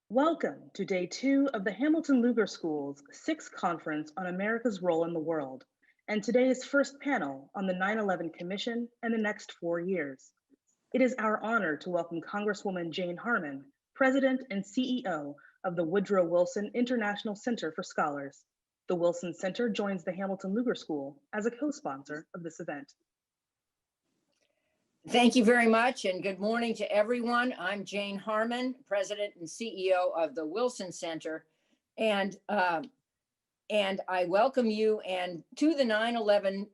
Welcome to day two of the Hamilton Lugar School's sixth conference on America's role in the world, and today's first panel on the 9/11 Commission and the next 4 years. It is our honor to welcome Congresswoman Jane Harman, President and CEO of the Woodrow Wilson International Center for Scholars. The Wilson Center joins the Hamilton Lugar School as a co-sponsor of this event. Thank you very much, and good morning to everyone. I'm Jane Harman, President and CEO of the Wilson Center, and I welcome you and to the 9/11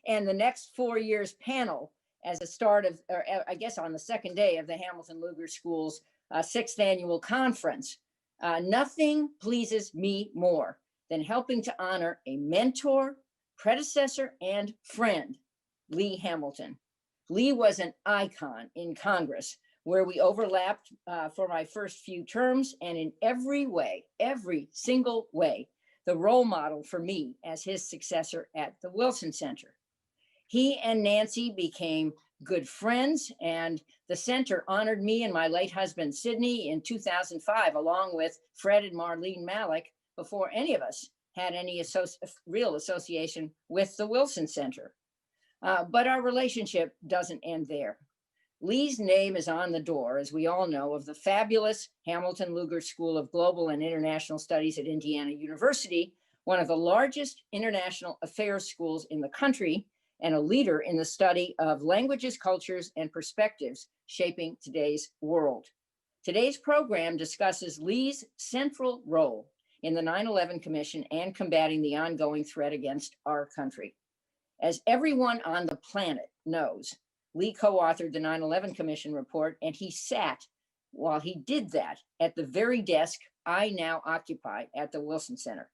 and the next 4 years panel as a start of, or I guess on the second day of the Hamilton Lugar School's sixth annual conference. Nothing pleases me more than helping to honor a mentor, predecessor, and friend, Lee Hamilton. Lee was an icon in Congress where we overlapped for my first few terms, and in every way, every single way, the role model for me as his successor at the Wilson Center. He and Nancy became good friends, and the center honored me and my late husband, Sidney, in 2005, along with Fred and Marlene Malik, before any of us had any real association with the Wilson Center. But our relationship doesn't end there. Lee's name is on the door, as we all know, of the fabulous Hamilton Lugar School of Global and International Studies at Indiana University, one of the largest international affairs schools in the country, and a leader in the study of languages, cultures, and perspectives shaping today's world. Today's program discusses Lee's central role in the 9/11 Commission and combating the ongoing threat against our country. As everyone on the planet knows, Lee co-authored the 9/11 Commission report, and he sat while he did that at the very desk I now occupy at the Wilson Center.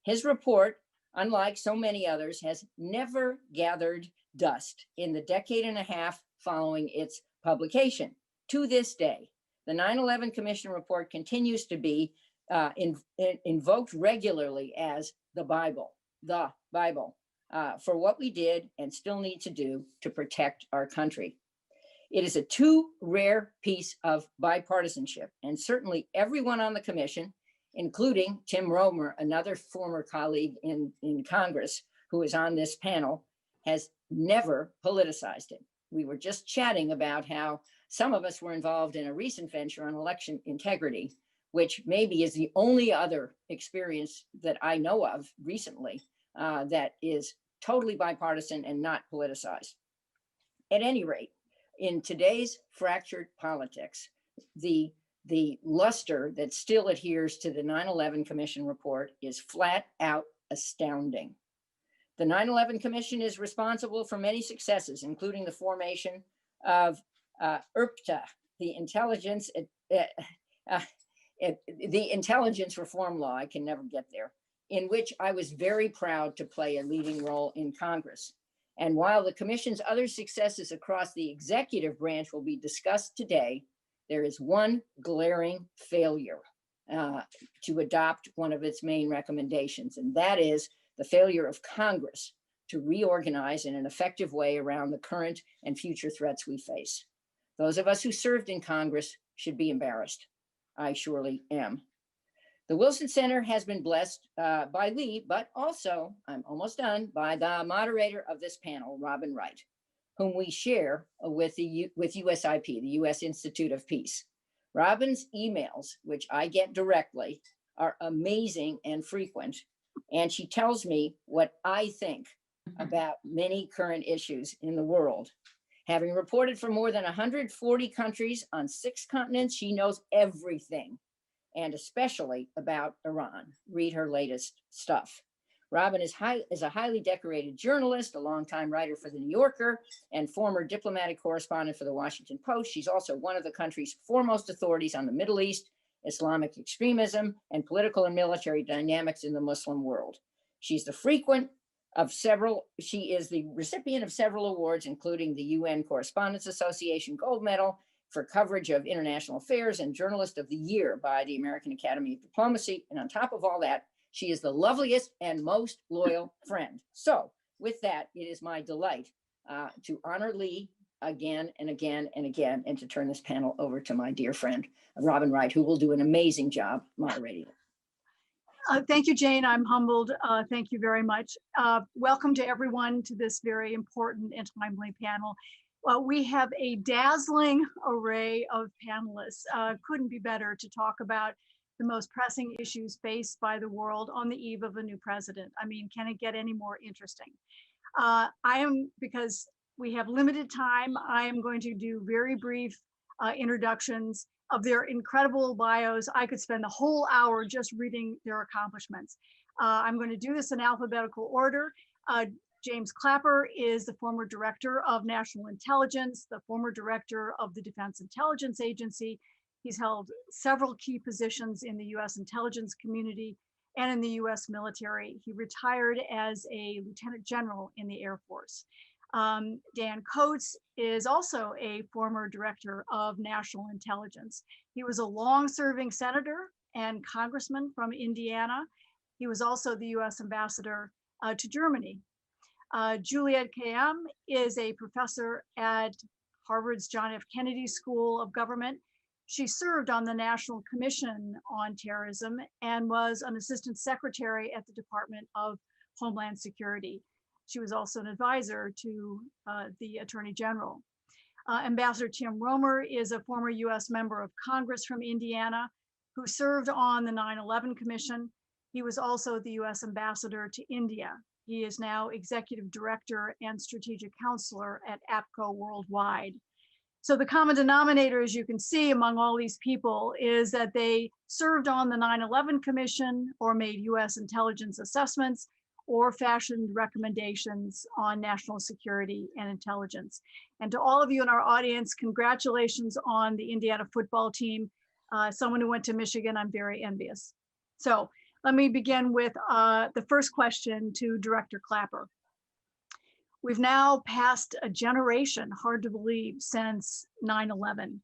His report, unlike so many others, has never gathered dust in the decade and a half following its publication. To this day, the 9/11 Commission report continues to be invoked regularly as the Bible, for what we did and still need to do to protect our country. It is a too rare piece of bipartisanship, and certainly everyone on the commission, including Tim Roemer, another former colleague in Congress who is on this panel, has never politicized it. We were just chatting about how some of us were involved in a recent venture on election integrity, which maybe is the only other experience that I know of recently that is totally bipartisan and not politicized. At any rate, in today's fractured politics, the luster that still adheres to the 9/11 Commission report is flat out astounding. The 9/11 Commission is responsible for many successes, including the formation of IRPTA, the Intelligence Reform Law. I can never get there, in which I was very proud to play a leading role in Congress. And while the Commission's other successes across the executive branch will be discussed today, there is one glaring failure to adopt one of its main recommendations, and that is the failure of Congress to reorganize in an effective way around the current and future threats we face. Those of us who served in Congress should be embarrassed. I surely am. The Wilson Center has been blessed by Lee, but also, I'm almost done, by the moderator of this panel, Robin Wright, whom we share with USIP, the U.S. Institute of Peace. Robin's emails, which I get directly, are amazing and frequent, and she tells me what I think about many current issues in the world. Having reported for more than 140 countries on 6 continents, she knows everything, and especially about Iran. Read her latest stuff. Robin is a highly decorated journalist, a longtime writer for The New Yorker, and former diplomatic correspondent for The Washington Post. She's also one of the country's foremost authorities on the Middle East, Islamic extremism, and political and military dynamics in the Muslim world. She is the recipient of several awards, including the UN Correspondents Association Gold Medal for coverage of international affairs and Journalist of the Year by the American Academy of Diplomacy. And on top of all that, she is the loveliest and most loyal friend. So with that, it is my delight to honor Lee again and again and again, and to turn this panel over to my dear friend, Robin Wright, who will do an amazing job moderating it. Thank you, Jane. I'm humbled. Thank you very much. Welcome to everyone to this very important and timely panel. We have a dazzling array of panelists. Couldn't be better to talk about the most pressing issues faced by the world on the eve of a new president. I mean, can it get any more interesting? Because we have limited time, I am going to do very brief introductions of their incredible bios. I could spend the whole hour just reading their accomplishments. I'm going to do this in alphabetical order. James Clapper is the former director of national intelligence, the former director of the Defense Intelligence Agency. He's held several key positions in the US intelligence community and in the US military. He retired as a lieutenant general in the Air Force. Dan Coates is also a former director of national intelligence. He was a long-serving senator and congressman from Indiana. He was also the US ambassador to Germany. Juliette Kayyem is a professor at Harvard's John F. Kennedy School of Government. She served on the National Commission on Terrorism and was an assistant secretary at the Department of Homeland Security. She was also an advisor to the Attorney General. Ambassador Tim Roemer is a former US member of Congress from Indiana who served on the 9/11 Commission. He was also the US ambassador to India. He is now executive director and strategic counselor at APCO Worldwide. So the common denominator, as you can see among all these people, is that they served on the 9/11 Commission or made US intelligence assessments or fashioned recommendations on national security and intelligence. And to all of you in our audience, congratulations on the Indiana football team. Someone who went to Michigan, I'm very envious. So let me begin with the first question to Director Clapper. We've now passed a generation, hard to believe, since 9/11.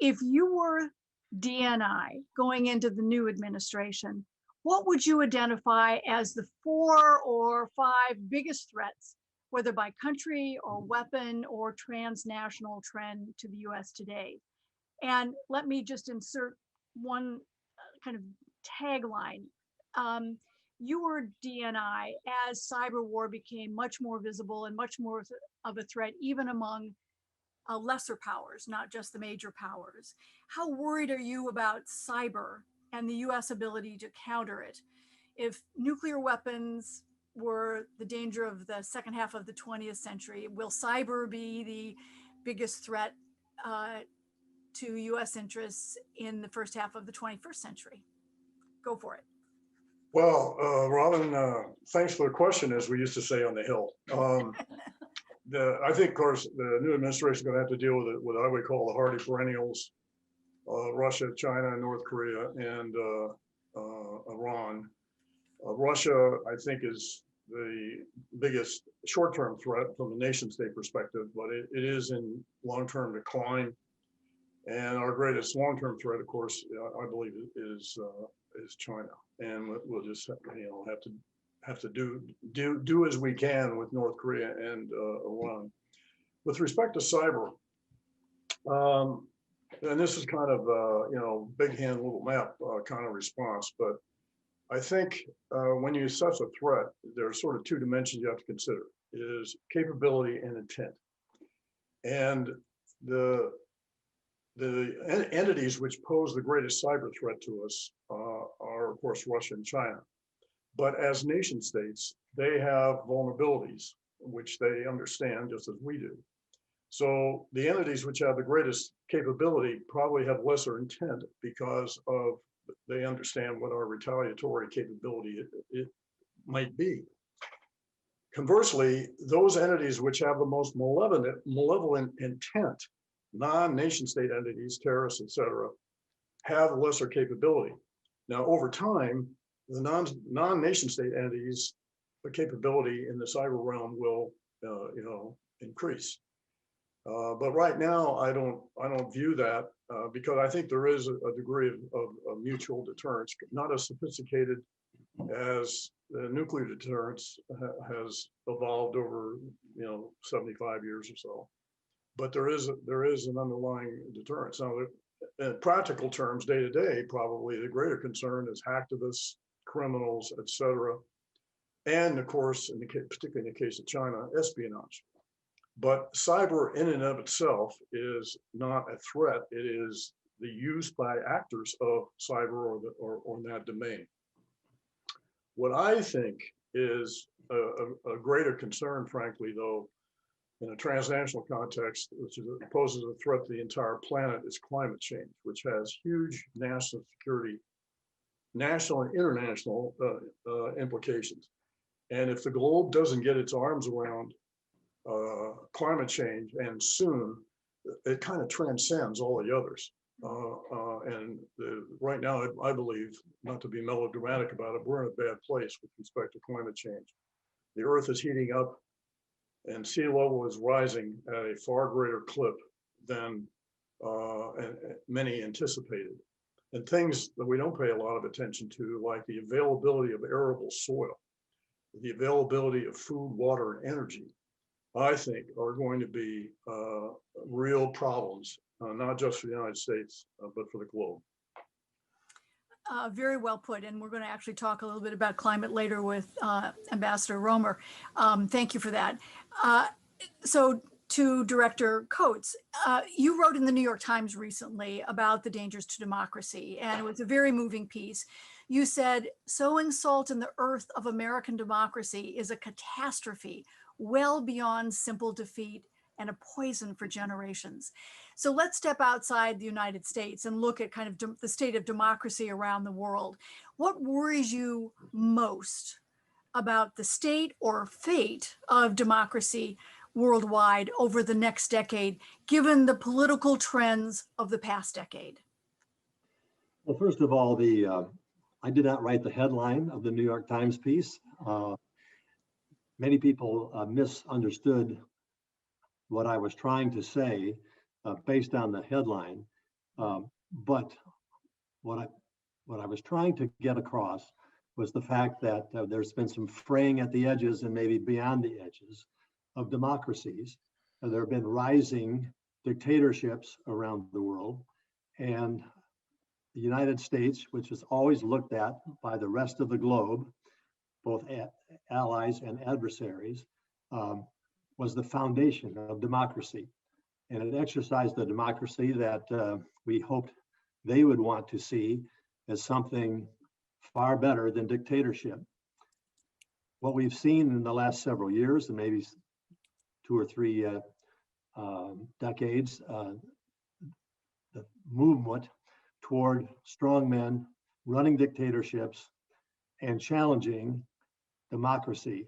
If you were DNI going into the new administration, what would you identify as the 4 or 5 biggest threats, whether by country or weapon or transnational trend to the US today? And let me just insert one kind of tagline. You were DNI as cyber war became much more visible and much more of a threat, even among lesser powers, not just the major powers. How worried are you about cyber and the US ability to counter it? If nuclear weapons were the danger of the second half of the 20th century, will cyber be the biggest threat to US interests in the first half of the 21st century? Go for it. Well, Robin, thanks for the question, as we used to say on the Hill. I think, of course, the new administration is going to have to deal with it, what I would call the hardy perennials, Russia, China, North Korea, and Iran. Russia, I think, is the biggest short-term threat from a nation-state perspective, but it is in long-term decline. And our greatest long-term threat, of course, I believe, is China. And we'll just have to do as we can with North Korea and Iran. With respect to cyber, and this is kind of big hand, little map kind of response, but I think when you assess a threat, there are sort of 2 dimensions you have to consider: is capability and intent. And the entities which pose the greatest cyber threat to us are, of course, Russia and China. But as nation states, they have vulnerabilities, which they understand just as we do. So the entities which have the greatest capability probably have lesser intent because of they understand what our retaliatory capability it might be. Conversely, those entities which have the most malevolent intent, non-nation state entities, terrorists, etc., have lesser capability. Now, over time, the non-nation state entities, the capability in the cyber realm will, increase. But right now, I don't view that because I think there is a degree of mutual deterrence, not as sophisticated as the nuclear deterrence has evolved over 75 years or so. but there is an underlying deterrence. Now, in practical terms, day to day, probably the greater concern is hacktivists, criminals, etc., and of course, particularly in the case of China, espionage. But cyber in and of itself is not a threat. It is the use by actors of cyber or that domain. What I think is a greater concern, frankly, though, in a transnational context, which poses a threat to the entire planet, is climate change, which has huge national security, national and international implications. And if the globe doesn't get its arms around climate change, and soon, it kind of transcends all the others. Right now, I believe, not to be melodramatic about it, we're in a bad place with respect to climate change. The Earth is heating up, and sea level is rising at a far greater clip than many anticipated. And things that we don't pay a lot of attention to, like the availability of arable soil, the availability of food, water, and energy, I think are going to be real problems, not just for the United States, but for the globe. Very well put. And we're going to actually talk a little bit about climate later with Ambassador Roemer. Thank you for that. So to Director Coates, you wrote in the New York Times recently about the dangers to democracy, and it was a very moving piece. You said, sowing salt in the earth of American democracy is a catastrophe well beyond simple defeat and a poison for generations. So let's step outside the United States and look at kind of the state of democracy around the world. What worries you most about the state or fate of democracy worldwide over the next decade, given the political trends of the past decade? Well, first of all, I did not write the headline of the New York Times piece. Many people misunderstood what I was trying to say based on the headline. But what I was trying to get across was the fact that there's been some fraying at the edges and maybe beyond the edges of democracies. There have been rising dictatorships around the world, and the United States, which is always looked at by the rest of the globe, both allies and adversaries, was the foundation of democracy. And it exercised the democracy that we hoped they would want to see as something far better than dictatorship. What we've seen in the last several years, and maybe 2 or 3 decades, the movement toward strong men running dictatorships and challenging democracy.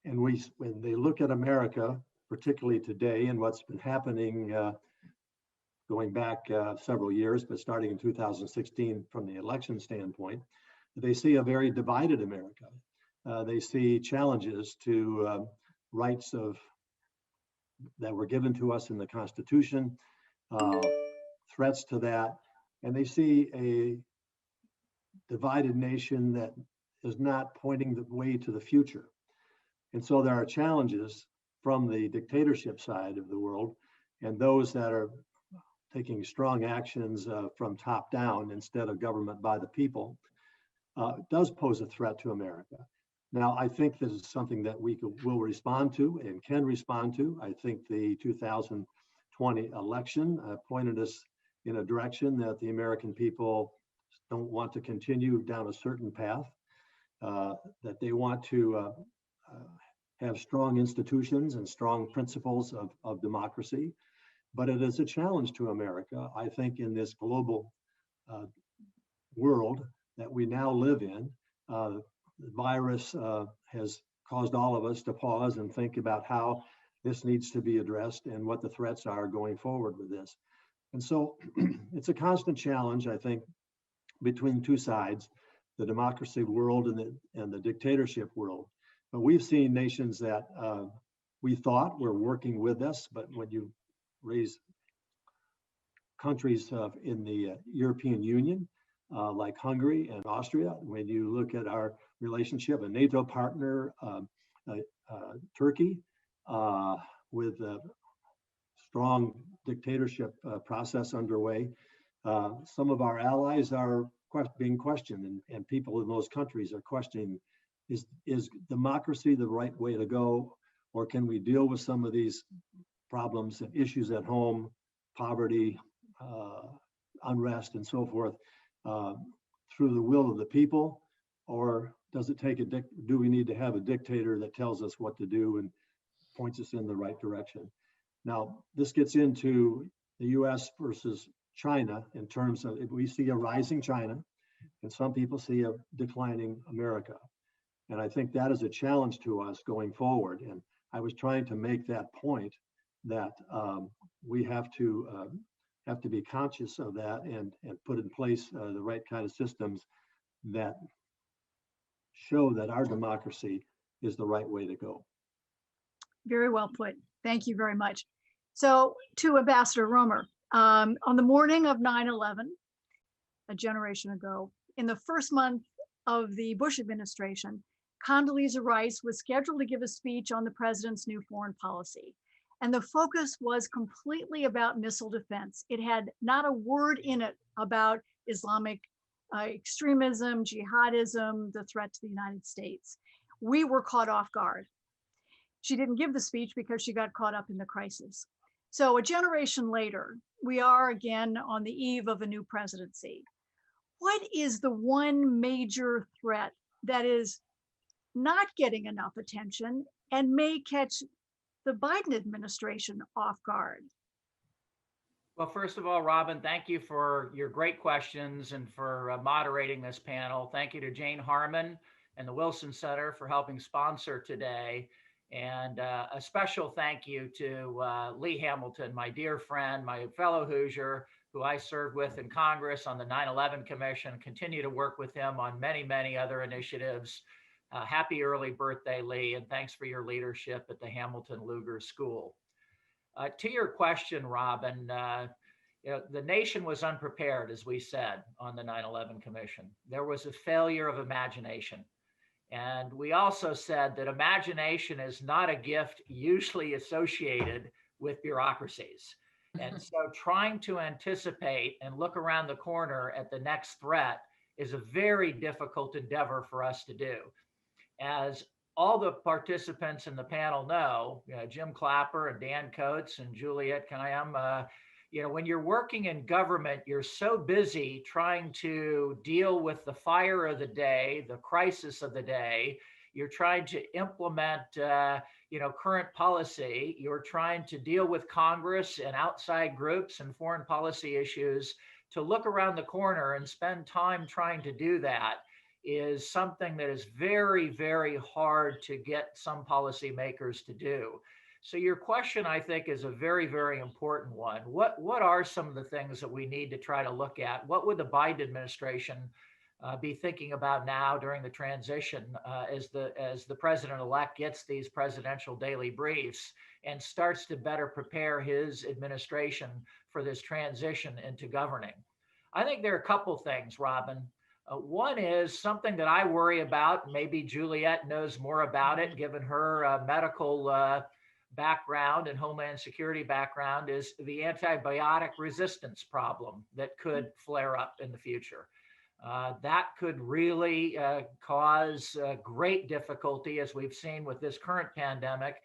And when they look at America, particularly today, and what's been happening going back several years, but starting in 2016 from the election standpoint, they see a very divided America. They see challenges to rights that were given to us in the Constitution, threats to that, and they see a divided nation that is not pointing the way to the future. And so there are challenges from the dictatorship side of the world, and those that are taking strong actions from top down instead of government by the people does pose a threat to America. Now, I think this is something that we will respond to and can respond to. I think the 2020 election pointed us in a direction that the American people don't want to continue down a certain path, that they want to have strong institutions and strong principles of democracy. But it is a challenge to America, I think, in this global world that we now live in. The virus has caused all of us to pause and think about how this needs to be addressed and what the threats are going forward with this. And so it's a constant challenge, I think, between two sides, the democracy world and the dictatorship world. But we've seen nations that we thought were working with us, but when you raise countries in the European Union, like Hungary and Austria, when you look at our relationship, a NATO partner, Turkey, with strong dictatorship process underway. Some of our allies are being questioned, and people in those countries are questioning, is democracy the right way to go? Or can we deal with some of these problems and issues at home, poverty, unrest, and so forth, through the will of the people? Or does it take do we need to have a dictator that tells us what to do and points us in the right direction? Now, this gets into the US versus China in terms of, we see a rising China and some people see a declining America. And I think that is a challenge to us going forward. And I was trying to make that point that we have to be conscious of that and put in place the right kind of systems that show that our democracy is the right way to go. Very well put. Thank you very much. So to Ambassador Roemer, on the morning of 9/11, a generation ago, in the first month of the Bush administration, Condoleezza Rice was scheduled to give a speech on the president's new foreign policy. And the focus was completely about missile defense. It had not a word in it about Islamic extremism, jihadism, the threat to the United States. We were caught off guard. She didn't give the speech because she got caught up in the crisis. So a generation later, we are again on the eve of a new presidency. What is the one major threat that is not getting enough attention and may catch the Biden administration off guard? Well, first of all, Robin, thank you for your great questions and for moderating this panel. Thank you to Jane Harman and the Wilson Center for helping sponsor today. And a special thank you to Lee Hamilton, my dear friend, my fellow Hoosier, who I served with in Congress on the 9/11 Commission, continue to work with him on many, many other initiatives. Happy early birthday, Lee, and thanks for your leadership at the Hamilton Luger School. To your question, Robin, the nation was unprepared, as we said, on the 9/11 Commission. There was a failure of imagination. And we also said that imagination is not a gift usually associated with bureaucracies. And so trying to anticipate and look around the corner at the next threat is a very difficult endeavor for us to do. As all the participants in the panel know, Jim Clapper and Dan Coates and Juliette Kayyem, when you're working in government, you're so busy trying to deal with the fire of the day, the crisis of the day. You're trying to implement, current policy. You're trying to deal with Congress and outside groups and foreign policy issues. To look around the corner and spend time trying to do that is something that is very, very hard to get some policymakers to do. So your question, I think, is a very, very important one. What are some of the things that we need to try to look at? What would the Biden administration be thinking about now during the transition as the president-elect gets these presidential daily briefs and starts to better prepare his administration for this transition into governing? I think there are a couple things, Robin. One is something that I worry about. Maybe Juliette knows more about it, given her medical background and Homeland Security background, is the antibiotic resistance problem that could flare up in the future. That could really cause great difficulty, as we've seen with this current pandemic,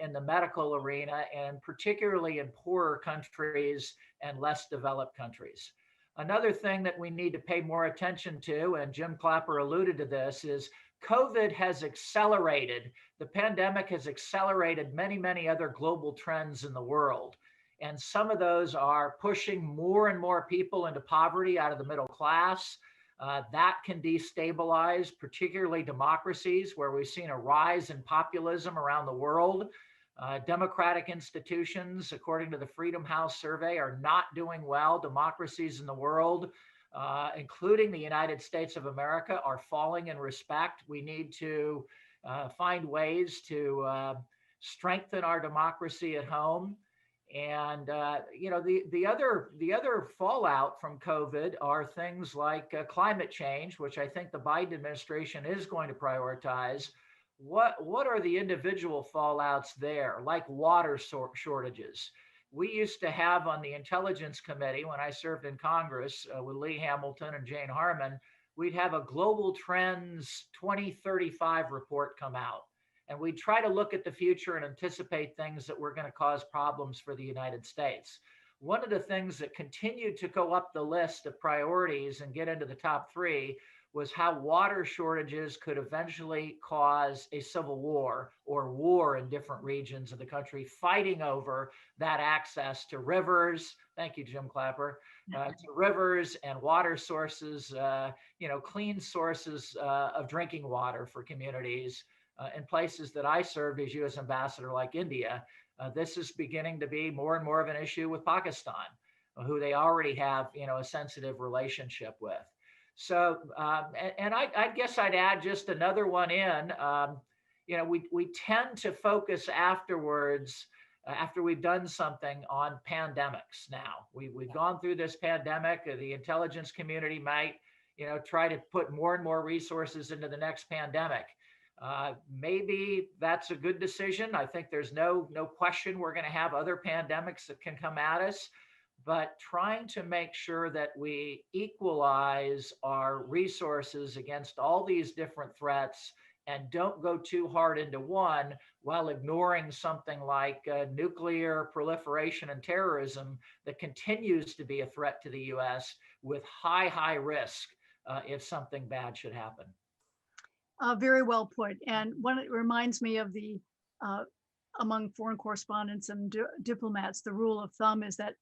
in the medical arena, and particularly in poorer countries and less developed countries. Another thing that we need to pay more attention to, and Jim Clapper alluded to this, is COVID has accelerated, the pandemic has accelerated many, many other global trends in the world. And some of those are pushing more and more people into poverty out of the middle class. That can destabilize, particularly democracies, where we've seen a rise in populism around the world. Democratic institutions, according to the Freedom House survey, are not doing well. Democracies in the world, including the United States of America, are falling in respect. We need to find ways to strengthen our democracy at home. And the other fallout from COVID are things like climate change, which I think the Biden administration is going to prioritize. What are the individual fallouts there, like water shortages? we used to have on the Intelligence Committee when I served in Congress with Lee Hamilton and Jane Harman, we'd have a Global Trends 2035 report come out. And we'd try to look at the future and anticipate things that were going to cause problems for the United States. One of the things that continued to go up the list of priorities and get into the top 3 was how water shortages could eventually cause a civil war or war in different regions of the country, fighting over that access to rivers. Thank you, Jim Clapper. To rivers and water sources, clean sources of drinking water for communities in places that I served as U.S. ambassador, like India. This is beginning to be more and more of an issue with Pakistan, who they already have, a sensitive relationship with. So, and I guess I'd add just another one in. We tend to focus afterwards, after we've done something, on pandemics. Now we've gone through this pandemic. The intelligence community might, try to put more and more resources into the next pandemic. Maybe that's a good decision. I think there's no question we're going to have other pandemics that can come at us. But trying to make sure that we equalize our resources against all these different threats and don't go too hard into one while ignoring something like nuclear proliferation and terrorism that continues to be a threat to the U.S. with high risk if something bad should happen. Very well put. And it reminds me of the among foreign correspondents and diplomats, the rule of thumb is that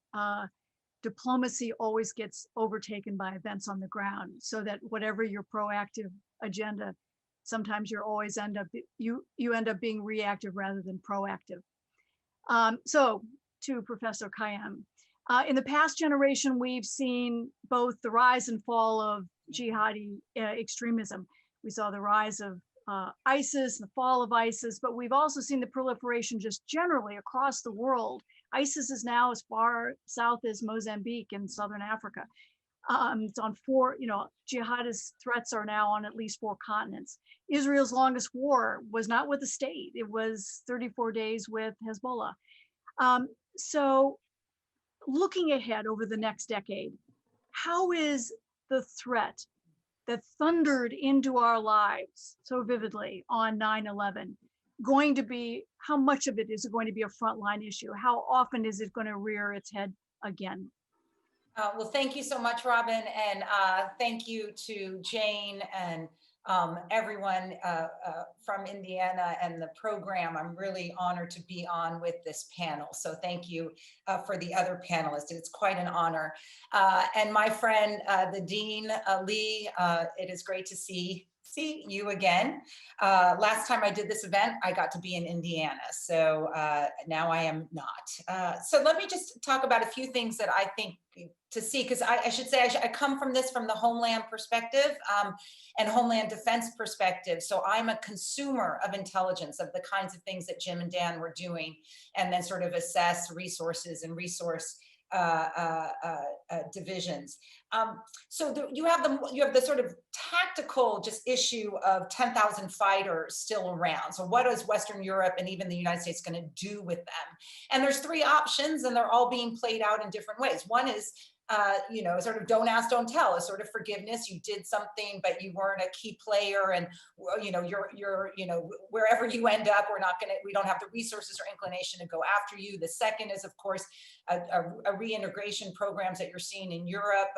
diplomacy always gets overtaken by events on the ground, so that whatever your proactive agenda, sometimes you end up being reactive rather than proactive. So to Professor Kayyem, in the past generation, we've seen both the rise and fall of jihadi extremism. We saw the rise of ISIS, the fall of ISIS, but we've also seen the proliferation just generally across the world. ISIS is now as far south as Mozambique in Southern Africa. It's on 4, jihadist threats are now on at least 4 continents. Israel's longest war was not with the state. It was 34 days with Hezbollah. So looking ahead over the next decade, how is the threat that thundered into our lives so vividly on 9/11 going to be, how much of it is going to be a frontline issue? How often is it going to rear its head again? Well, thank you so much, Robin. And thank you to Jane and everyone from Indiana and the program. I'm really honored to be on with this panel. So thank you for the other panelists. It's quite an honor. And my friend, the Dean Lee, it is great to see you again. Last time I did this event, I got to be in Indiana. So now I am not. So let me just talk about a few things that I think to see, because I should say I come from the Homeland perspective and Homeland Defense perspective. So I'm a consumer of intelligence, of the kinds of things that Jim and Dan were doing, and then sort of assess resources and resource divisions. So you have the sort of tactical just issue of 10,000 fighters still around. So what is Western Europe and even the United States going to do with them? And there's 3 options, and they're all being played out in different ways. One is sort of don't ask, don't tell, a sort of forgiveness. You did something, but you weren't a key player, and you're wherever you end up, we don't have the resources or inclination to go after you. The second is, of course, a reintegration programs that you're seeing in Europe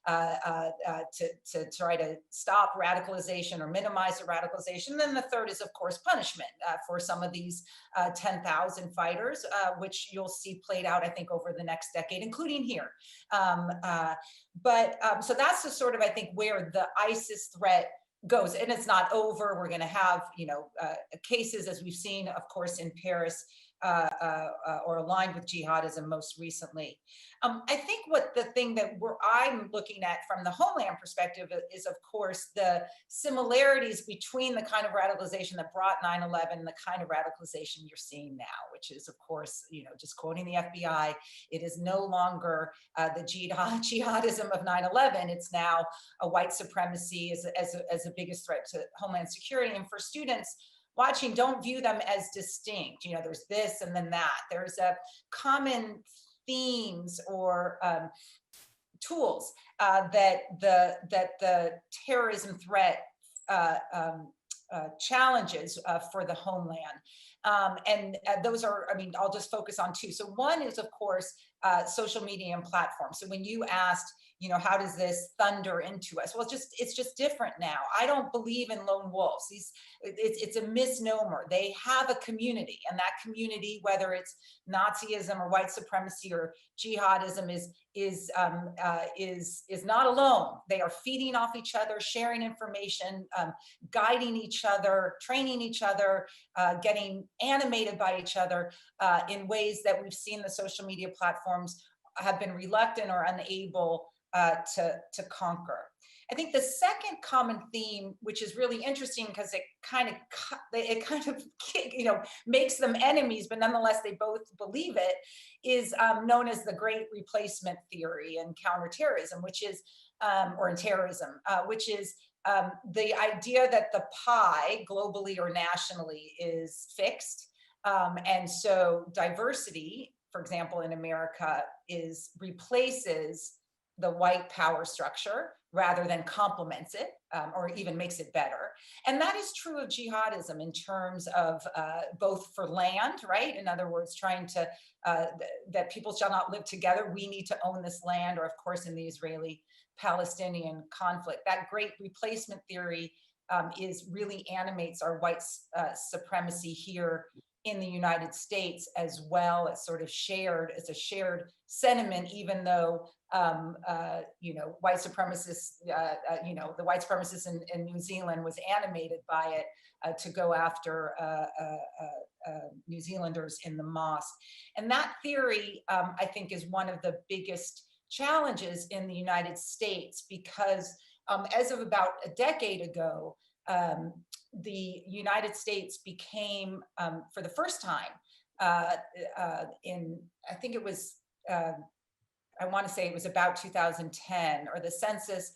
to try to stop radicalization or minimize the radicalization. And then the third is, of course, punishment for some of these 10,000 fighters, which you'll see played out, I think, over the next decade, including here. So that's the sort of, I think, where the ISIS threat goes, and it's not over. We're going to have, cases, as we've seen, of course, in Paris, or aligned with jihadism most recently. I think the thing that I'm looking at from the Homeland perspective is, of course, the similarities between the kind of radicalization that brought 9/11 and the kind of radicalization you're seeing now, which is, of course, just quoting the FBI, it is no longer the jihadism of 9/11. It's now a white supremacy as the biggest threat to Homeland security. And for students, watching don't view them as distinct. You know, there's this and then that. There's a common themes or tools that the terrorism threat challenges for the homeland. And those are, I mean, I'll just focus on two. So one is, of course, social media and platforms. So when you asked, you know, how does this thunder into us? Well, it's just different now. I don't believe in lone wolves. It's a misnomer. They have a community, and that community, whether it's Nazism or white supremacy or jihadism, is not alone. They are feeding off each other, sharing information, guiding each other, training each other, getting animated by each other in ways that we've seen the social media platforms have been reluctant or unable to conquer. I think the second common theme, which is really interesting because it kind of you know, makes them enemies, but nonetheless they both believe it, is known as the Great Replacement Theory in counterterrorism, which is or in terrorism, which is the idea that the pie, globally or nationally, is fixed, and so diversity, for example, in America, replaces the white power structure rather than complements it or even makes it better. And that is true of jihadism in terms of both for land, right? In other words, trying to, that people shall not live together. We need to own this land, or of course in the Israeli-Palestinian conflict. That great replacement theory really animates our white supremacy here in the United States, as well as sort of shared, it's a shared sentiment, even though, you know, white supremacists, you know, the white supremacists in New Zealand was animated by it to go after New Zealanders in the mosque. And that theory, I think, is one of the biggest challenges in the United States, because as of about a decade ago, the United States became, for the first time, I think it was, I want to say it was about 2010, or the census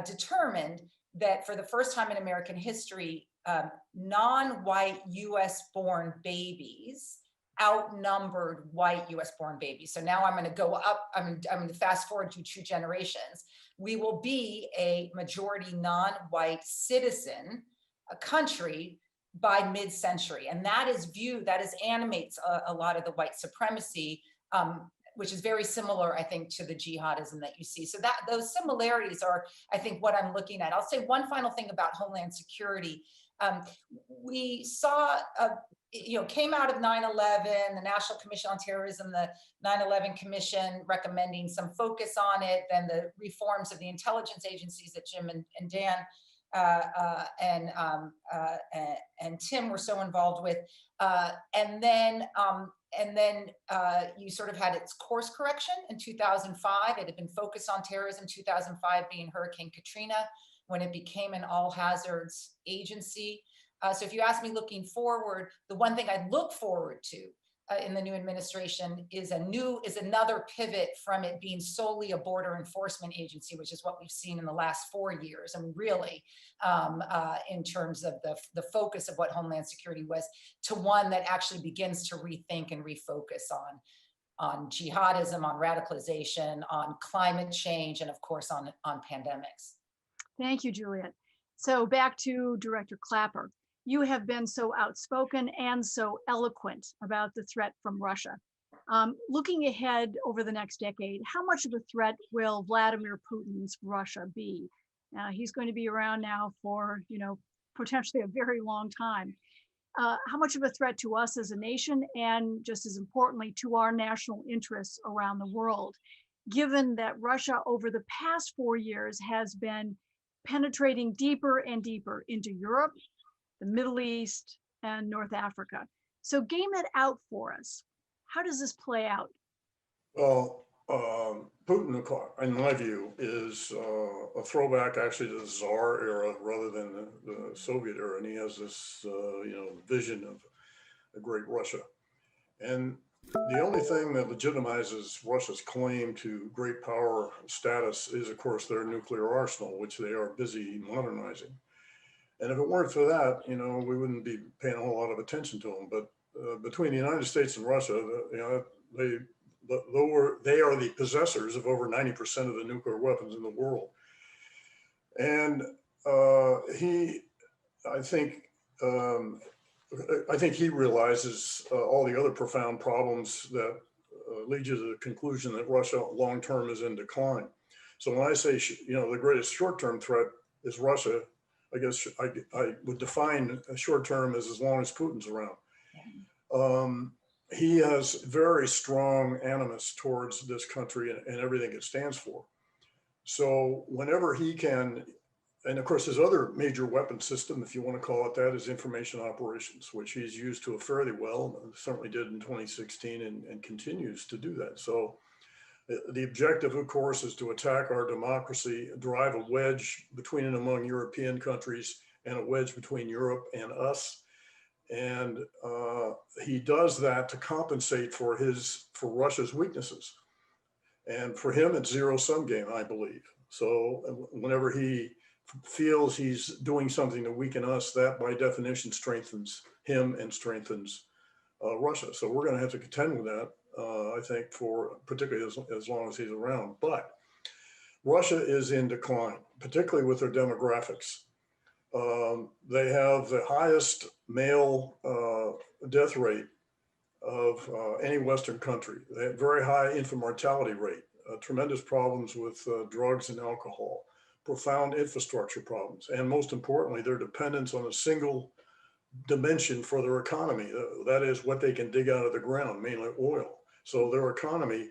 determined that for the first time in American history, non-white US-born babies outnumbered white US-born babies. So now I'm going to go up, I'm going to fast forward to 2 generations. We will be a majority non-white citizen country by mid-century. And that is animates a lot of the white supremacy, which is very similar, I think, to the jihadism that you see. So those similarities are, I think, what I'm looking at. I'll say one final thing about Homeland Security. We saw, you know, came out of 9/11, the National Commission on Terrorism, the 9/11 Commission recommending some focus on it, then the reforms of the intelligence agencies that Jim and Dan and Tim were so involved with, and then you sort of had its course correction in 2005. It had been focused on terrorism, 2005 being Hurricane Katrina, when it became an all hazards agency. So if you ask me looking forward, the one thing I look forward to in the new administration is another pivot from it being solely a border enforcement agency, which is what we've seen in the last 4 years. I mean, really, in terms of the focus of what Homeland Security was, to one that actually begins to rethink and refocus on jihadism, on radicalization, on climate change, and of course on pandemics. Thank you, Juliette. So back to Director Clapper. You have been so outspoken and so eloquent about the threat from Russia. Looking ahead over the next decade, how much of a threat will Vladimir Putin's Russia be? He's going to be around now for, you know, potentially a very long time. How much of a threat to us as a nation, and just as importantly, to our national interests around the world, given that Russia over the past 4 years has been penetrating deeper and deeper into Europe, the Middle East, and North Africa. So game it out for us. How does this play out? Well, Putin, in my view, is a throwback actually to the Tsar era rather than the Soviet era. And he has this, you know, vision of a great Russia. And the only thing that legitimizes Russia's claim to great power status is, of course, their nuclear arsenal, which they are busy modernizing. And if it weren't for that, you know, we wouldn't be paying a whole lot of attention to them. But between the United States and Russia, you know, they are the possessors of over 90% of the nuclear weapons in the world. And I think he realizes all the other profound problems that lead you to the conclusion that Russia long-term is in decline. So when I say, you know, the greatest short-term threat is Russia, I guess I would define a short-term as long as Putin's around. He has very strong animus towards this country and everything it stands for. So whenever he can, and of course his other major weapon system, if you want to call it that, is information operations, which he's used to a fairly well, certainly did in 2016 and continues to do that. So the objective, of course, is to attack our democracy, drive a wedge between and among European countries and a wedge between Europe and us. And he does that to compensate for Russia's weaknesses. And for him, it's zero-sum game, I believe. So whenever he feels he's doing something to weaken us, that by definition strengthens him and strengthens Russia. So we're going to have to contend with that, I think, for particularly as long as he's around. But Russia is in decline, particularly with their demographics. They have the highest male death rate of any Western country. They have very high infant mortality rate, tremendous problems with drugs and alcohol, profound infrastructure problems, and most importantly, their dependence on a single dimension for their economy. That is what they can dig out of the ground, mainly oil. So their economy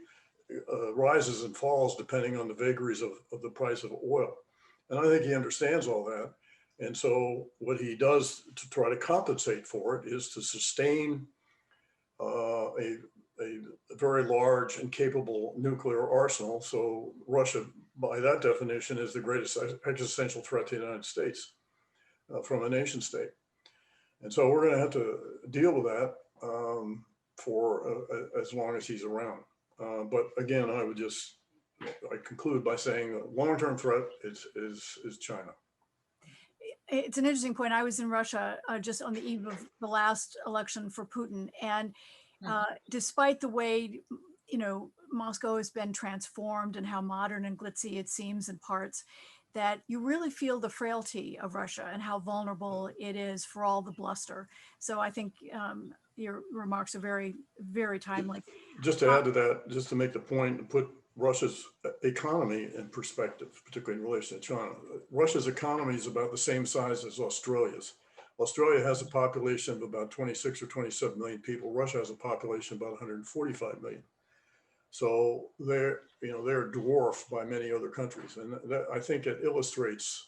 rises and falls depending on the vagaries of the price of oil. And I think he understands all that. And so what he does to try to compensate for it is to sustain a very large and capable nuclear arsenal. So Russia, by that definition, is the greatest existential threat to the United States from a nation state. And so we're going to have to deal with that for as long as he's around. But again, I conclude by saying the long-term threat is China. It's an interesting point. I was in Russia just on the eve of the last election for Putin. And despite the way, you know, Moscow has been transformed and how modern and glitzy it seems in parts, that you really feel the frailty of Russia and how vulnerable it is for all the bluster. So I think your remarks are very, very timely. Just to add to that, just to make the point and put Russia's economy in perspective, particularly in relation to China. Russia's economy is about the same size as Australia's. Australia has a population of about 26 or 27 million people. Russia has a population of about 145 million. So they're dwarfed by many other countries. And I think it illustrates,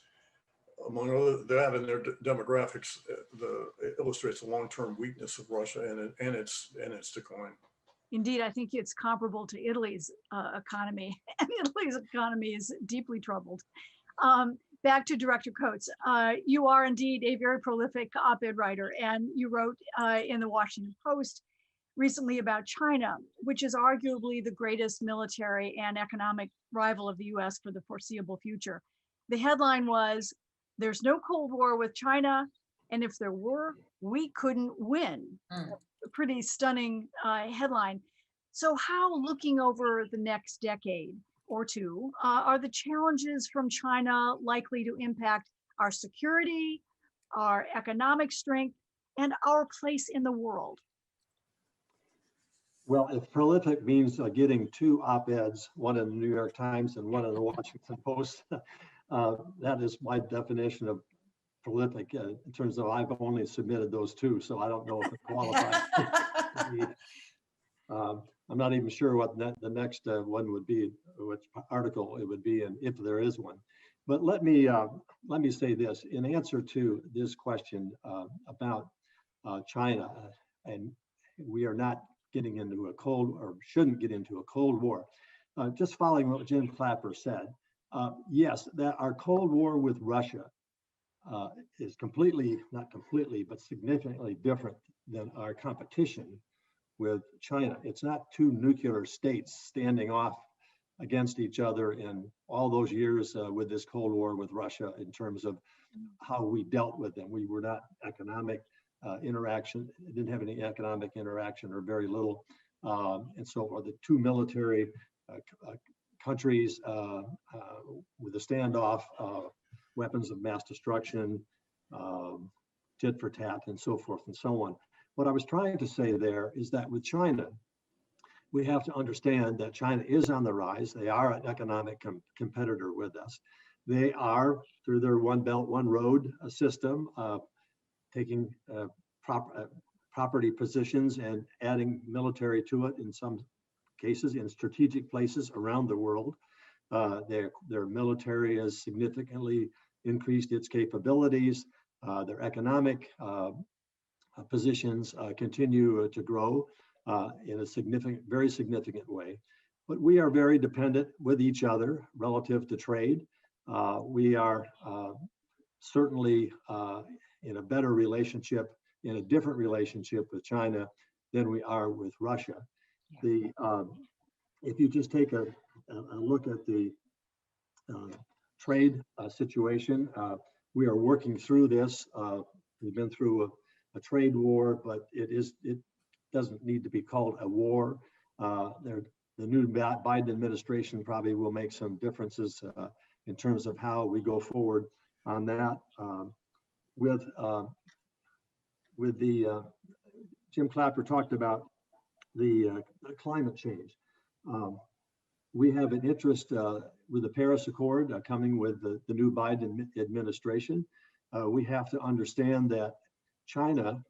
among other that and their demographics, it illustrates the long-term weakness of Russia and its decline. Indeed, I think it's comparable to Italy's economy, and Italy's economy is deeply troubled. Back to Director Coates. You are indeed a very prolific op-ed writer, and you wrote in the Washington Post recently about China, which is arguably the greatest military and economic rival of the US for the foreseeable future. The headline was, "There's no Cold War with China, and if there were, we couldn't win." A pretty stunning headline. So how, looking over the next decade or two, are the challenges from China likely to impact our security, our economic strength, and our place in the world? Well, if prolific means getting two op-eds, one in the New York Times and one in the Washington Post, that is my definition of prolific. In terms of, I've only submitted those two, so I don't know if it qualifies. I'm not even sure what the next one would be, which article it would be, and if there is one. But let me say this in answer to this question about China, and we are not getting into a shouldn't get into a Cold War. Just following what Jim Clapper said, yes, that our Cold War with Russia is not completely, but significantly different than our competition with China. It's not two nuclear states standing off against each other in all those years with this Cold War with Russia in terms of how we dealt with them. We were not economic interaction, didn't have any economic interaction or very little. And so are the two military countries with a standoff, weapons of mass destruction, tit for tat, and so forth and so on. What I was trying to say there is that with China, we have to understand that China is on the rise. They are an economic competitor with us. They are, through their One Belt, One Road system, taking property positions and adding military to it in some cases in strategic places around the world. Their military has significantly increased its capabilities. Their economic positions continue to grow in a very significant way. But we are very dependent with each other relative to trade. We are certainly in a better relationship, in a different relationship with China than we are with Russia. If you just take a look at the trade situation, we are working through this. We've been through a trade war, but it doesn't need to be called a war. The new Biden administration probably will make some differences in terms of how we go forward on that. With the Jim Clapper talked about the climate change. We have an interest with the Paris Accord coming with the new Biden administration. We have to understand that China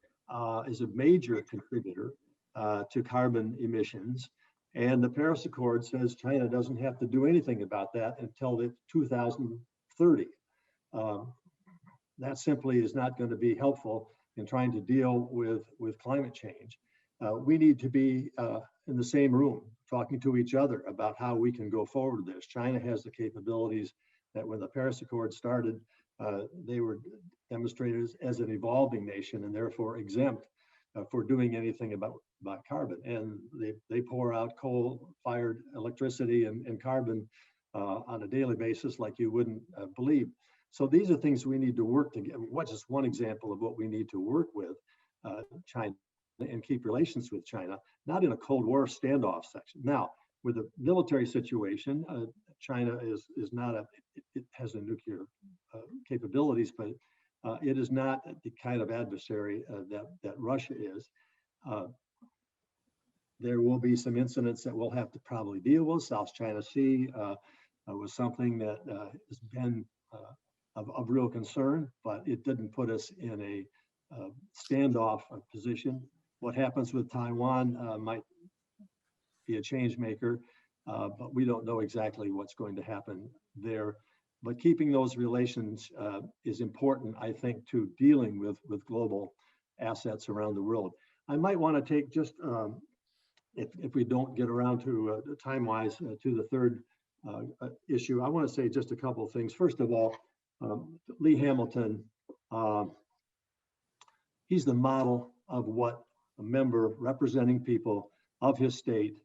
is a major contributor to carbon emissions. And the Paris Accord says China doesn't have to do anything about that until 2030. That simply is not going to be helpful in trying to deal with climate change. We need to be in the same room, talking to each other about how we can go forward with this. China has the capabilities that when the Paris Accord started, they were demonstrated as an evolving nation and therefore exempt for doing anything about carbon. And they pour out coal-fired electricity and carbon on a daily basis like you wouldn't believe. So these are things we need to work together. What's just one example of what we need to work with China and keep relations with China, not in a Cold War standoff section. Now, with the military situation, China is not it has a nuclear capabilities, but it is not the kind of adversary that Russia is. There will be some incidents that we'll have to probably deal with. South China Sea was something that has been of real concern, but it didn't put us in a standoff position. What happens with Taiwan might be a change maker, but we don't know exactly what's going to happen there. But keeping those relations is important, I think, to dealing with global assets around the world. I might want to take just, if we don't get around to time-wise to the third issue, I want to say just a couple of things. First of all, Lee Hamilton, he's the model of what a member representing people of his state,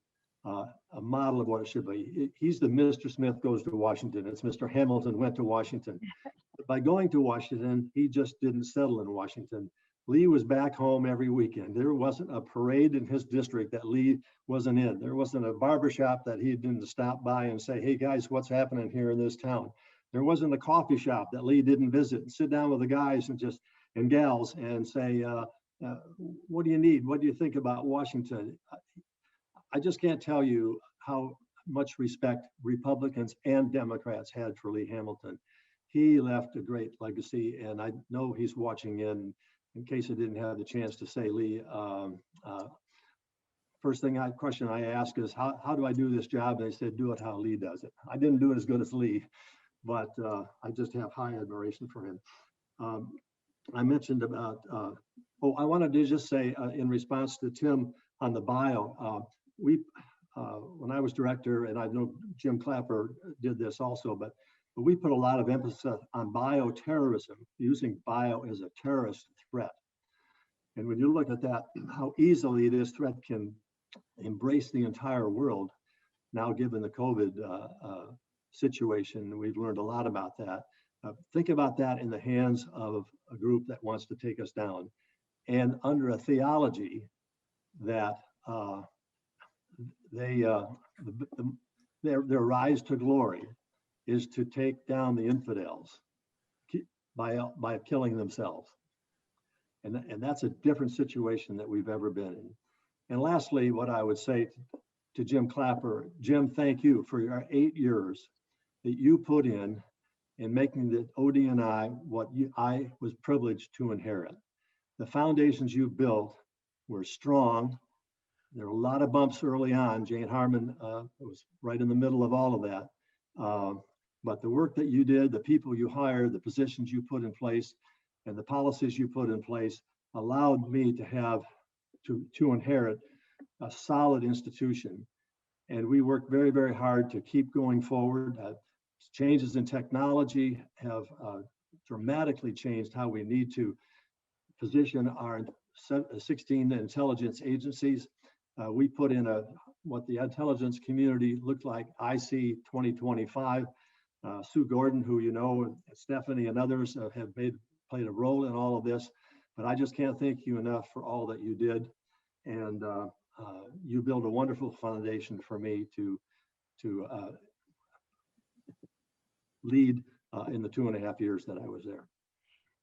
a model of what it should be. He's the Mr. Smith goes to Washington. It's Mr. Hamilton went to Washington. But by going to Washington, he just didn't settle in Washington. Lee was back home every weekend. There wasn't a parade in his district that Lee wasn't in. There wasn't a barbershop that he didn't stop by and say, hey guys, what's happening here in this town? There wasn't a coffee shop that Lee didn't visit and sit down with the guys and gals and say, what do you need? What do you think about Washington? I just can't tell you how much respect Republicans and Democrats had for Lee Hamilton. He left a great legacy, and I know he's watching in case I didn't have the chance to say, Lee, question I ask is, how do I do this job? And they said, do it how Lee does it. I didn't do it as good as Lee, but I just have high admiration for him. I mentioned about, I wanted to just say in response to Tim on the bio, when I was director, and I know Jim Clapper did this also, but we put a lot of emphasis on bioterrorism, using bio as a terrorist threat. And when you look at that, how easily this threat can embrace the entire world, Now, given the COVID situation, we've learned a lot about that. Think about that in the hands of a group that wants to take us down, and under a theology that their rise to glory is to take down the infidels by killing themselves. And that's a different situation that we've ever been in. And lastly, what I would say to Jim Clapper, Jim, thank you for your 8 years that you put in making the ODNI what I was privileged to inherit. The foundations you built were strong. There were a lot of bumps early on. Jane Harman was right in the middle of all of that. But the work that you did, the people you hired, the positions you put in place, and the policies you put in place allowed me to inherit a solid institution. And we worked very, very hard to keep going forward. Changes in technology have dramatically changed how we need to position our 16 intelligence agencies. We put in what the intelligence community looked like, IC 2025. Sue Gordon, who you know, Stephanie and others have played a role in all of this, but I just can't thank you enough for all that you did. And you built a wonderful foundation for me to lead in the 2.5 years that I was there.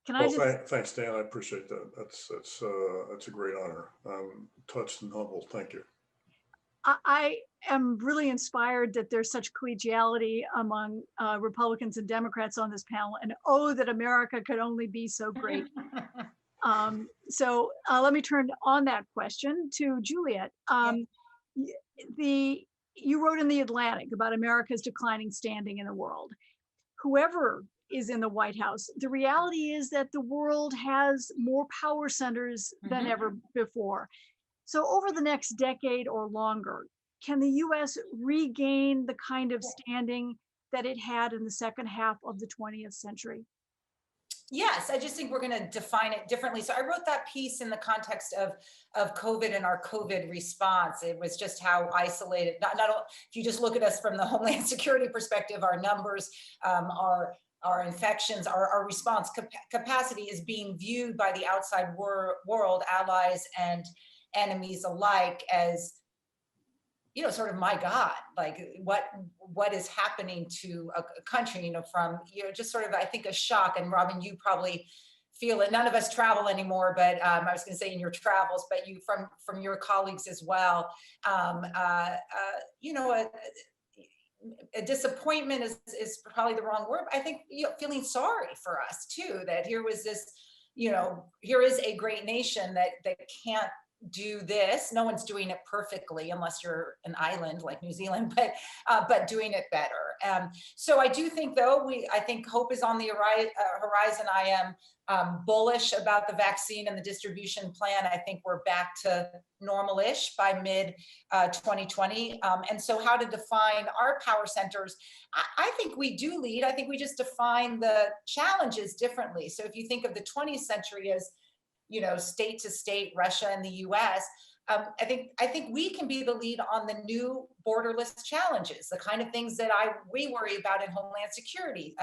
Can I just? Thanks, Dan. I appreciate that. That's a great honor. I'm touched and humbled. Thank you. I am really inspired that there's such collegiality among Republicans and Democrats on this panel, and oh, that America could only be so great. So let me turn on that question to Juliette. You wrote in the Atlantic about America's declining standing in the world. Whoever is in the White House, the reality is that the world has more power centers than ever before. So over the next decade or longer, can the US regain the kind of standing that it had in the second half of the 20th century? Yes, I just think we're going to define it differently. So I wrote that piece in the context of COVID and our COVID response. It was just how isolated, if you just look at us from the Homeland Security perspective, our numbers, our infections, our response capacity is being viewed by the outside world, allies and enemies alike, as, you know, sort of, my God, like what is happening to a country, you know, from, you know, just sort of, I think, a shock. And Robin, you probably feel it. None of us travel anymore, but I was going to say in your travels, but you from your colleagues as well. You know, a disappointment is probably the wrong word. I think, you know, feeling sorry for us too, that here was this, you know, here is a great nation that can't do this. No one's doing it perfectly unless you're an island like New Zealand, but doing it better. So I do think, though, I think hope is on the horizon. I am bullish about the vaccine and the distribution plan. I think we're back to normal-ish by mid 2020. And so how to define our power centers? I think we do lead. I think we just define the challenges differently. So if you think of the 20th century as, you know, state to state, Russia and the US, I think we can be the lead on the new borderless challenges, the kind of things that we worry about in Homeland Security,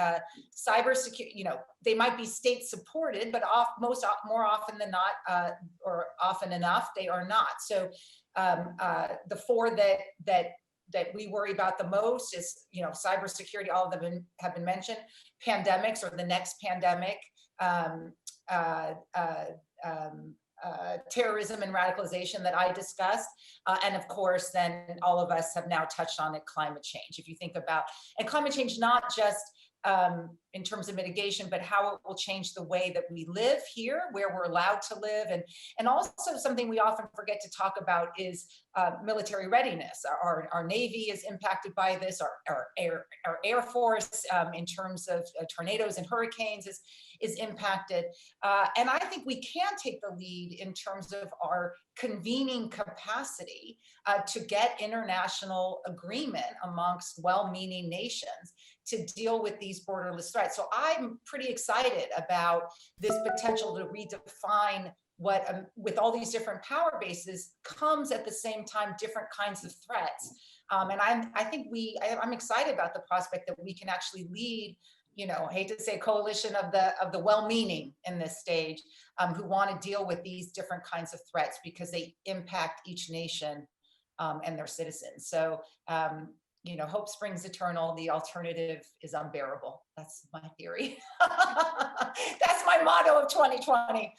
cyber security. You know, they might be state supported, but more often than not, or often enough, they are not. So the four that we worry about the most is, you know, cybersecurity. All of them have been mentioned. Pandemics or the next pandemic. Terrorism and radicalization that I discussed. And of course, then all of us have now touched on it, climate change. If you think about, and climate change, not just in terms of mitigation, but how it will change the way that we live here, where we're allowed to live. And also something we often forget to talk about is military readiness. Our Navy is impacted by this, our Air Force in terms of tornadoes and hurricanes is impacted. And I think we can take the lead in terms of our convening capacity to get international agreement amongst well-meaning nations to deal with these borderless threats. So I'm pretty excited about this potential to redefine what, with all these different power bases, comes at the same time different kinds of threats. And I'm excited about the prospect that we can actually lead, I hate to say coalition of the well-meaning in this stage, who want to deal with these different kinds of threats because they impact each nation and their citizens. So, hope springs eternal. The alternative is unbearable. That's my theory. That's my motto of 2020.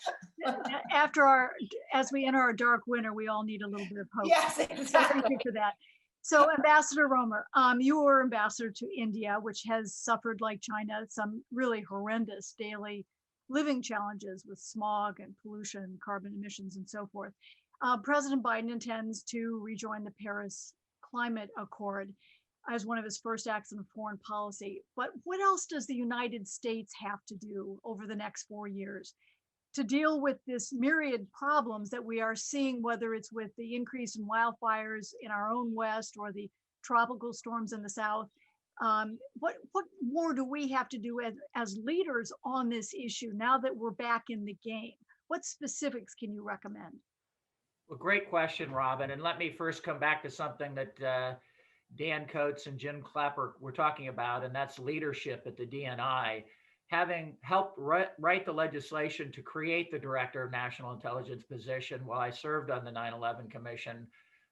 As we enter our dark winter, we all need a little bit of hope. Yes, So exactly. thank you for that. So Ambassador Roemer, you were ambassador to India, which has suffered, like China, some really horrendous daily living challenges with smog and pollution, carbon emissions, and so forth. President Biden intends to rejoin the Paris Climate Accord as one of his first acts in foreign policy. But what else does the United States have to do over the next 4 years to deal with this myriad problems that we are seeing, whether it's with the increase in wildfires in our own West or the tropical storms in the South? What more do we have to do as leaders on this issue now that we're back in the game? What specifics can you recommend? Well, great question, Robin. And let me first come back to something that Dan Coates and Jim Clapper were talking about, and that's leadership at the DNI. Having helped write the legislation to create the Director of National Intelligence position while I served on the 9/11 Commission,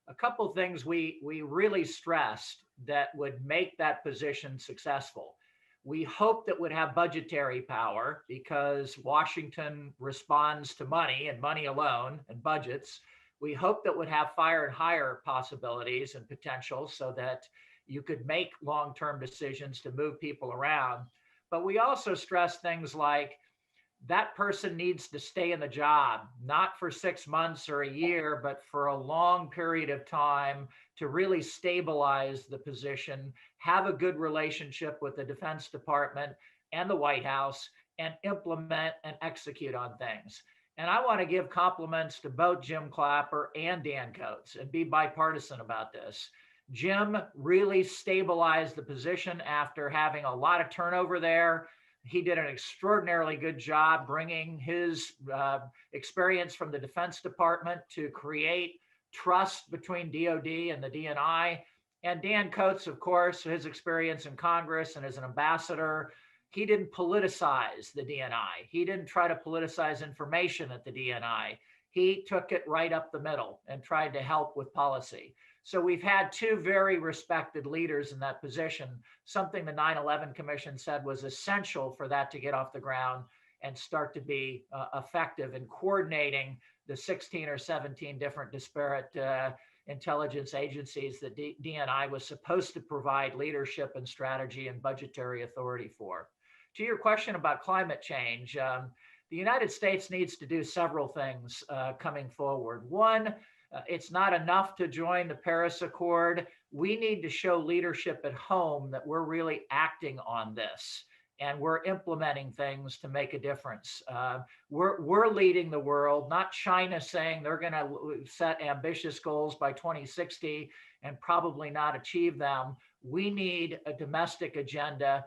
a couple things we really stressed that would make that position successful. We hoped it would have budgetary power because Washington responds to money and money alone and budgets. We hoped it would have fire and hire possibilities and potential so that you could make long-term decisions to move people around. But we also stress things like that person needs to stay in the job, not for 6 months or a year, but for a long period of time to really stabilize the position, have a good relationship with the Defense Department and the White House, and implement and execute on things. And I want to give compliments to both Jim Clapper and Dan Coates and be bipartisan about this. Jim really stabilized the position after having a lot of turnover there. He did an extraordinarily good job bringing his experience from the Defense Department to create trust between DOD and the DNI. And Dan Coates, of course, his experience in Congress and as an ambassador, he didn't politicize the DNI. He didn't try to politicize information at the DNI. He took it right up the middle and tried to help with policy. So we've had two very respected leaders in that position, something the 9/11 Commission said was essential for that to get off the ground and start to be effective in coordinating the 16 or 17 different disparate intelligence agencies that DNI was supposed to provide leadership and strategy and budgetary authority for. To your question about climate change, the United States needs to do several things coming forward. One, it's not enough to join the Paris Accord. We need to show leadership at home that we're really acting on this and we're implementing things to make a difference. We're leading the world, not China saying they're going to set ambitious goals by 2060 and probably not achieve them. We need a domestic agenda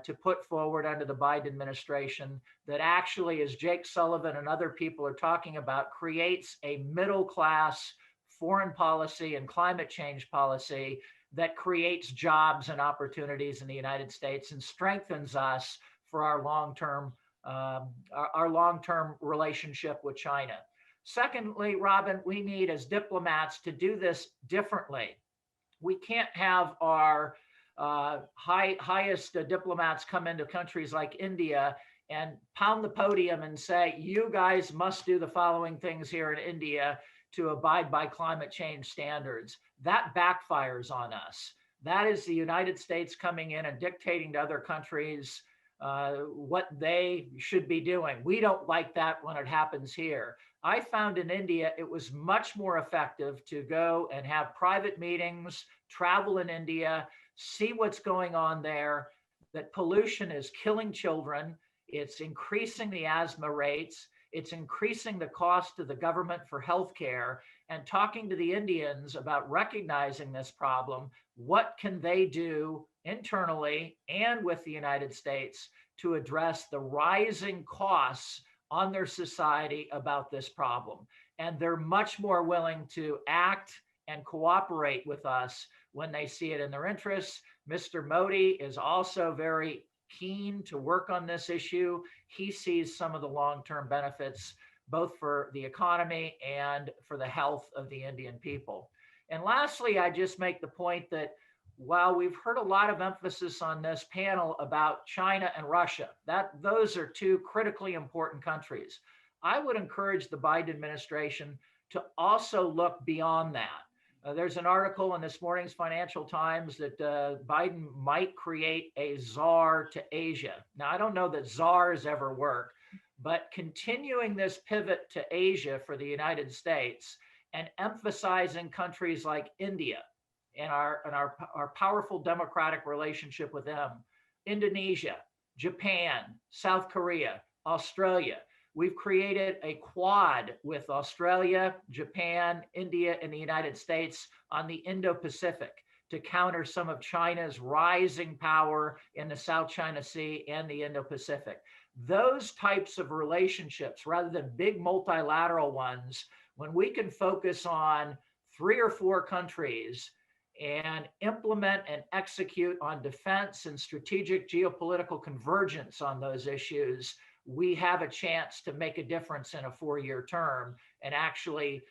to put forward under the Biden administration that actually, as Jake Sullivan and other people are talking about, creates a middle-class foreign policy and climate change policy that creates jobs and opportunities in the United States and strengthens us for our long-term relationship with China. Secondly, Robin, we need as diplomats to do this differently. We can't have our highest diplomats come into countries like India and pound the podium and say, you guys must do the following things here in India to abide by climate change standards. That backfires on us. That is the United States coming in and dictating to other countries what they should be doing. We don't like that when it happens here. I found in India, it was much more effective to go and have private meetings, travel in India, see what's going on there, that pollution is killing children. It's increasing the asthma rates. It's increasing the cost to the government for healthcare, and talking to the Indians about recognizing this problem. What can they do internally and with the United States to address the rising costs on their society about this problem? And they're much more willing to act and cooperate with us when they see it in their interests. Mr. Modi is also very keen to work on this issue. He sees some of the long-term benefits, both for the economy and for the health of the Indian people. And lastly, I just make the point that while we've heard a lot of emphasis on this panel about China and Russia, those are two critically important countries, I would encourage the Biden administration to also look beyond that. There's an article in this morning's Financial Times that Biden might create a czar to Asia. Now, I don't know that czars ever work, but continuing this pivot to Asia for the United States and emphasizing countries like India and our powerful democratic relationship with them, Indonesia, Japan, South Korea, Australia. We've created a quad with Australia, Japan, India, and the United States on the Indo-Pacific to counter some of China's rising power in the South China Sea and the Indo-Pacific. Those types of relationships, rather than big multilateral ones, when we can focus on 3 or 4 countries and implement and execute on defense and strategic geopolitical convergence on those issues, we have a chance to make a difference in a 4-year term and actually,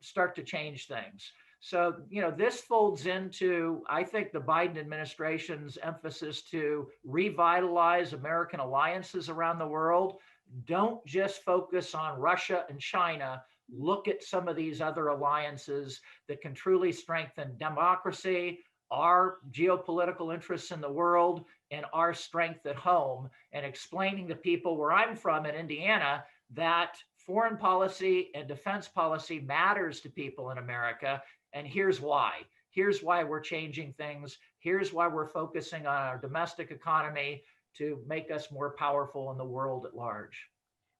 start to change things. So, this folds into, I think, the Biden administration's emphasis to revitalize American alliances around the world. Don't just focus on Russia and China. Look at some of these other alliances that can truly strengthen democracy, our geopolitical interests in the world, and our strength at home, and explaining to people where I'm from in Indiana that foreign policy and defense policy matters to people in America. And here's why. Here's why we're changing things. Here's why we're focusing on our domestic economy to make us more powerful in the world at large.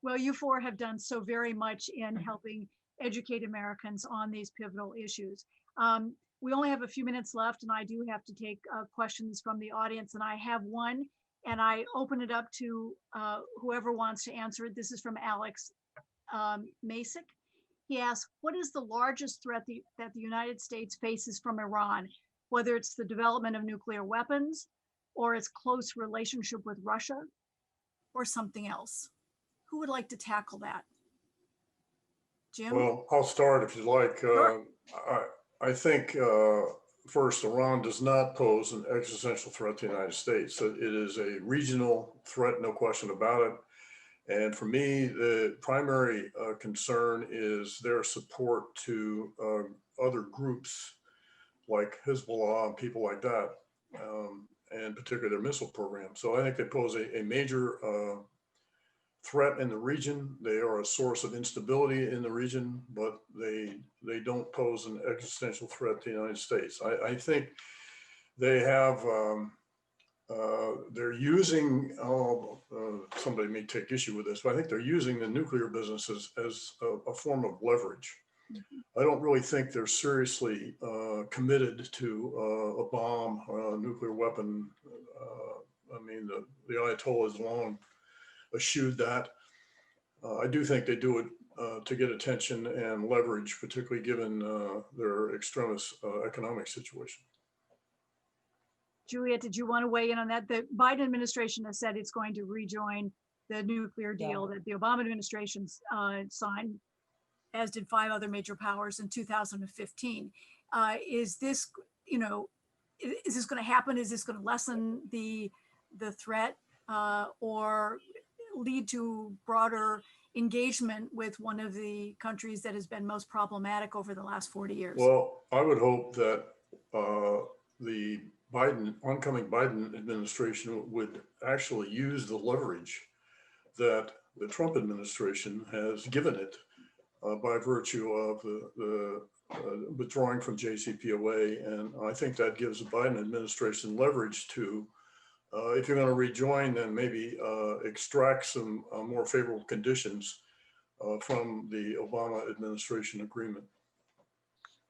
Well, you 4 have done so very much in helping educate Americans on these pivotal issues. We only have a few minutes left, and I do have to take questions from the audience, and I have one, and I open it up to whoever wants to answer it. This is from Alex Masick. He asks, what is the largest threat that the United States faces from Iran, whether it's the development of nuclear weapons or its close relationship with Russia or something else? Who would like to tackle that? Jim? Well, I'll start if you like. Sure. I think, first, Iran does not pose an existential threat to the United States. It is a regional threat, no question about it. And for me, the primary concern is their support to other groups like Hezbollah and people like that, and particularly their missile program. So I think they pose a major threat in the region. They are a source of instability in the region, but they don't pose an existential threat to the United States. I think they have, they're using, somebody may take issue with this, but I think they're using the nuclear business as a form of leverage. I don't really think they're seriously committed to a bomb or a nuclear weapon. I mean, the Ayatollah has long eschewed that. I do think they do it to get attention and leverage, particularly given their extremist economic situation. Juliette, did you want to weigh in on that? The Biden administration has said it's going to rejoin the nuclear deal that the Obama administration signed, as did 5 other major powers in 2015. Is this, is this going to happen? Is this going to lessen the threat or lead to broader engagement with one of the countries that has been most problematic over the last 40 years? Well, I would hope that the oncoming Biden administration would actually use the leverage that the Trump administration has given it by virtue of the withdrawing from JCPOA. And I think that gives the Biden administration leverage to, if you're going to rejoin, then maybe extract some more favorable conditions from the Obama administration agreement.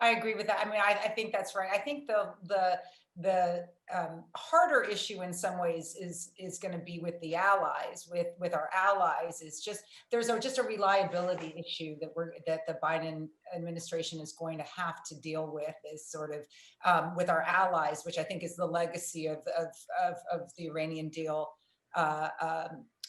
I agree with that. I mean, I think that's right. I think the harder issue in some ways is going to be with the allies, with our allies. Is just there's just a reliability issue that the Biden administration is going to have to deal with, is sort of with our allies, which I think is the legacy of the Iranian deal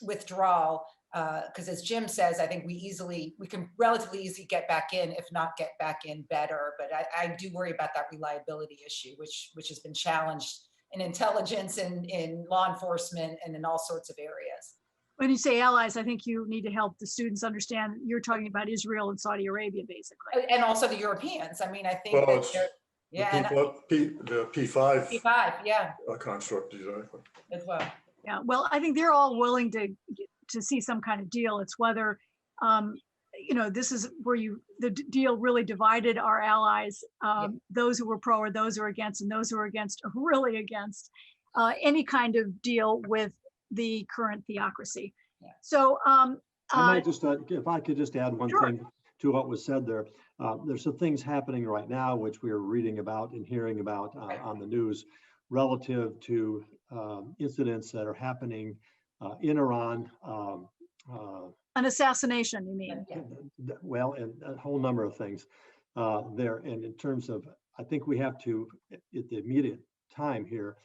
withdrawal. Because as Jim says, I think we can relatively easily get back in, if not get back in better. But I do worry about that reliability issue, which has been challenged in intelligence and in law enforcement and in all sorts of areas. When you say allies, I think you need to help the students understand you're talking about Israel and Saudi Arabia, basically. And also the Europeans. I mean, I think Well, that yeah, the P5 P5, yeah, construct, exactly. as well. Yeah, well, I think they're all willing to see some kind of deal. It's whether, this is where the deal really divided our allies, those who were pro or those who are against, and those who are against are really against any kind of deal with the current theocracy. Yeah. So I might just, if I could just add one Sure. thing to what was said there. There's some things happening right now, which we are reading about and hearing about on the news relative to incidents that are happening in Iran. an assassination, you mean? Well, and a whole number of things there. And in terms of, I think we have to, at the immediate time here,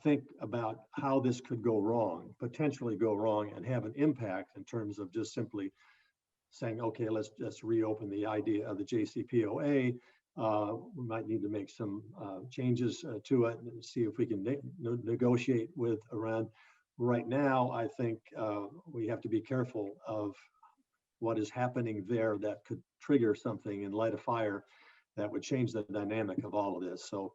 think about how this could go wrong, potentially go wrong, and have an impact in terms of just simply saying, okay, let's just reopen the idea of the JCPOA. We might need to make some changes to it and see if we can negotiate with Iran. Right now, I think we have to be careful of what is happening there that could trigger something and light a fire that would change the dynamic of all of this. So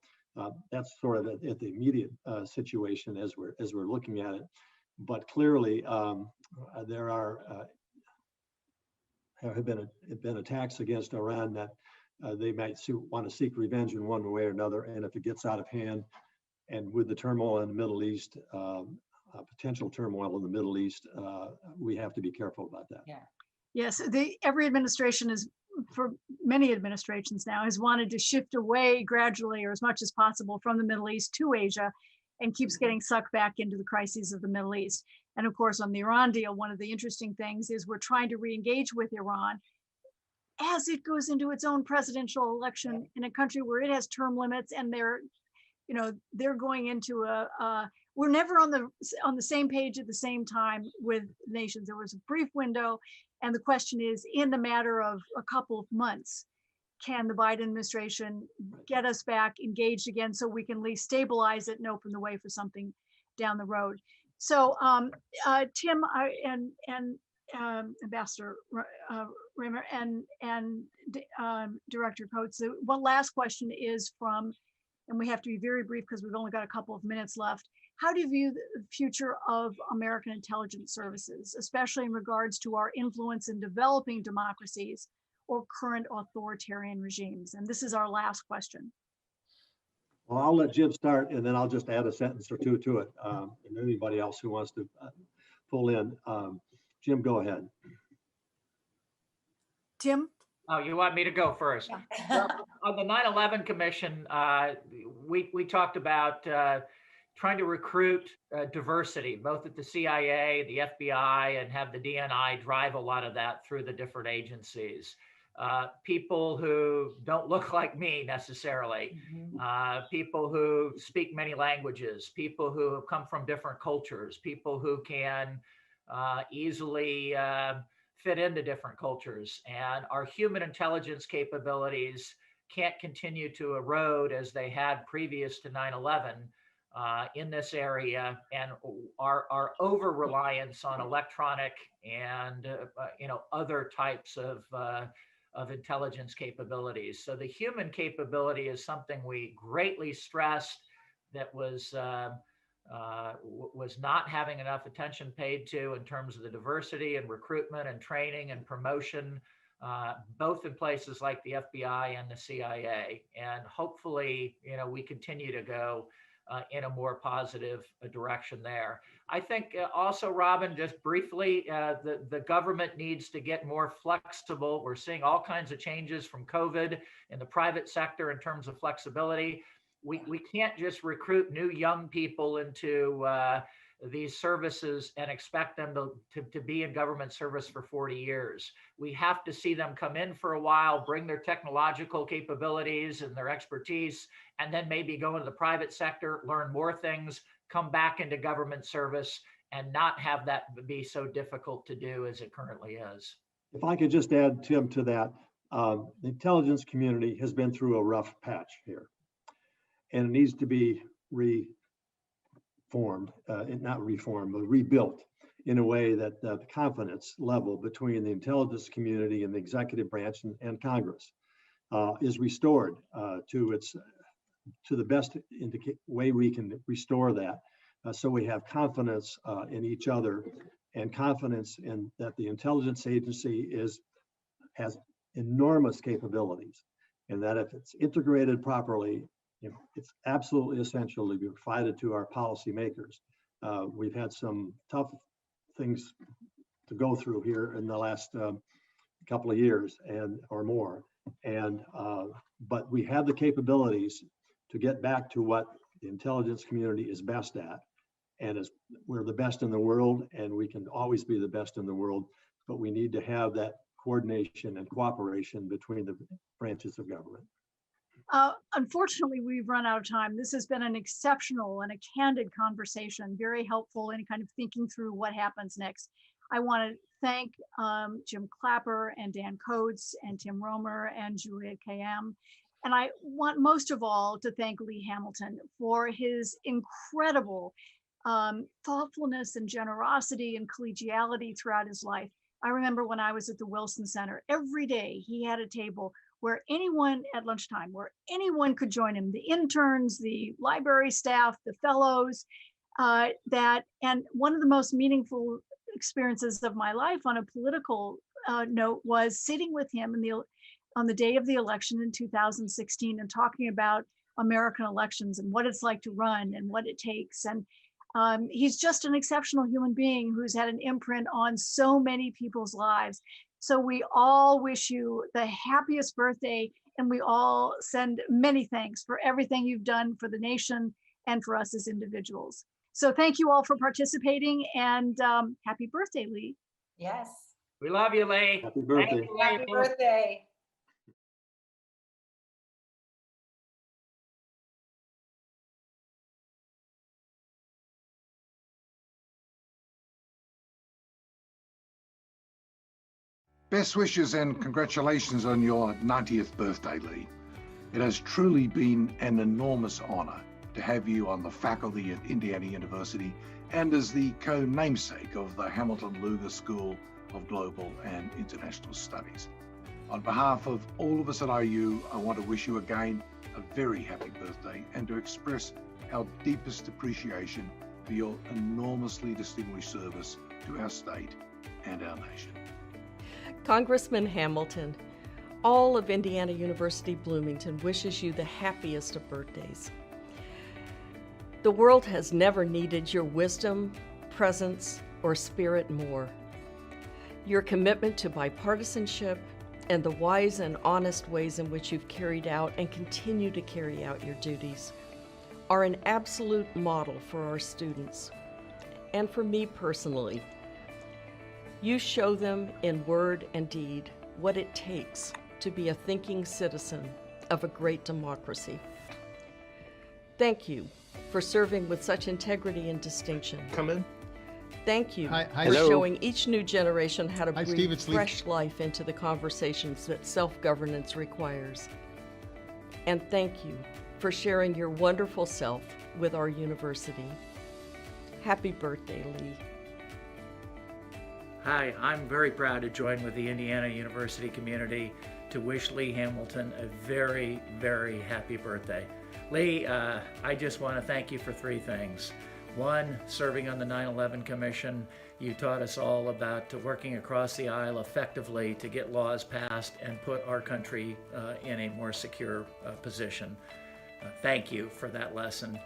that's sort of at the immediate situation as we're looking at it. But clearly, there have been attacks against Iran that they might want to seek revenge in one way or another. And if it gets out of hand, and with the turmoil in the Middle East, potential turmoil in the Middle East, we have to be careful about that. Yeah. Yes, every administration is, for many administrations now, has wanted to shift away gradually or as much as possible from the Middle East to Asia, and keeps getting sucked back into the crises of the Middle East. And of course, on the Iran deal, one of the interesting things is we're trying to re-engage with Iran as it goes into its own presidential election in a country where it has term limits, and they're going into we're never on the same page at the same time with nations. There was a brief window, and the question is, in the matter of a couple of months, can the Biden administration get us back engaged again so we can at least stabilize it and open the way for something down the road? So Tim and Ambassador Roemer and Director Coates, one last question is from, and we have to be very brief because we've only got a couple of minutes left. How do you view the future of American intelligence services, especially in regards to our influence in developing democracies or current authoritarian regimes? And this is our last question. Well, I'll let Jim start, and then I'll just add a sentence or two to it. And anybody else who wants to pull in. Jim, go ahead. Tim? Oh, you want me to go first? Yeah. Well, on the 9/11 Commission, we talked about trying to recruit diversity, both at the CIA, the FBI, and have the DNI drive a lot of that through the different agencies. People who don't look like me necessarily, people who speak many languages, people who have come from different cultures, people who can easily fit into different cultures. And our human intelligence capabilities can't continue to erode as they had previous to 9/11 in this area, and our over-reliance on electronic and other types of intelligence capabilities. So the human capability is something we greatly stressed that was not having enough attention paid to in terms of the diversity and recruitment and training and promotion, both in places like the FBI and the CIA. And hopefully, we continue to go in a more positive direction there. I think also, Robin, just briefly, the government needs to get more flexible. We're seeing all kinds of changes from COVID in the private sector in terms of flexibility. we can't just recruit new young people into these services and expect them to be in government service for 40 years. We have to see them come in for a while, bring their technological capabilities and their expertise, and then maybe go into the private sector, learn more things, come back into government service, and not have that be so difficult to do as it currently is. If I could just add, Tim, to that, the intelligence community has been through a rough patch here, and it needs to be not reformed, but rebuilt in a way that the confidence level between the intelligence community and the executive branch and Congress is restored to the best way we can restore that, so we have confidence in each other and confidence in that the intelligence agency has enormous capabilities, and that if it's integrated properly, it's absolutely essential to be provided to our policymakers. We've had some tough things to go through here in the last couple of years or more, but we have the capabilities to get back to what the intelligence community is best at, and we're the best in the world, and we can always be the best in the world, but we need to have that coordination and cooperation between the branches of government. Unfortunately, we've run out of time. This has been an exceptional and a candid conversation, very helpful in kind of thinking through what happens next. I want to thank Jim Clapper and Dan Coates and Tim Roemer and Juliette Kayyem. And I want most of all to thank Lee Hamilton for his incredible thoughtfulness and generosity and collegiality throughout his life. I remember when I was at the Wilson Center, every day he had a table where anyone at lunchtime, where anyone could join him, the interns, the library staff, the fellows, and one of the most meaningful experiences of my life on a political note was sitting with him on the day of the election in 2016 and talking about American elections and what it's like to run and what it takes. And he's just an exceptional human being who's had an imprint on so many people's lives. So we all wish you the happiest birthday, and we all send many thanks for everything you've done for the nation and for us as individuals. So thank you all for participating, and happy birthday, Lee. Yes. We love you, Lee. Happy birthday. Thank you, Happy Lee. birthday. Best wishes and congratulations on your 90th birthday, Lee. It has truly been an enormous honor to have you on the faculty at Indiana University and as the co-namesake of the Hamilton Lugar School of Global and International Studies. On behalf of all of us at IU, I want to wish you again a very happy birthday and to express our deepest appreciation for your enormously distinguished service to our state and our nation. Congressman Hamilton, all of Indiana University Bloomington wishes you the happiest of birthdays. The world has never needed your wisdom, presence, or spirit more. Your commitment to bipartisanship and the wise and honest ways in which you've carried out and continue to carry out your duties are an absolute model for our students and for me personally. You show them in word and deed what it takes to be a thinking citizen of a great democracy. Thank you for serving with such integrity and distinction. Come in. Thank you Hi, for hello. showing each new generation how to Hi, Steve, breathe it's Lee. fresh life into the conversations that self-governance requires. And thank you for sharing your wonderful self with our university. Happy birthday, Lee. Hi, I'm very proud to join with the Indiana University community to wish Lee Hamilton a very, very happy birthday. Lee, I just want to thank you for three things. One, serving on the 9/11 Commission, you taught us all about working across the aisle effectively to get laws passed and put our country in a more secure position. Thank you for that lesson.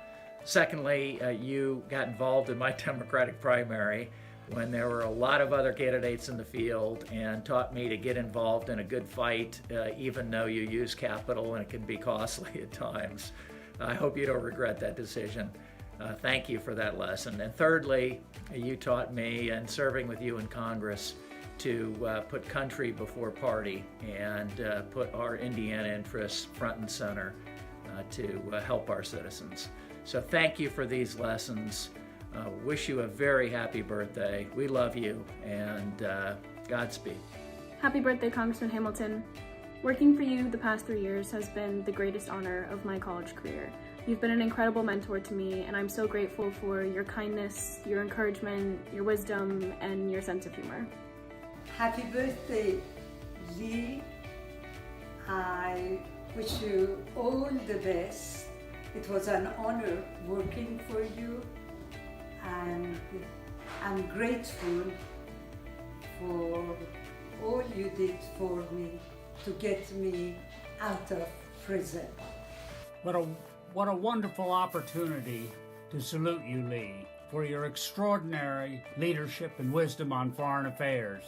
Secondly, you got involved in my Democratic primary when there were a lot of other candidates in the field and taught me to get involved in a good fight, even though you use capital and it can be costly at times. I hope you don't regret that decision. Thank you for that lesson. And thirdly, you taught me, and serving with you in Congress, to put country before party and put our Indiana interests front and center to help our citizens. So thank you for these lessons. Wish you a very happy birthday. We love you, and Godspeed. Happy birthday, Congressman Hamilton. Working for you the past 3 years has been the greatest honor of my college career. You've been an incredible mentor to me, and I'm so grateful for your kindness, your encouragement, your wisdom, and your sense of humor. Happy birthday, Lee. I wish you all the best. It was an honor working for you, and I'm grateful for all you did for me to get me out of prison. What a wonderful opportunity to salute you, Lee, for your extraordinary leadership and wisdom on foreign affairs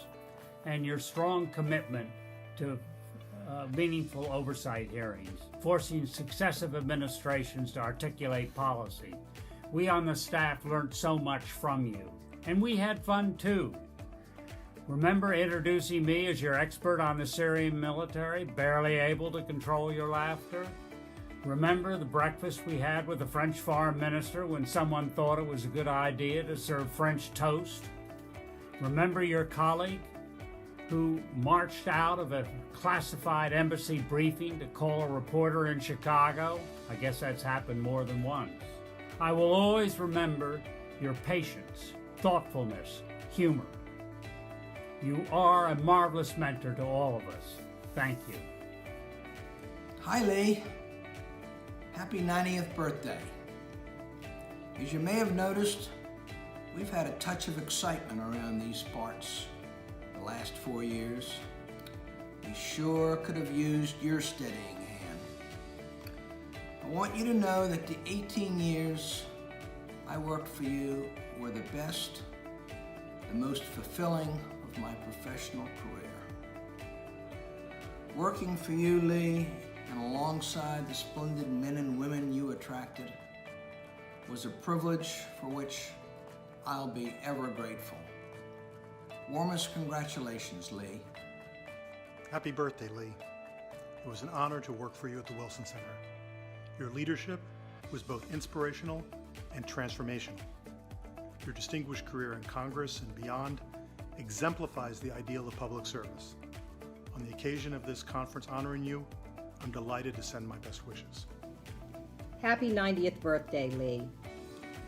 and your strong commitment to meaningful oversight hearings, forcing successive administrations to articulate policy. We on the staff learned so much from you, and we had fun too. Remember introducing me as your expert on the Syrian military, barely able to control your laughter? Remember the breakfast we had with the French foreign minister when someone thought it was a good idea to serve French toast? Remember your colleague who marched out of a classified embassy briefing to call a reporter in Chicago? I guess that's happened more than once. I will always remember your patience, thoughtfulness, humor. You are a marvelous mentor to all of us. Thank you. Hi, Lee. Happy 90th birthday. As you may have noticed, we've had a touch of excitement around these parts the last 4 years. We sure could have used your steadying hand. I want you to know that the 18 years I worked for you were the best, the most fulfilling of my professional career. Working for you, Lee, and alongside the splendid men and women you attracted was a privilege for which I'll be ever grateful. Warmest congratulations, Lee. Happy birthday, Lee. It was an honor to work for you at the Wilson Center. Your leadership was both inspirational and transformational. Your distinguished career in Congress and beyond exemplifies the ideal of public service. On the occasion of this conference honoring you, I'm delighted to send my best wishes. Happy 90th birthday, Lee.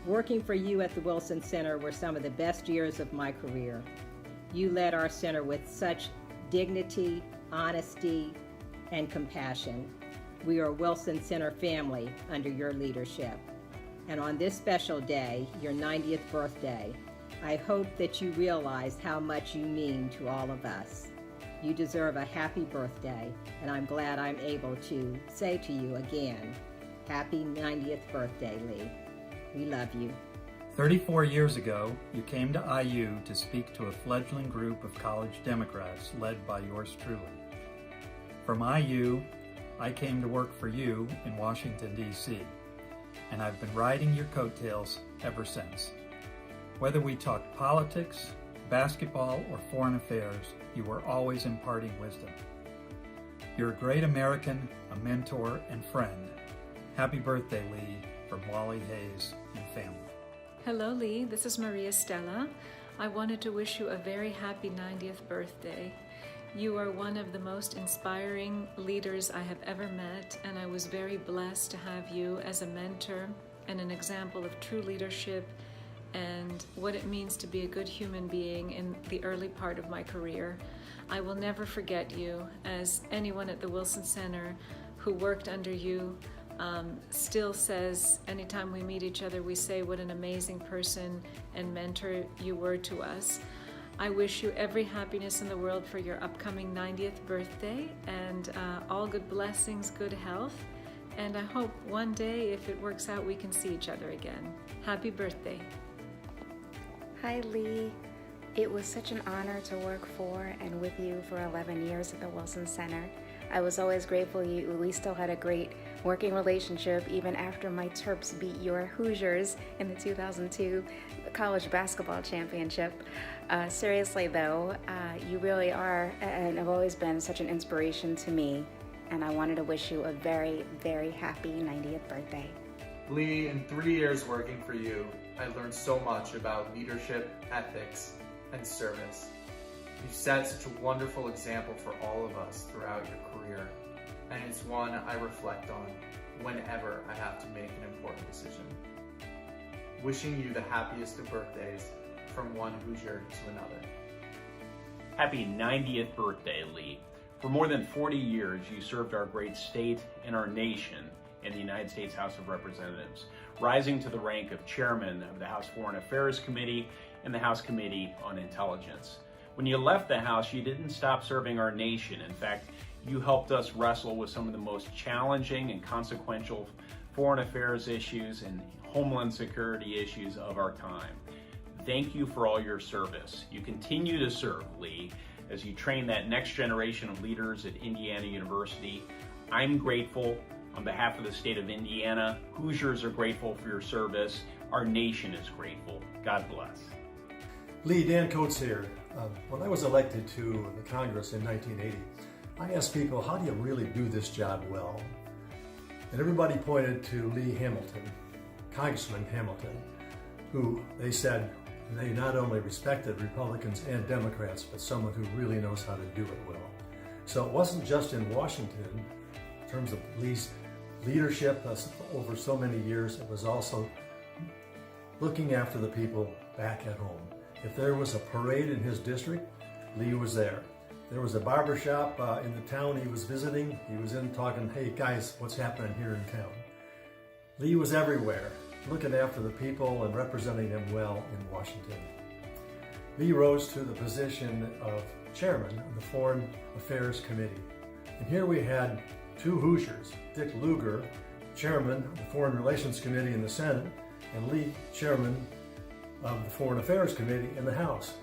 Working for you at the Wilson Center were some of the best years of my career. You led our center with such dignity, honesty, and compassion. We are a Wilson Center family under your leadership. And on this special day, your 90th birthday, I hope that you realize how much you mean to all of us. You deserve a happy birthday, and I'm glad I'm able to say to you again, happy 90th birthday, Lee. We love you. 34 years ago, you came to IU to speak to a fledgling group of college Democrats led by yours truly. From IU, I came to work for you in Washington, D.C., and I've been riding your coattails ever since. Whether we talked politics, basketball, or foreign affairs, you were always imparting wisdom. You're a great American, a mentor, and friend. Happy birthday, Lee, from Wally Hayes and family. Hello, Lee. This is Maria Stella. I wanted to wish you a very happy 90th birthday. You are one of the most inspiring leaders I have ever met, and I was very blessed to have you as a mentor and an example of true leadership and what it means to be a good human being in the early part of my career. I will never forget you, as anyone at the Wilson Center who worked under you still says, anytime we meet each other, we say what an amazing person and mentor you were to us. I wish you every happiness in the world for your upcoming 90th birthday and all good blessings, good health. And I hope one day, if it works out, we can see each other again. Happy birthday. Hi, Lee. It was such an honor to work for and with you for 11 years at the Wilson Center. I was always grateful we still had a great working relationship even after my Terps beat your Hoosiers in the 2002 college basketball championship. Seriously though, you really are and have always been such an inspiration to me, and I wanted to wish you a very, very happy 90th birthday. Lee, in 3 years working for you, I learned so much about leadership, ethics, and service. You've set such a wonderful example for all of us throughout your career, and it's one I reflect on whenever I have to make an important decision. Wishing you the happiest of birthdays from one Hoosier to another. Happy 90th birthday, Lee. For more than 40 years, you served our great state and our nation in the United States House of Representatives, rising to the rank of chairman of the House Foreign Affairs Committee and the House Committee on Intelligence. When you left the House, you didn't stop serving our nation. In fact, you helped us wrestle with some of the most challenging and consequential foreign affairs issues and homeland security issues of our time. Thank you for all your service. You continue to serve, Lee, as you train that next generation of leaders at Indiana University. I'm grateful on behalf of the state of Indiana. Hoosiers are grateful for your service. Our nation is grateful. God bless. Lee, Dan Coates here. When I was elected to the Congress in 1980, I asked people, how do you really do this job well? And everybody pointed to Lee Hamilton, Congressman Hamilton, who they said they not only respected Republicans and Democrats, but someone who really knows how to do it well. So it wasn't just in Washington, in terms of Lee's leadership over so many years, it was also looking after the people back at home. If there was a parade in his district, Lee was there. There was a barber shop in the town he was visiting. He was in talking, hey guys, what's happening here in town? Lee was everywhere, looking after the people and representing them well in Washington. Lee rose to the position of chairman of the Foreign Affairs Committee. And here we had two Hoosiers, Dick Lugar, chairman of the Foreign Relations Committee in the Senate, and Lee, chairman of the Foreign Affairs Committee in the House.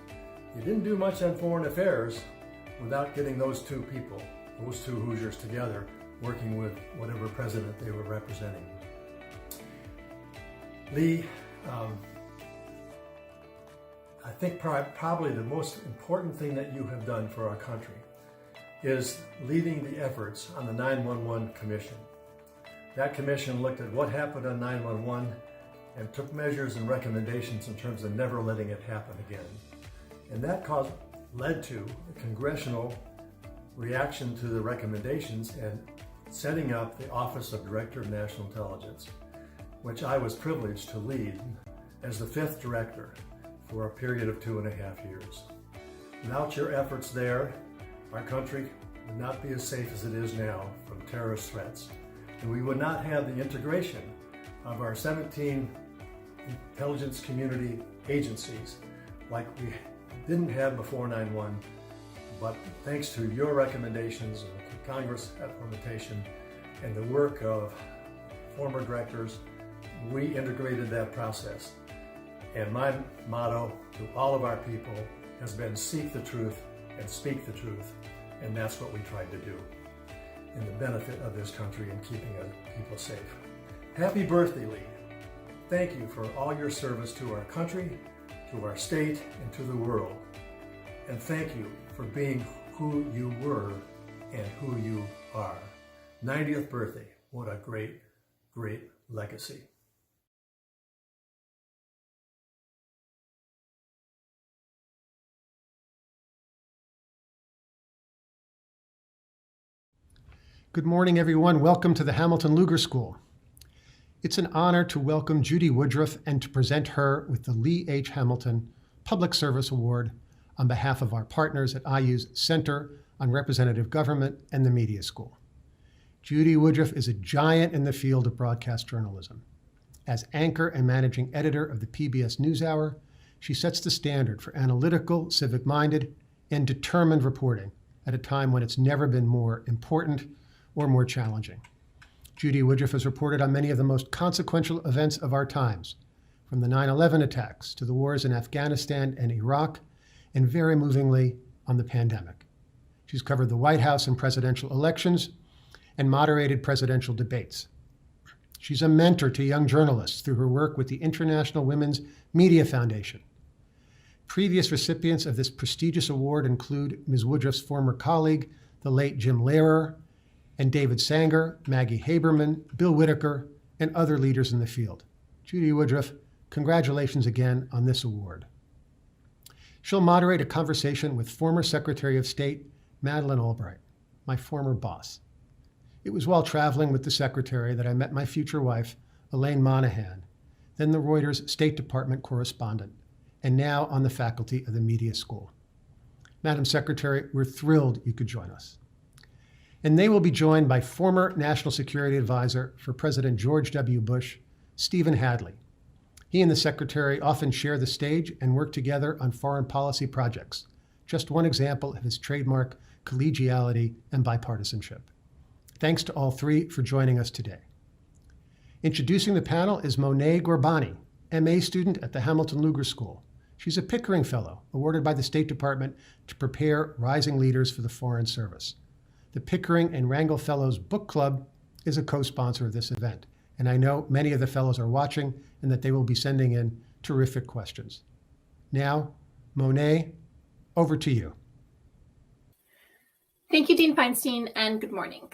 You didn't do much on foreign affairs without getting those two people, those two Hoosiers together, working with whatever president they were representing. Lee, I think probably the most important thing that you have done for our country is leading the efforts on the 9/11 Commission. That commission looked at what happened on 9/11 and took measures and recommendations in terms of never letting it happen again. And that led to a congressional reaction to the recommendations and setting up the Office of Director of National Intelligence, which I was privileged to lead as the 5th director for a period of 2.5 years. Without your efforts there, our country would not be as safe as it is now from terrorist threats. And we would not have the integration of our 17 intelligence community agencies like we didn't have before 9/11, but thanks to your recommendations and the Congress implementation and the work of former directors, we integrated that process. And my motto to all of our people has been seek the truth and speak the truth. And that's what we tried to do in the benefit of this country and keeping our people safe. Happy birthday, Lee. Thank you for all your service to our country, to our state, and to the world. And thank you for being who you were and who you are. 90th birthday. What a great, great legacy. Good morning, everyone. Welcome to the Hamilton Lugar School. It's an honor to welcome Judy Woodruff and to present her with the Lee H. Hamilton Public Service Award on behalf of our partners at IU's Center on Representative Government and the Media School. Judy Woodruff is a giant in the field of broadcast journalism. As anchor and managing editor of the PBS NewsHour, she sets the standard for analytical, civic-minded, and determined reporting at a time when it's never been more important or more challenging. Judy Woodruff has reported on many of the most consequential events of our times, from the 9/11 attacks to the wars in Afghanistan and Iraq, and very movingly on the pandemic. She's covered the White House and presidential elections and moderated presidential debates. She's a mentor to young journalists through her work with the International Women's Media Foundation. Previous recipients of this prestigious award include Ms. Woodruff's former colleague, the late Jim Lehrer, and David Sanger, Maggie Haberman, Bill Whitaker, and other leaders in the field. Judy Woodruff, congratulations again on this award. She'll moderate a conversation with former Secretary of State Madeleine Albright, my former boss. It was while traveling with the Secretary that I met my future wife, Elaine Monahan, then the Reuters State Department correspondent, and now on the faculty of the Media School. Madam Secretary, we're thrilled you could join us. And they will be joined by former National Security Advisor for President George W. Bush, Stephen Hadley. He and the Secretary often share the stage and work together on foreign policy projects, just one example of his trademark collegiality and bipartisanship. Thanks to all three for joining us today. Introducing the panel is Monet Gorbani, MA student at the Hamilton Luger School. She's a Pickering Fellow, awarded by the State Department to prepare rising leaders for the Foreign Service. The Pickering and Rangel Fellows Book Club is a co-sponsor of this event, and I know many of the fellows are watching and that they will be sending in terrific questions. Now, Monet, over to you. Thank you, Dean Feinstein, and good morning.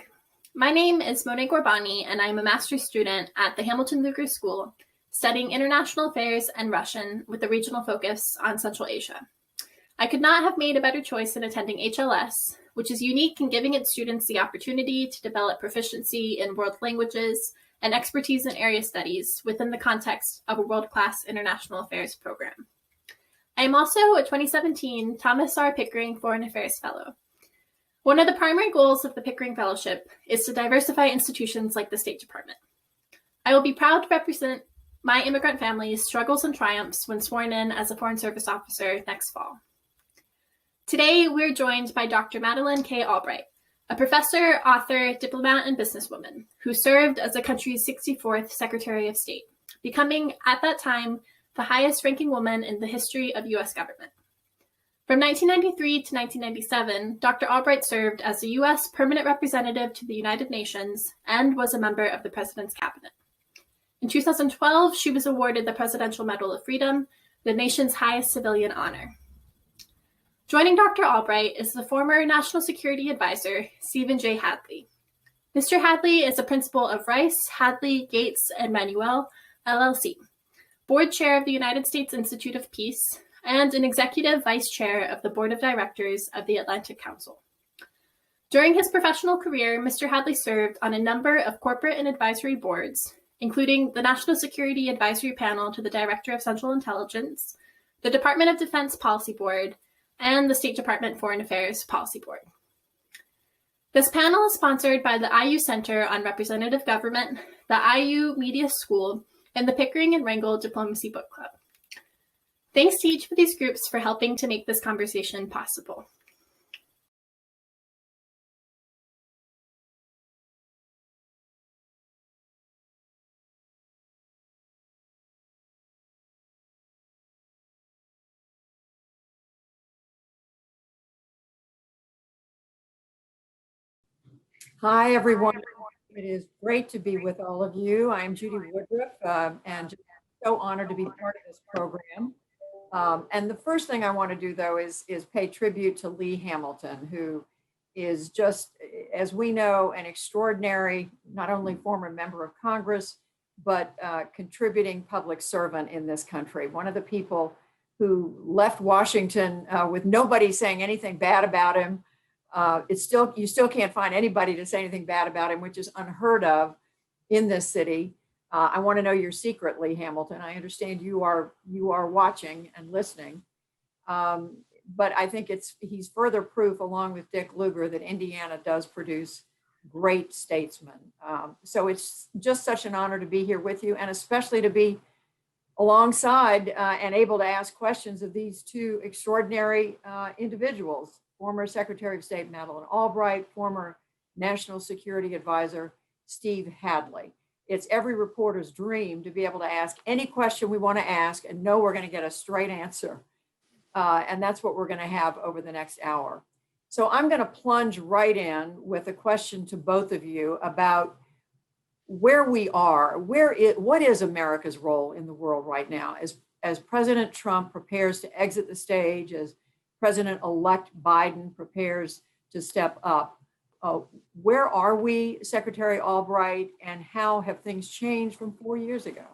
My name is Monet Gorbani, and I'm a master's student at the Hamilton Luger School, studying international affairs and Russian with a regional focus on Central Asia. I could not have made a better choice in attending HLS, which is unique in giving its students the opportunity to develop proficiency in world languages and expertise in area studies within the context of a world-class international affairs program. I am also a 2017 Thomas R. Pickering Foreign Affairs Fellow. One of the primary goals of the Pickering Fellowship is to diversify institutions like the State Department. I will be proud to represent my immigrant family's struggles and triumphs when sworn in as a Foreign Service officer next fall. Today, we're joined by Dr. Madeleine K. Albright, a professor, author, diplomat, and businesswoman who served as the country's 64th Secretary of State, becoming, at that time, the highest-ranking woman in the history of U.S. government. From 1993 to 1997, Dr. Albright served as the U.S. Permanent Representative to the United Nations and was a member of the President's Cabinet. In 2012, she was awarded the Presidential Medal of Freedom, the nation's highest civilian honor. Joining Dr. Albright is the former National Security Advisor, Stephen J. Hadley. Mr. Hadley is a principal of Rice, Hadley, Gates, and Manuel, LLC, board chair of the United States Institute of Peace, and an executive vice chair of the board of directors of the Atlantic Council. During his professional career, Mr. Hadley served on a number of corporate and advisory boards, including the National Security Advisory Panel to the Director of Central Intelligence, the Department of Defense Policy Board, and the State Department Foreign Affairs Policy Board. This panel is sponsored by the IU Center on Representative Government, the IU Media School, and the Pickering and Rangel Diplomacy Book Club. Thanks to each of these groups for helping to make this conversation possible. Hi, everyone. It is great to be with all of you. I'm Judy Woodruff, and just so honored to be part of this program. And the first thing I want to do, though, is pay tribute to Lee Hamilton, who is just, as we know, an extraordinary, not only former member of Congress, but contributing public servant in this country. One of the people who left Washington with nobody saying anything bad about him. You still can't find anybody to say anything bad about him, which is unheard of in this city. I want to know your secret, Lee Hamilton. I understand you are watching and listening. But I think he's further proof, along with Dick Lugar, that Indiana does produce great statesmen. So it's just such an honor to be here with you, and especially to be alongside and able to ask questions of these two extraordinary individuals. Former Secretary of State Madeleine Albright, former National Security Advisor Steve Hadley. It's every reporter's dream to be able to ask any question we want to ask and know we're going to get a straight answer. And that's what we're going to have over the next hour. So I'm going to plunge right in with a question to both of you about where we are, what is America's role in the world right now as President Trump prepares to exit the stage, as President-elect Biden prepares to step up. Where are we, Secretary Albright, and how have things changed from 4 years ago?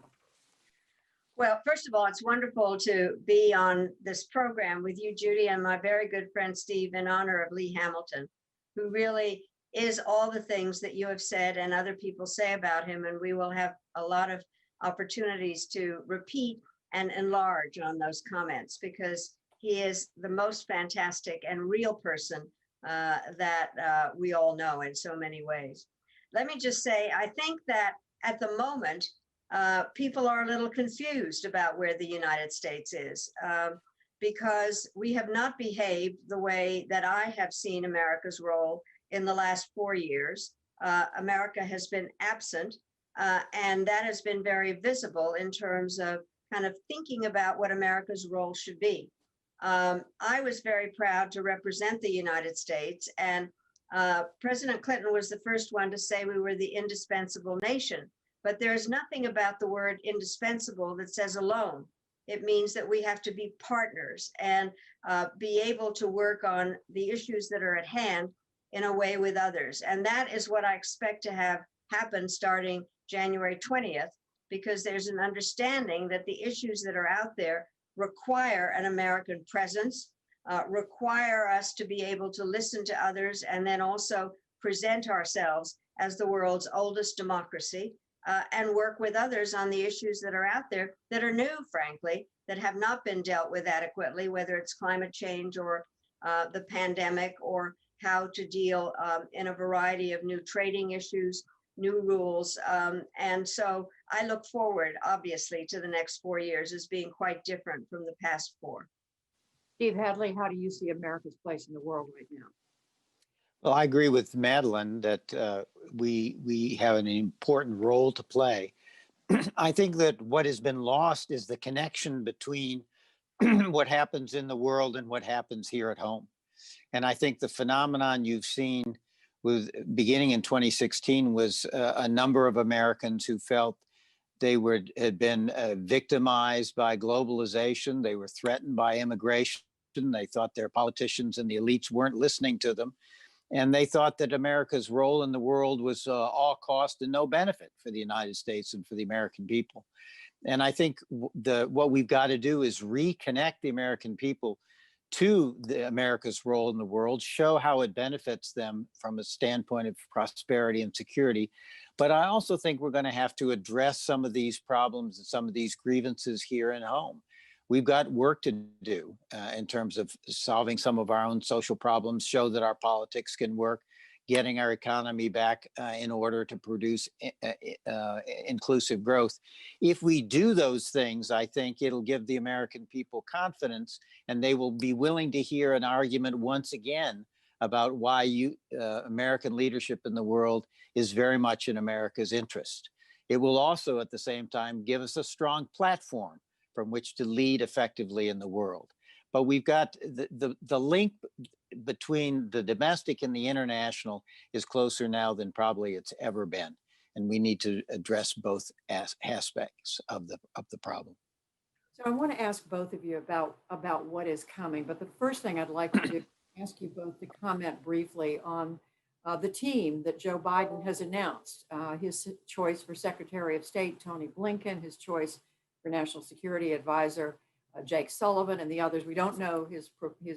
Well, first of all, it's wonderful to be on this program with you, Judy, and my very good friend, Steve, in honor of Lee Hamilton, who really is all the things that you have said and other people say about him. And we will have a lot of opportunities to repeat and enlarge on those comments, because he is the most fantastic and real person that we all know in so many ways. Let me just say, I think that at the moment, people are a little confused about where the United States is, because we have not behaved the way that I have seen America's role in the last 4 years. America has been absent, and that has been very visible in terms of kind of thinking about what America's role should be. I was very proud to represent the United States, and President Clinton was the first one to say we were the indispensable nation. But there's nothing about the word indispensable that says alone. It means that we have to be partners and be able to work on the issues that are at hand in a way with others. And that is what I expect to have happen starting January 20th, because there's an understanding that the issues that are out there require an American presence, require us to be able to listen to others, and then also present ourselves as the world's oldest democracy, and work with others on the issues that are out there that are new, frankly, that have not been dealt with adequately, whether it's climate change or the pandemic, or how to deal in a variety of new trading issues, new rules. And so I look forward, obviously, to the next 4 years as being quite different from the past 4. Steve Hadley, how do you see America's place in the world right now? Well, I agree with Madeleine that we have an important role to play. I think that what has been lost is the connection between what happens in the world and what happens here at home. And I think the phenomenon you've seen with beginning in 2016 was a number of Americans who felt they had been victimized by globalization. They were threatened by immigration. They thought their politicians and the elites weren't listening to them. And they thought that America's role in the world was all cost and no benefit for the United States and for the American people. And I think what we've got to do is reconnect the American people to America's role in the world, show how it benefits them from a standpoint of prosperity and security. But I also think we're going to have to address some of these problems and some of these grievances here at home. We've got work to do in terms of solving some of our own social problems, show that our politics can work, getting our economy back in order to produce inclusive growth. If we do those things, I think it'll give the American people confidence, and they will be willing to hear an argument once again about why American leadership in the world is very much in America's interest. It will also, at the same time, give us a strong platform from which to lead effectively in the world. But we've got the link between the domestic and the international is closer now than probably it's ever been. And we need to address both aspects of the problem. So I want to ask both of you about what is coming. But the first thing I'd like to do is ask you both to comment briefly on the team that Joe Biden has announced. His choice for Secretary of State, Tony Blinken, his choice for National Security Advisor, Jake Sullivan, and the others. We don't know his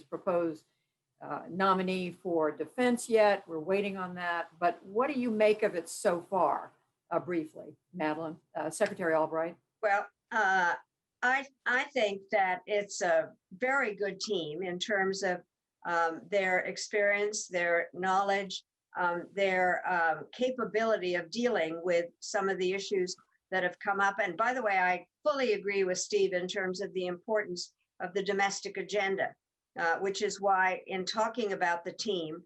proposed nominee for defense yet. We're waiting on that. But what do you make of it so far, briefly, Madeleine? Secretary Albright? Well, I think that it's a very good team in terms of their experience, their knowledge, their capability of dealing with some of the issues that have come up. And by the way, I fully agree with Steve in terms of the importance of the domestic agenda, which is why in talking about the team,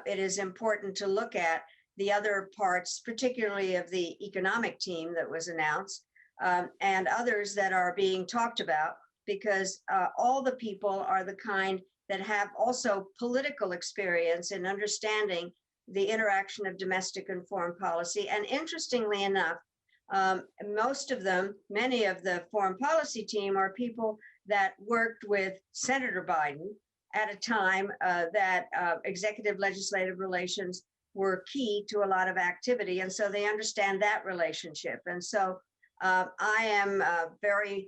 it is important to look at the other parts, particularly of the economic team that was announced, and others that are being talked about, because all the people are the kind that have also political experience in understanding the interaction of domestic and foreign policy. And interestingly enough, many of the foreign policy team are people that worked with Senator Biden at a time that executive legislative relations were key to a lot of activity. And so they understand that relationship. And so I am very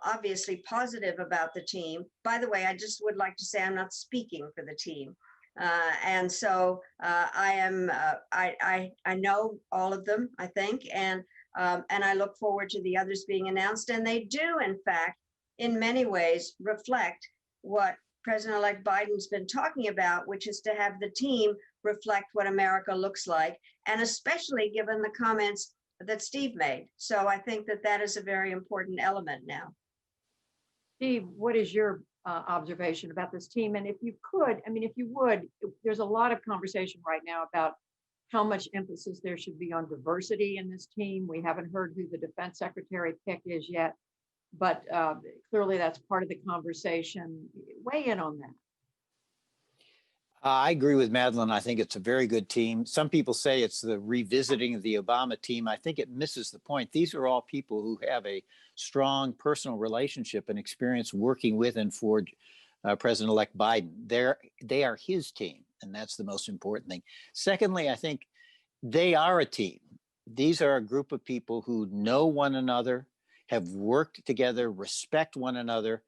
obviously positive about the team. By the way, I just would like to say I'm not speaking for the team. And so I know all of them, I think, and I look forward to the others being announced. And they do, in fact, in many ways reflect what President-elect Biden's been talking about, which is to have the team reflect what America looks like, and especially given the comments that Steve made. So I think that that is a very important element now. Steve, what is your observation about this team? And if you could, I mean, if you would, there's a lot of conversation right now about how much emphasis there should be on diversity in this team. We haven't heard who the defense secretary pick is yet, but clearly that's part of the conversation. Weigh in on that. I agree with Madeleine. I think it's a very good team. Some people say it's the revisiting of the Obama team. I think it misses the point. These are all people who have a strong personal relationship and experience working with and for President-elect Biden. They are his team, and that's the most important thing. Secondly, I think they are a team. These are a group of people who know one another, have worked together, respect one another,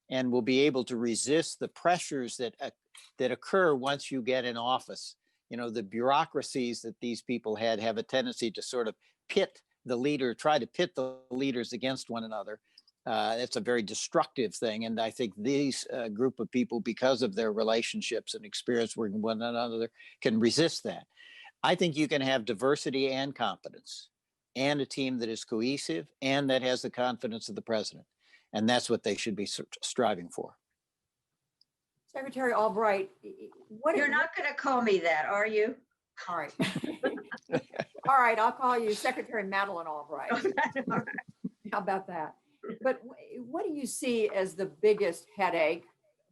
and will be able to resist the pressures that occur once you get in office. You know, the bureaucracies that these people have a tendency to sort of try to pit the leaders against one another. It's a very destructive thing. And I think these group of people, because of their relationships and experience working with one another, can resist that. I think you can have diversity and competence and a team that is cohesive and that has the confidence of the president. And that's what they should be striving for. Secretary Albright, You're not going to call me that, are you? All right. All right, I'll call you Secretary Madeleine Albright. How about that? But what do you see as the biggest headache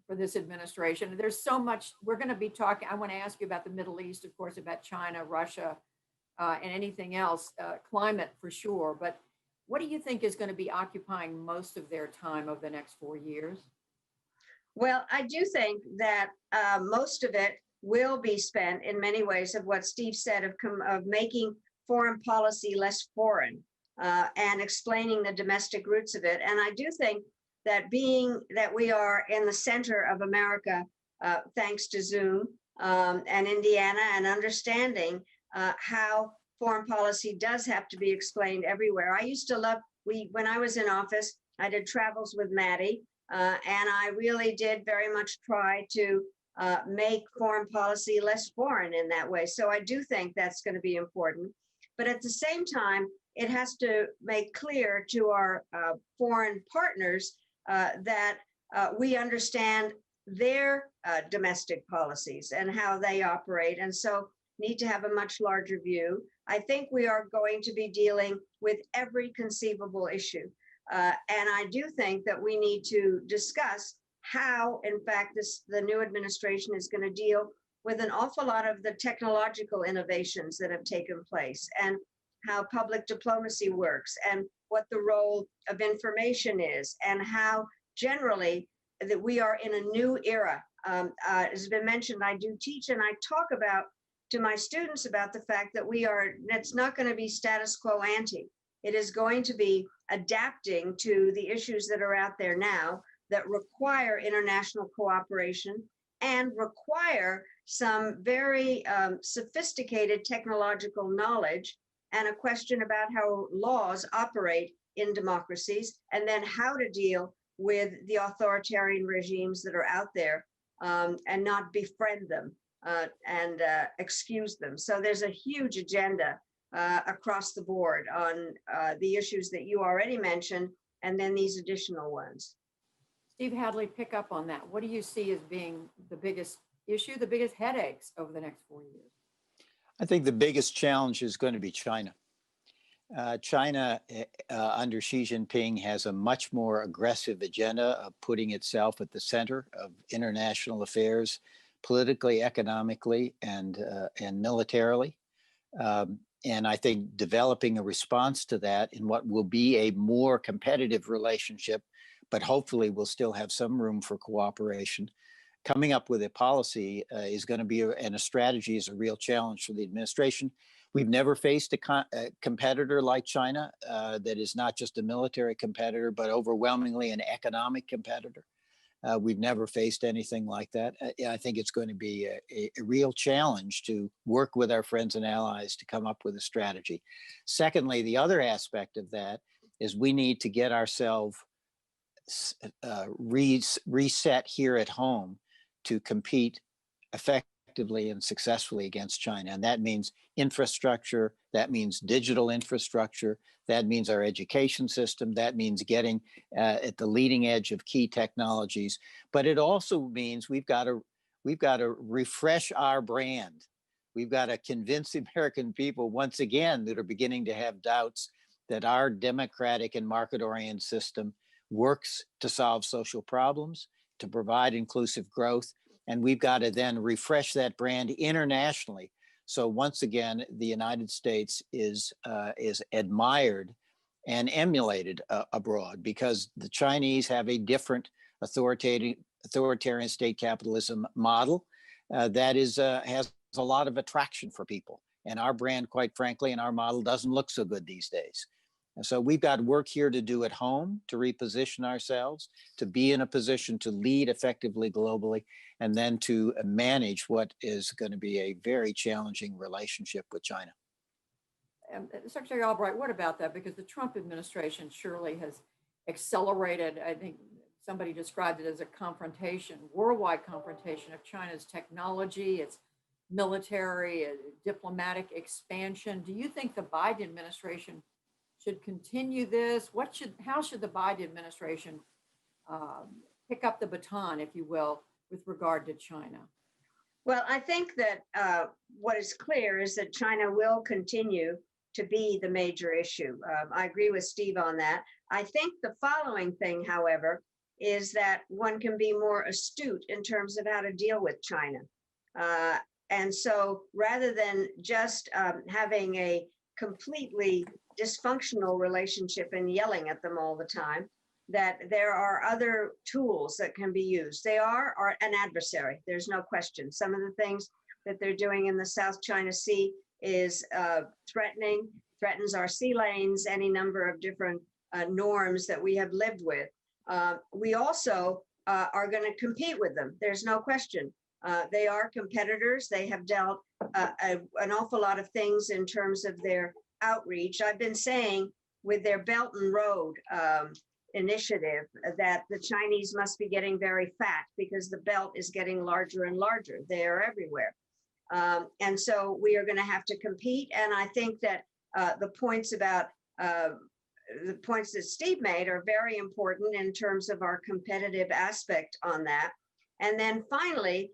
for this administration? There's so much, we're going to be talking, I want to ask you about the Middle East, of course, about China, Russia, and anything else, climate for sure. But what do you think is going to be occupying most of their time over the next 4 years? Well, I do think that most of it will be spent in many ways of what Steve said of making foreign policy less foreign and explaining the domestic roots of it. And I do think that being that we are in the center of America, thanks to Zoom and Indiana, and understanding how foreign policy does have to be explained everywhere. I used to love, when I was in office, I did travels with Maddie, and I really did very much try to make foreign policy less foreign in that way. So I do think that's going to be important. But at the same time, it has to make clear to our foreign partners that we understand their domestic policies and how they operate, and so need to have a much larger view. I think we are going to be dealing with every conceivable issue. And I do think that we need to discuss how, in fact, the new administration is going to deal with an awful lot of the technological innovations that have taken place, and how public diplomacy works, and what the role of information is, and how generally that we are in a new era. As has been mentioned, I do teach and I talk about to my students about the fact that it's not going to be status quo ante. It is going to be adapting to the issues that are out there now that require international cooperation and require some very sophisticated technological knowledge, and a question about how laws operate in democracies, and then how to deal with the authoritarian regimes that are out there and not befriend them and excuse them. So there's a huge agenda across the board on the issues that you already mentioned, and then these additional ones. Steve Hadley, pick up on that. What do you see as being the biggest issue, the biggest headaches over the next 4 years? I think the biggest challenge is going to be China. China under Xi Jinping has a much more aggressive agenda of putting itself at the center of international affairs, politically, economically, and militarily. And I think developing a response to that in what will be a more competitive relationship, but hopefully will still have some room for cooperation. Coming up with a policy is going to be, and a strategy is a real challenge for the administration. We've never faced a competitor like China that is not just a military competitor, but overwhelmingly an economic competitor. We've never faced anything like that. I think it's going to be a real challenge to work with our friends and allies to come up with a strategy. Secondly, the other aspect of that is we need to get ourselves reset here at home to compete effectively and successfully against China. And that means infrastructure, that means digital infrastructure, that means our education system, that means getting at the leading edge of key technologies. But it also means we've got to refresh our brand. We've got to convince the American people once again that are beginning to have doubts that our democratic and market-oriented system works to solve social problems, to provide inclusive growth. And we've got to then refresh that brand internationally. So once again, the United States is admired and emulated abroad, because the Chinese have a different authoritarian state capitalism model that has a lot of attraction for people. And our brand, quite frankly, and our model doesn't look so good these days. And so we've got work here to do at home to reposition ourselves, to be in a position to lead effectively globally, and then to manage what is going to be a very challenging relationship with China. Secretary Albright, what about that? Because the Trump administration surely has accelerated, I think somebody described it as a confrontation, worldwide confrontation of China's technology, its military, diplomatic expansion. Do you think the Biden administration should continue this? How should the Biden administration pick up the baton, if you will, with regard to China? Well, I think that what is clear is that China will continue to be the major issue. I agree with Steve on that. I think the following thing, however, is that one can be more astute in terms of how to deal with China. And so rather than just having a completely dysfunctional relationship and yelling at them all the time, that there are other tools that can be used. They are an adversary, there's no question. Some of the things that they're doing in the South China Sea is threatens our sea lanes, any number of different norms that we have lived with. We also are going to compete with them, there's no question. They are competitors. They have dealt an awful lot of things in terms of their outreach. I've been saying with their Belt and Road initiative that the Chinese must be getting very fat because the belt is getting larger and larger. They are everywhere. And so we are going to have to compete. And I think that the points that Steve made are very important in terms of our competitive aspect on that. And then finally,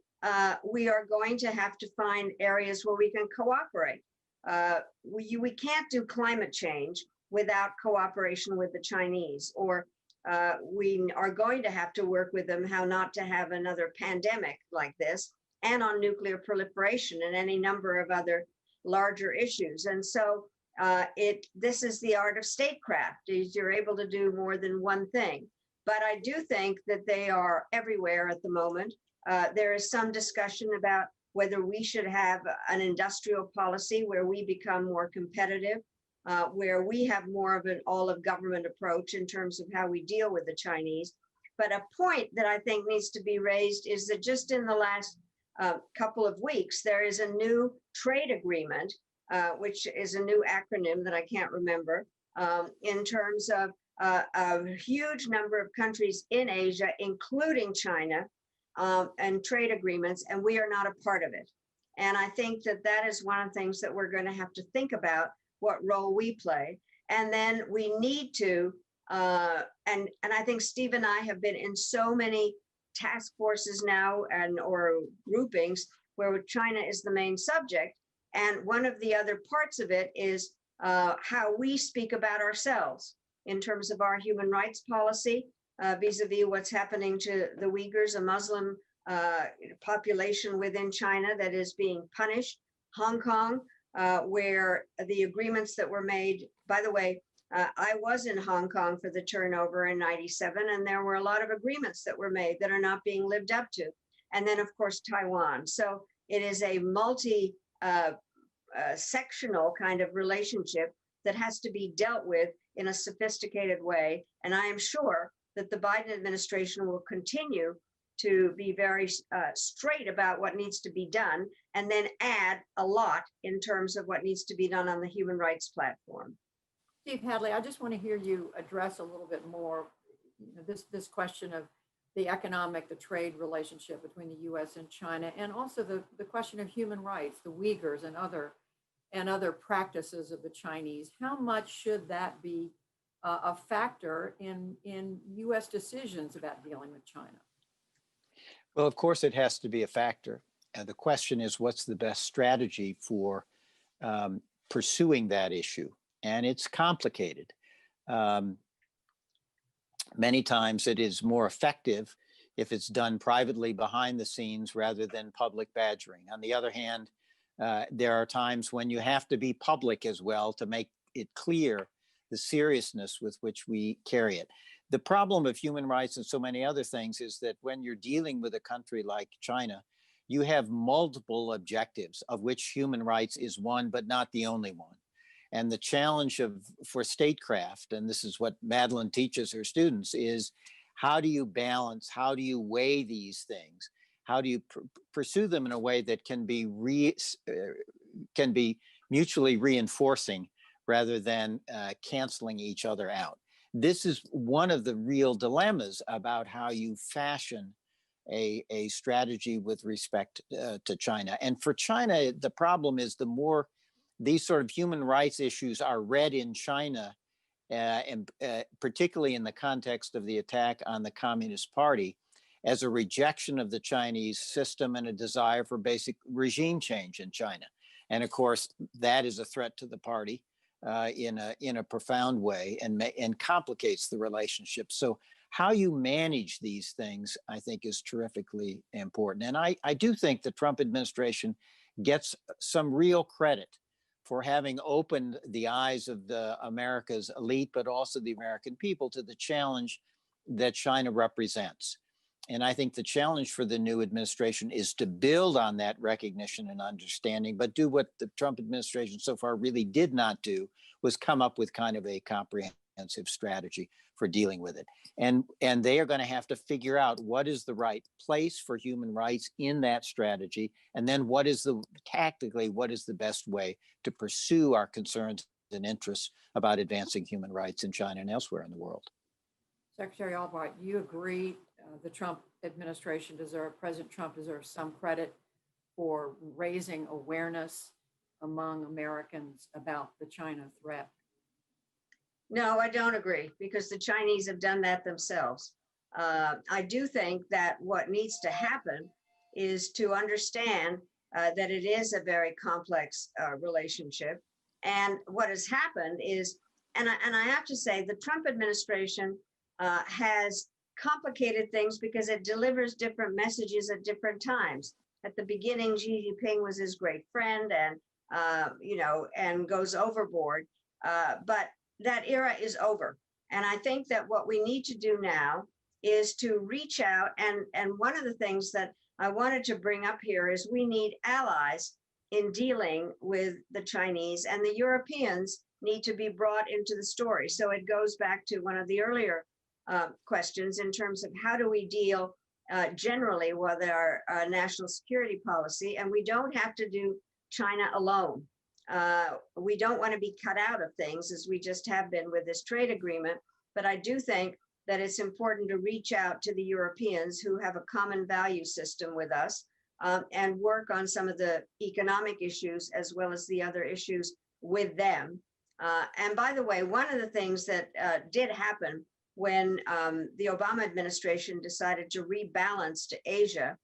we are going to have to find areas where we can cooperate. We can't do climate change without cooperation with the Chinese, or we are going to have to work with them how not to have another pandemic like this, and on nuclear proliferation and any number of other larger issues. And so this is the art of statecraft, is you're able to do more than one thing. But I do think that they are everywhere at the moment. There is some discussion about whether we should have an industrial policy where we become more competitive, where we have more of an all-of-government approach in terms of how we deal with the Chinese. But a point that I think needs to be raised is that just in the last couple of weeks, there is a new trade agreement, which is a new acronym that I can't remember, in terms of a huge number of countries in Asia, including China, and trade agreements, and we are not a part of it. And I think that that is one of the things that we're going to have to think about, what role we play. And then we need to, and I think Steve and I have been in so many task forces now or groupings where China is the main subject. And one of the other parts of it is how we speak about ourselves in terms of our human rights policy, vis-a-vis what's happening to the Uyghurs, a Muslim population within China that is being punished. Hong Kong, where the agreements that were made, by the way, I was in Hong Kong for the turnover in '97, and there were a lot of agreements that were made that are not being lived up to. And then, of course, Taiwan. So it is a sectional kind of relationship that has to be dealt with in a sophisticated way. And I am sure that the Biden administration will continue to be very straight about what needs to be done, and then add a lot in terms of what needs to be done on the human rights platform. Steve Hadley, I just want to hear you address a little bit more this question of the trade relationship between the U.S. and China, and also the question of human rights, the Uyghurs and other practices of the Chinese. How much should that be a factor in U.S. decisions about dealing with China? Well, of course, it has to be a factor. The question is, what's the best strategy for pursuing that issue? And it's complicated. Many times it is more effective if it's done privately behind the scenes rather than public badgering. On the other hand, there are times when you have to be public as well to make it clear the seriousness with which we carry it. The problem of human rights and so many other things is that when you're dealing with a country like China, you have multiple objectives, of which human rights is one, but not the only one. And the challenge for statecraft, and this is what Madeleine teaches her students, is how do you balance, how do you weigh these things? How do you pursue them in a way that can be mutually reinforcing rather than canceling each other out? This is one of the real dilemmas about how you fashion a strategy with respect to China. And for China, the problem is the more these sort of human rights issues are read in China, and particularly in the context of the attack on the Communist Party, as a rejection of the Chinese system and a desire for basic regime change in China. And of course, that is a threat to the party in a profound way, and complicates the relationship. So how you manage these things, I think, is terrifically important. And I do think the Trump administration gets some real credit for having opened the eyes of the America's elite, but also the American people, to the challenge that China represents. And I think the challenge for the new administration is to build on that recognition and understanding, but do what the Trump administration so far really did not do, was come up with kind of a comprehensive strategy for dealing with it. And they are going to have to figure out what is the right place for human rights in that strategy, and then what is tactically, what is the best way to pursue our concerns and interests about advancing human rights in China and elsewhere in the world. Secretary Albright, you agree the Trump administration President Trump deserves some credit for raising awareness among Americans about the China threat? No, I don't agree, because the Chinese have done that themselves. I do think that what needs to happen is to understand that it is a very complex relationship. And what has happened is, and I have to say, the Trump administration has complicated things because it delivers different messages at different times. At the beginning, Xi Jinping was his great friend, and and goes overboard. But that era is over. And I think that what we need to do now is to reach out. And one of the things that I wanted to bring up here is we need allies in dealing with the Chinese, and the Europeans need to be brought into the story. So it goes back to one of the earlier questions in terms of how do we deal generally with our national security policy. And we don't have to do China alone. We don't want to be cut out of things, as we just have been with this trade agreement. But I do think that it's important to reach out to the Europeans who have a common value system with us, and work on some of the economic issues as well as the other issues with them. And by the way, one of the things that did happen when the Obama administration decided to rebalance to Asia,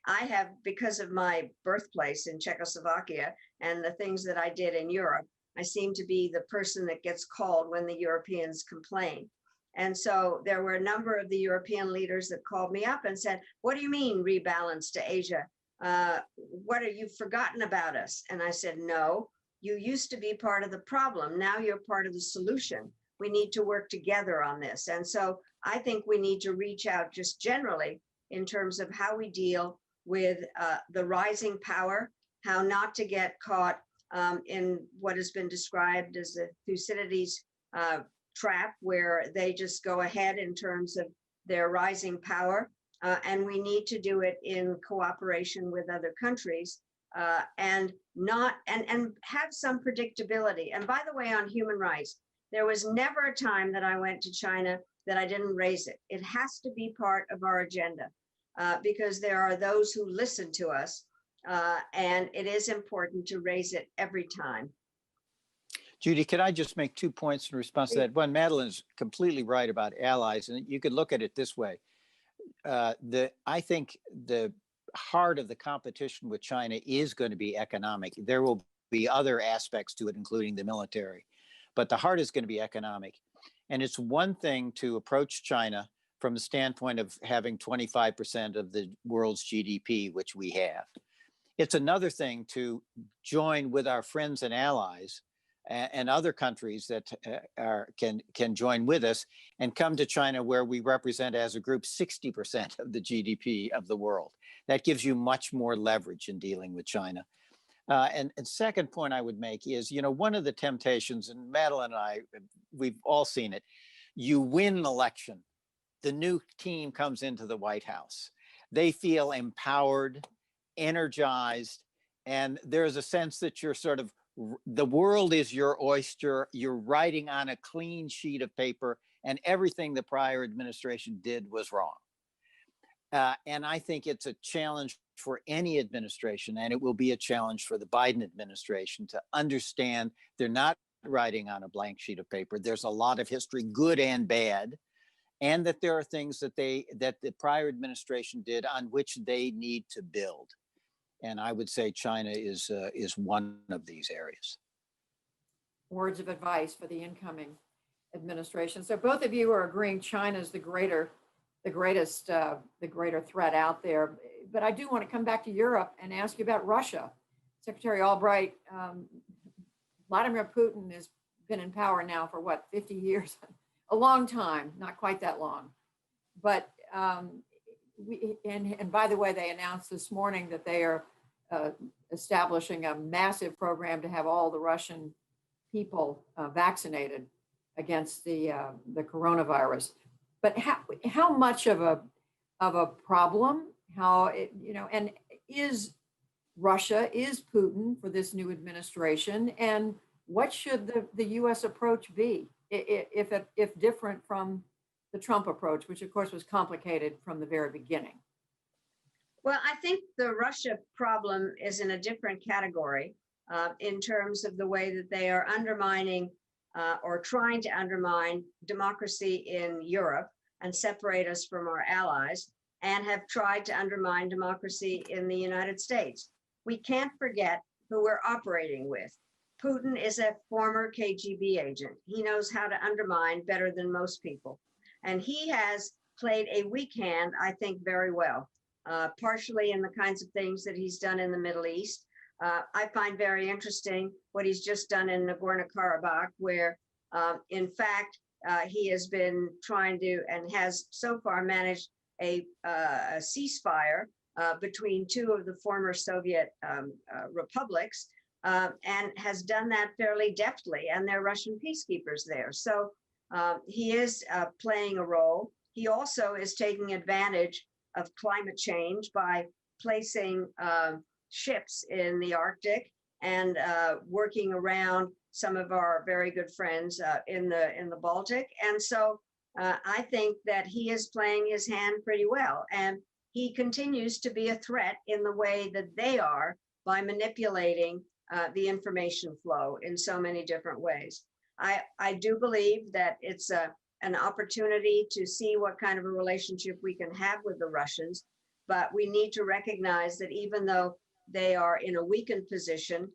I have, because of my birthplace in Czechoslovakia and the things that I did in Europe, I seem to be the person that gets called when the Europeans complain. And so there were a number of the European leaders that called me up and said, what do you mean rebalance to Asia? What are you forgotten about us? And I said, no, you used to be part of the problem. Now you're part of the solution. We need to work together on this. And so I think we need to reach out just generally in terms of how we deal with the rising power, how not to get caught in what has been described as the Thucydides trap, where they just go ahead in terms of their rising power. And we need to do it in cooperation with other countries and have some predictability. And by the way, on human rights, there was never a time that I went to China that I didn't raise it. It has to be part of our agenda because there are those who listen to us, and it is important to raise it every time. Judy, could I just make 2 points in response to that? One, Madeleine's completely right about allies, and you could look at it this way. I think the heart of the competition with China is going to be economic. There will be other aspects to it, including the military, but the heart is going to be economic. And it's one thing to approach China from the standpoint of having 25% of the world's GDP, which we have. It's another thing to join with our friends and allies and other countries that can join with us and come to China, where we represent as a group 60% of the GDP of the world. That gives you much more leverage in dealing with China. And second point I would make is, one of the temptations, and Madeleine and I, we've all seen it, you win an election, the new team comes into the White House. They feel empowered, energized, and there's a sense that you're sort of, the world is your oyster, you're writing on a clean sheet of paper, and everything the prior administration did was wrong. And I think it's a challenge for any administration, and it will be a challenge for the Biden administration to understand they're not writing on a blank sheet of paper. There's a lot of history, good and bad, and that there are things that the prior administration did on which they need to build. And I would say China is one of these areas. Words of advice for the incoming administration. So both of you are agreeing China is the greater threat out there. But I do want to come back to Europe and ask you about Russia. Secretary Albright, Vladimir Putin has been in power now for 50 years? A long time, not quite that long. But and by the way, they announced this morning that they are establishing a massive program to have all the Russian people vaccinated against the coronavirus. But how much of a problem? And is Russia, is Putin for this new administration? And what should the U.S. approach be, if different from the Trump approach, which of course was complicated from the very beginning? Well, I think the Russia problem is in a different category in terms of the way that they are undermining or trying to undermine democracy in Europe and separate us from our allies, and have tried to undermine democracy in the United States. We can't forget who we're operating with. Putin is a former KGB agent. He knows how to undermine better than most people. And he has played a weak hand, I think, very well, partially in the kinds of things that he's done in the Middle East. I find very interesting what he's just done in Nagorno-Karabakh, where in fact, he has been trying to, and has so far managed a ceasefire between two of the former Soviet republics, and has done that fairly deftly, and they're Russian peacekeepers there. So he is playing a role. He also is taking advantage of climate change by placing ships in the Arctic and working around some of our very good friends in the Baltic. And so I think that he is playing his hand pretty well. And he continues to be a threat in the way that they are by manipulating the information flow in so many different ways. I do believe that it's an opportunity to see what kind of a relationship we can have with the Russians, but we need to recognize that even though they are in a weakened position,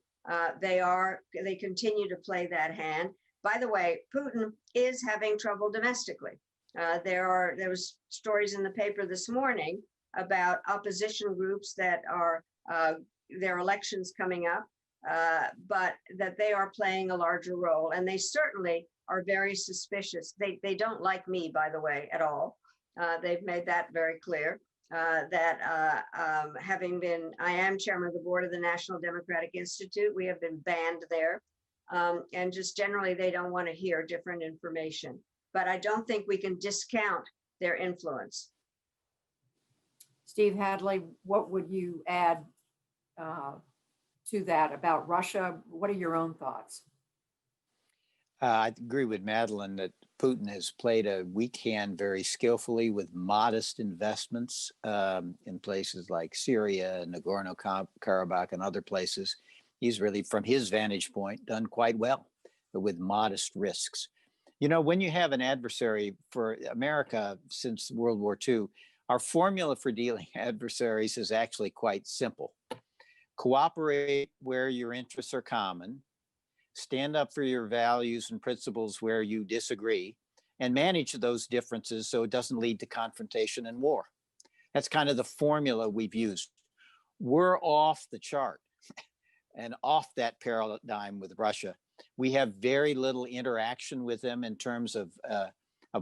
they continue to play that hand. By the way, Putin is having trouble domestically. There was stories in the paper this morning about opposition groups that are their elections coming up, but that they are playing a larger role, and they certainly are very suspicious. They don't like me, by the way, at all. They've made that very clear. That I am chairman of the board of the National Democratic Institute. We have been banned there. And just generally, they don't want to hear different information. But I don't think we can discount their influence. Steve Hadley, what would you add to that about Russia? What are your own thoughts? I agree with Madeleine that Putin has played a weak hand very skillfully with modest investments in places like Syria, Nagorno-Karabakh, and other places. He's really, from his vantage point, done quite well, but with modest risks. You know, when you have an adversary, for America since World War II, our formula for dealing adversaries is actually quite simple. Cooperate where your interests are common, stand up for your values and principles where you disagree, and manage those differences so it doesn't lead to confrontation and war. That's kind of the formula we've used. We're off the chart and off that paradigm with Russia. We have very little interaction with them in terms of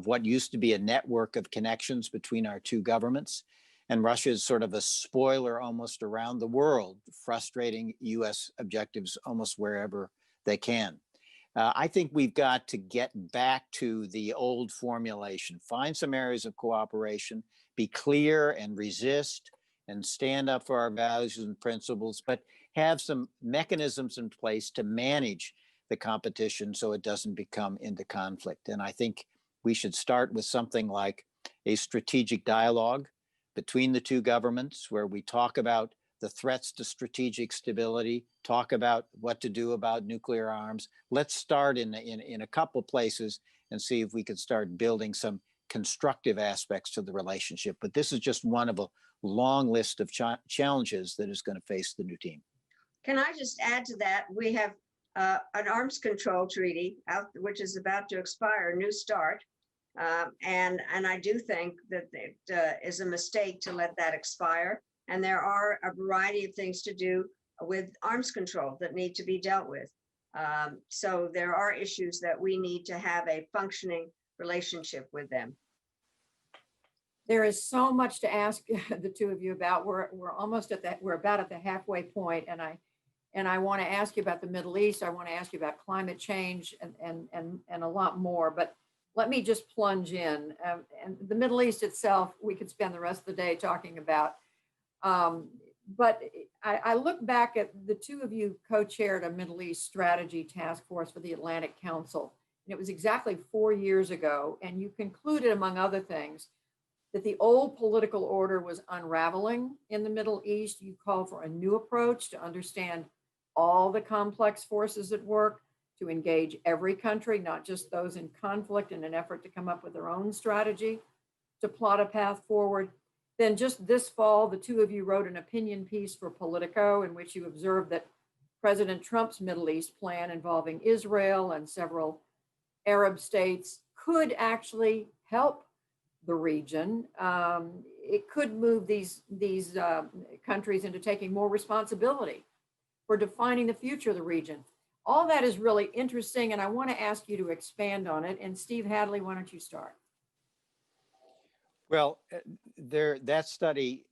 what used to be a network of connections between our two governments. And Russia is sort of a spoiler almost around the world, frustrating US objectives almost wherever they can. I think we've got to get back to the old formulation, find some areas of cooperation, be clear and resist and stand up for our values and principles, but have some mechanisms in place to manage the competition so it doesn't become into conflict. And I think we should start with something like a strategic dialogue between the two governments where we talk about the threats to strategic stability, talk about what to do about nuclear arms. Let's start in a couple places and see if we could start building some constructive aspects to the relationship. But this is just one of a long list of challenges that is going to face the new team. Can I just add to that? We have an arms control treaty out, which is about to expire, New START. And I do think that it is a mistake to let that expire. And there are a variety of things to do with arms control that need to be dealt with. So there are issues that we need to have a functioning relationship with them. There is so much to ask the two of you about. We're almost at that. We're about at the halfway point, and I want to ask you about the Middle East. I want to ask you about climate change and a lot more. But let me just plunge in. And the Middle East itself, we could spend the rest of the day talking about. But I look back at the two of you co-chaired a Middle East strategy task force for the Atlantic Council. And it was exactly 4 years ago. And you concluded, among other things, that the old political order was unraveling in the Middle East. You called for a new approach to understand all the complex forces at work, to engage every country, not just those in conflict, in an effort to come up with their own strategy, to plot a path forward. Then just this fall, the two of you wrote an opinion piece for Politico in which you observed that President Trump's Middle East plan involving Israel and several Arab states could actually help the region. It could move these countries into taking more responsibility for defining the future of the region. All that is really interesting, and I want to ask you to expand on it. And Steve Hadley, why don't you start? Well, that study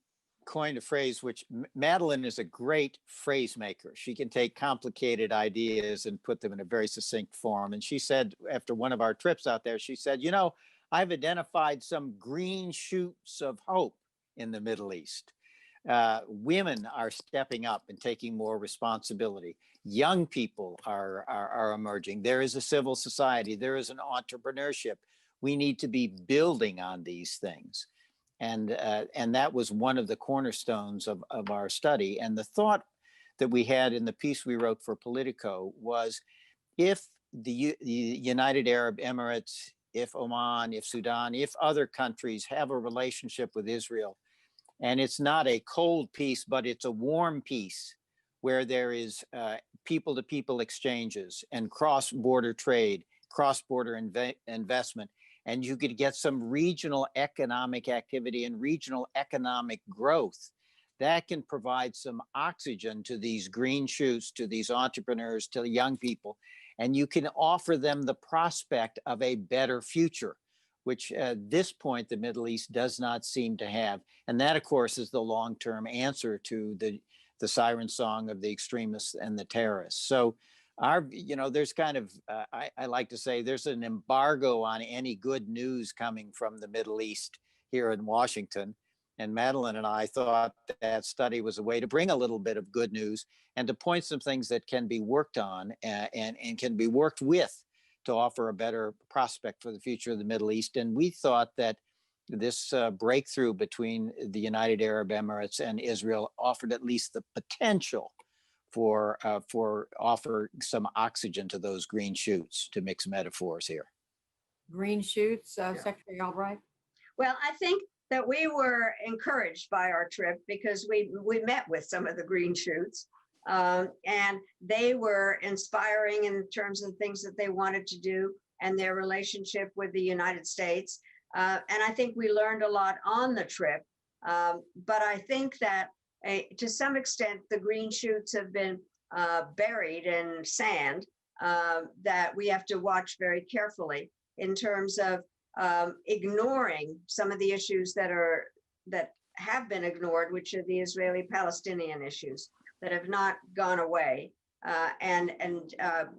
coined a phrase which Madeleine is a great phrase maker. She can take complicated ideas and put them in a very succinct form. And she said, after one of our trips out there, she said, you know, I've identified some green shoots of hope in the Middle East. Women are stepping up and taking more responsibility. Young people are emerging. There is a civil society. There is an entrepreneurship. We need to be building on these things. And that was one of the cornerstones of our study. And the thought that we had in the piece we wrote for Politico was, if the United Arab Emirates, if Oman, if Sudan, if other countries have a relationship with Israel, and it's not a cold peace, but it's a warm peace where there is people-to-people exchanges and cross-border trade, cross-border investment, and you could get some regional economic activity and regional economic growth, that can provide some oxygen to these green shoots, to these entrepreneurs, to the young people, and you can offer them the prospect of a better future, which at this point the Middle East does not seem to have. And that, of course, is the long-term answer to the siren song of the extremists and the terrorists. So there's kind of, I like to say, there's an embargo on any good news coming from the Middle East here in Washington. And Madeleine and I thought that study was a way to bring a little bit of good news and to point some things that can be worked on and can be worked with to offer a better prospect for the future of the Middle East. And we thought that this breakthrough between the United Arab Emirates and Israel offered at least the potential for offer some oxygen to those green shoots, to mix metaphors here. Green shoots, Secretary Albright? Well, I think that we were encouraged by our trip because we met with some of the green shoots, and they were inspiring in terms of things that they wanted to do and their relationship with the United States. And I think we learned a lot on the trip. But I think that to some extent, the green shoots have been buried in sand that we have to watch very carefully in terms of ignoring some of the issues that have been ignored, which are the Israeli-Palestinian issues that have not gone away. And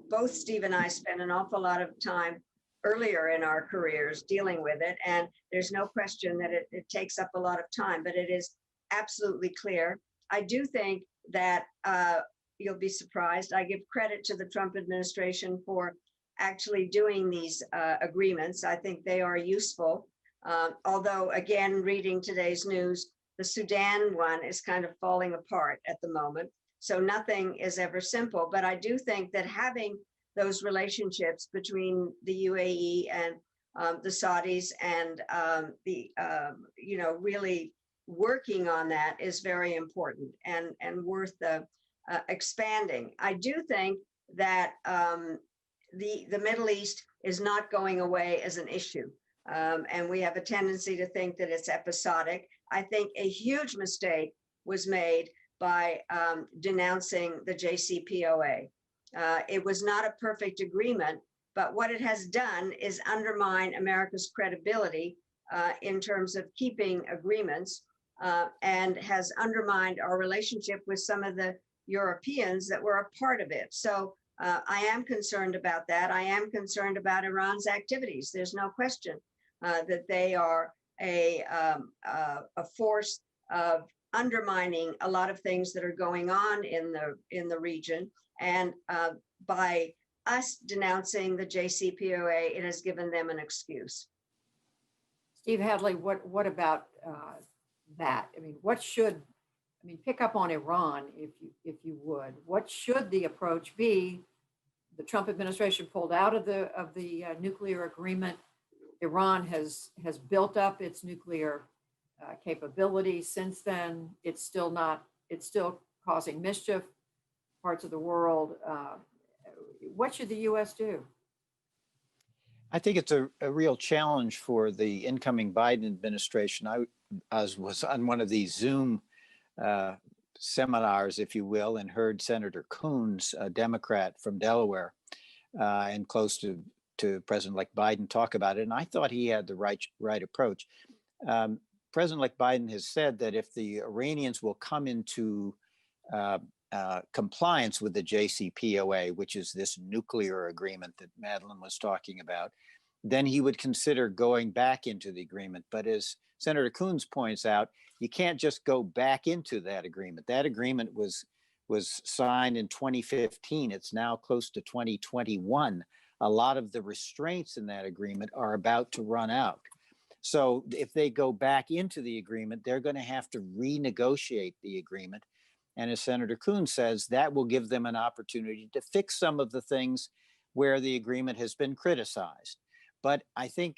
both Steve and I spent an awful lot of time earlier in our careers dealing with it. And there's no question that it takes up a lot of time, but it is absolutely clear. I do think that you'll be surprised. I give credit to the Trump administration for actually doing these agreements. I think they are useful. Although, again, reading today's news, the Sudan one is kind of falling apart at the moment. So nothing is ever simple. But I do think that having those relationships between the UAE and the Saudis and really working on that is very important and worth expanding. I do think that the Middle East is not going away as an issue. And we have a tendency to think that it's episodic. I think a huge mistake was made by denouncing the JCPOA. It was not a perfect agreement, but what it has done is undermine America's credibility in terms of keeping agreements and has undermined our relationship with some of the Europeans that were a part of it. So I am concerned about that. I am concerned about Iran's activities. There's no question that they are a force of undermining a lot of things that are going on in the region. And by us denouncing the JCPOA, it has given them an excuse. Steve Hadley, what about that? I mean, pick up on Iran, if you would. What should the approach be? The Trump administration pulled out of the nuclear agreement. Iran has built up its nuclear capability since then. It's still causing mischief parts of the world. What should the U.S. do? I think it's a real challenge for the incoming Biden administration. I was on one of these Zoom seminars, if you will, and heard Senator Coons, a Democrat from Delaware, and close to President-elect Biden, talk about it. And I thought he had the right approach. President-elect Biden has said that if the Iranians will come into compliance with the JCPOA, which is this nuclear agreement that Madeleine was talking about, then he would consider going back into the agreement. But as Senator Coons points out, you can't just go back into that agreement. That agreement was signed in 2015. It's now close to 2021. A lot of the restraints in that agreement are about to run out. So if they go back into the agreement, they're going to have to renegotiate the agreement. And as Senator Coons says, that will give them an opportunity to fix some of the things where the agreement has been criticized. But I think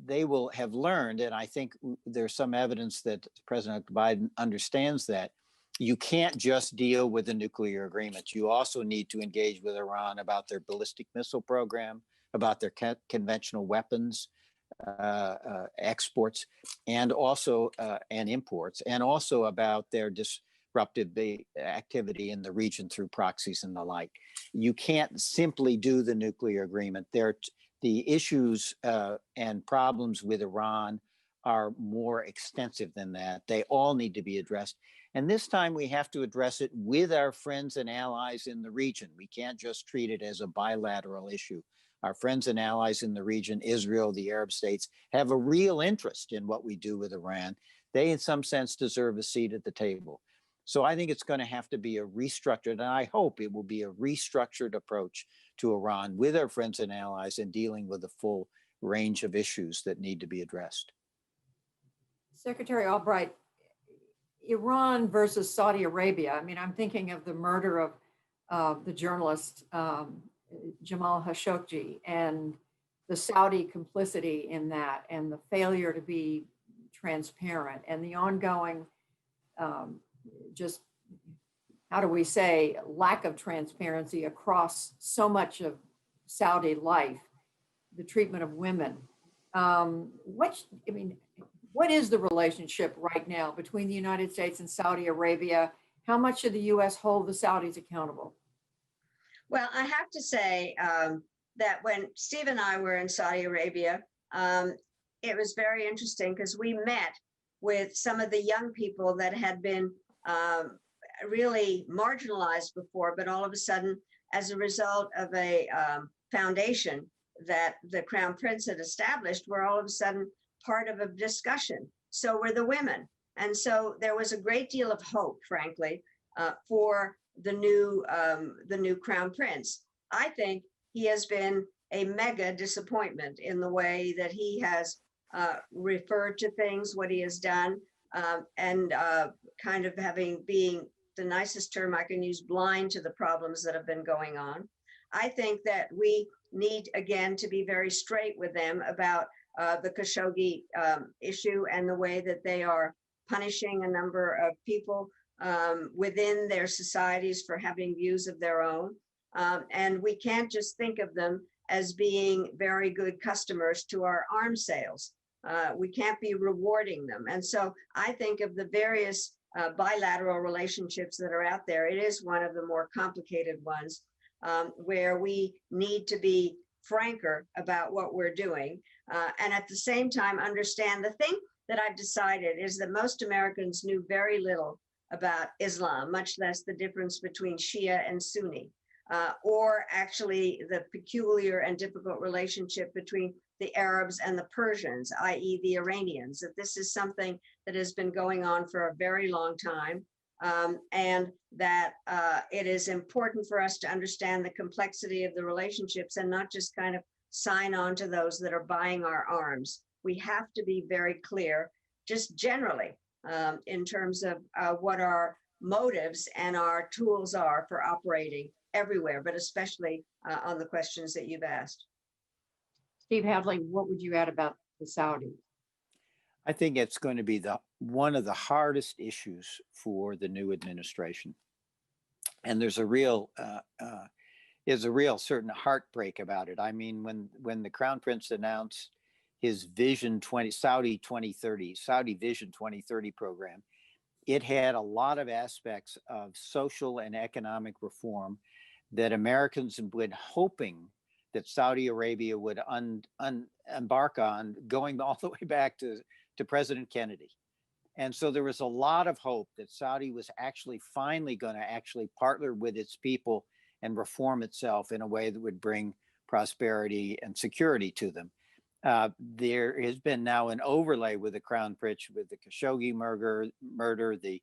they will have learned, and I think there's some evidence that President Biden understands that you can't just deal with the nuclear agreement. You also need to engage with Iran about their ballistic missile program, about their conventional weapons, exports and also and imports, and also about their disruptive activity in the region through proxies and the like. You can't simply do the nuclear agreement. The issues and problems with Iran are more extensive than that. They all need to be addressed. And this time we have to address it with our friends and allies in the region. We can't just treat it as a bilateral issue. Our friends and allies in the region, Israel, the Arab states, have a real interest in what we do with Iran. They, in some sense, deserve a seat at the table. So I think it's going to have to be a restructured, and I hope it will be a restructured approach to Iran with our friends and allies in dealing with the full range of issues that need to be addressed. Secretary Albright, Iran versus Saudi Arabia. I mean, I'm thinking of the murder of the journalist Jamal Khashoggi and the Saudi complicity in that, and the failure to be transparent, and the ongoing just, how do we say, lack of transparency across so much of Saudi life, the treatment of women. What is the relationship right now between the United States and Saudi Arabia? How much should the U.S. hold the Saudis accountable? Well, I have to say that when Steve and I were in Saudi Arabia, it was very interesting because we met with some of the young people that had been really marginalized before, but all of a sudden, as a result of a foundation that the Crown Prince had established, were all of a sudden part of a discussion. So were the women. And so there was a great deal of hope, frankly, for the new Crown Prince. I think he has been a mega disappointment in the way that he has referred to things, what he has done, and kind of being the nicest term I can use, blind to the problems that have been going on. I think that we need, again, to be very straight with them about the Khashoggi issue and the way that they are punishing a number of people within their societies for having views of their own. And we can't just think of them as being very good customers to our arms sales. We can't be rewarding them. And so I think of the various bilateral relationships that are out there, it is one of the more complicated ones where we need to be franker about what we're doing. And at the same time, understand the thing that I've decided is that most Americans knew very little about Islam, much less the difference between Shia and Sunni, or actually the peculiar and difficult relationship between the Arabs and the Persians, i.e. the Iranians, that this is something that has been going on for a very long time, and that it is important for us to understand the complexity of the relationships and not just kind of sign on to those that are buying our arms. We have to be very clear, just generally, in terms of what our motives and our tools are for operating everywhere, but especially on the questions that you've asked. Steve Hadley, what would you add about the Saudis? I think it's going to be one of the hardest issues for the new administration. And there's a real certain heartbreak about it. I mean, when the Crown Prince announced his Vision Saudi Vision 2030 program, it had a lot of aspects of social and economic reform that Americans had been hoping that Saudi Arabia would embark on, going all the way back to President Kennedy. And so there was a lot of hope that Saudi was actually finally going to actually partner with its people and reform itself in a way that would bring prosperity and security to them. There has been now an overlay with the Crown Prince, with the Khashoggi murder, the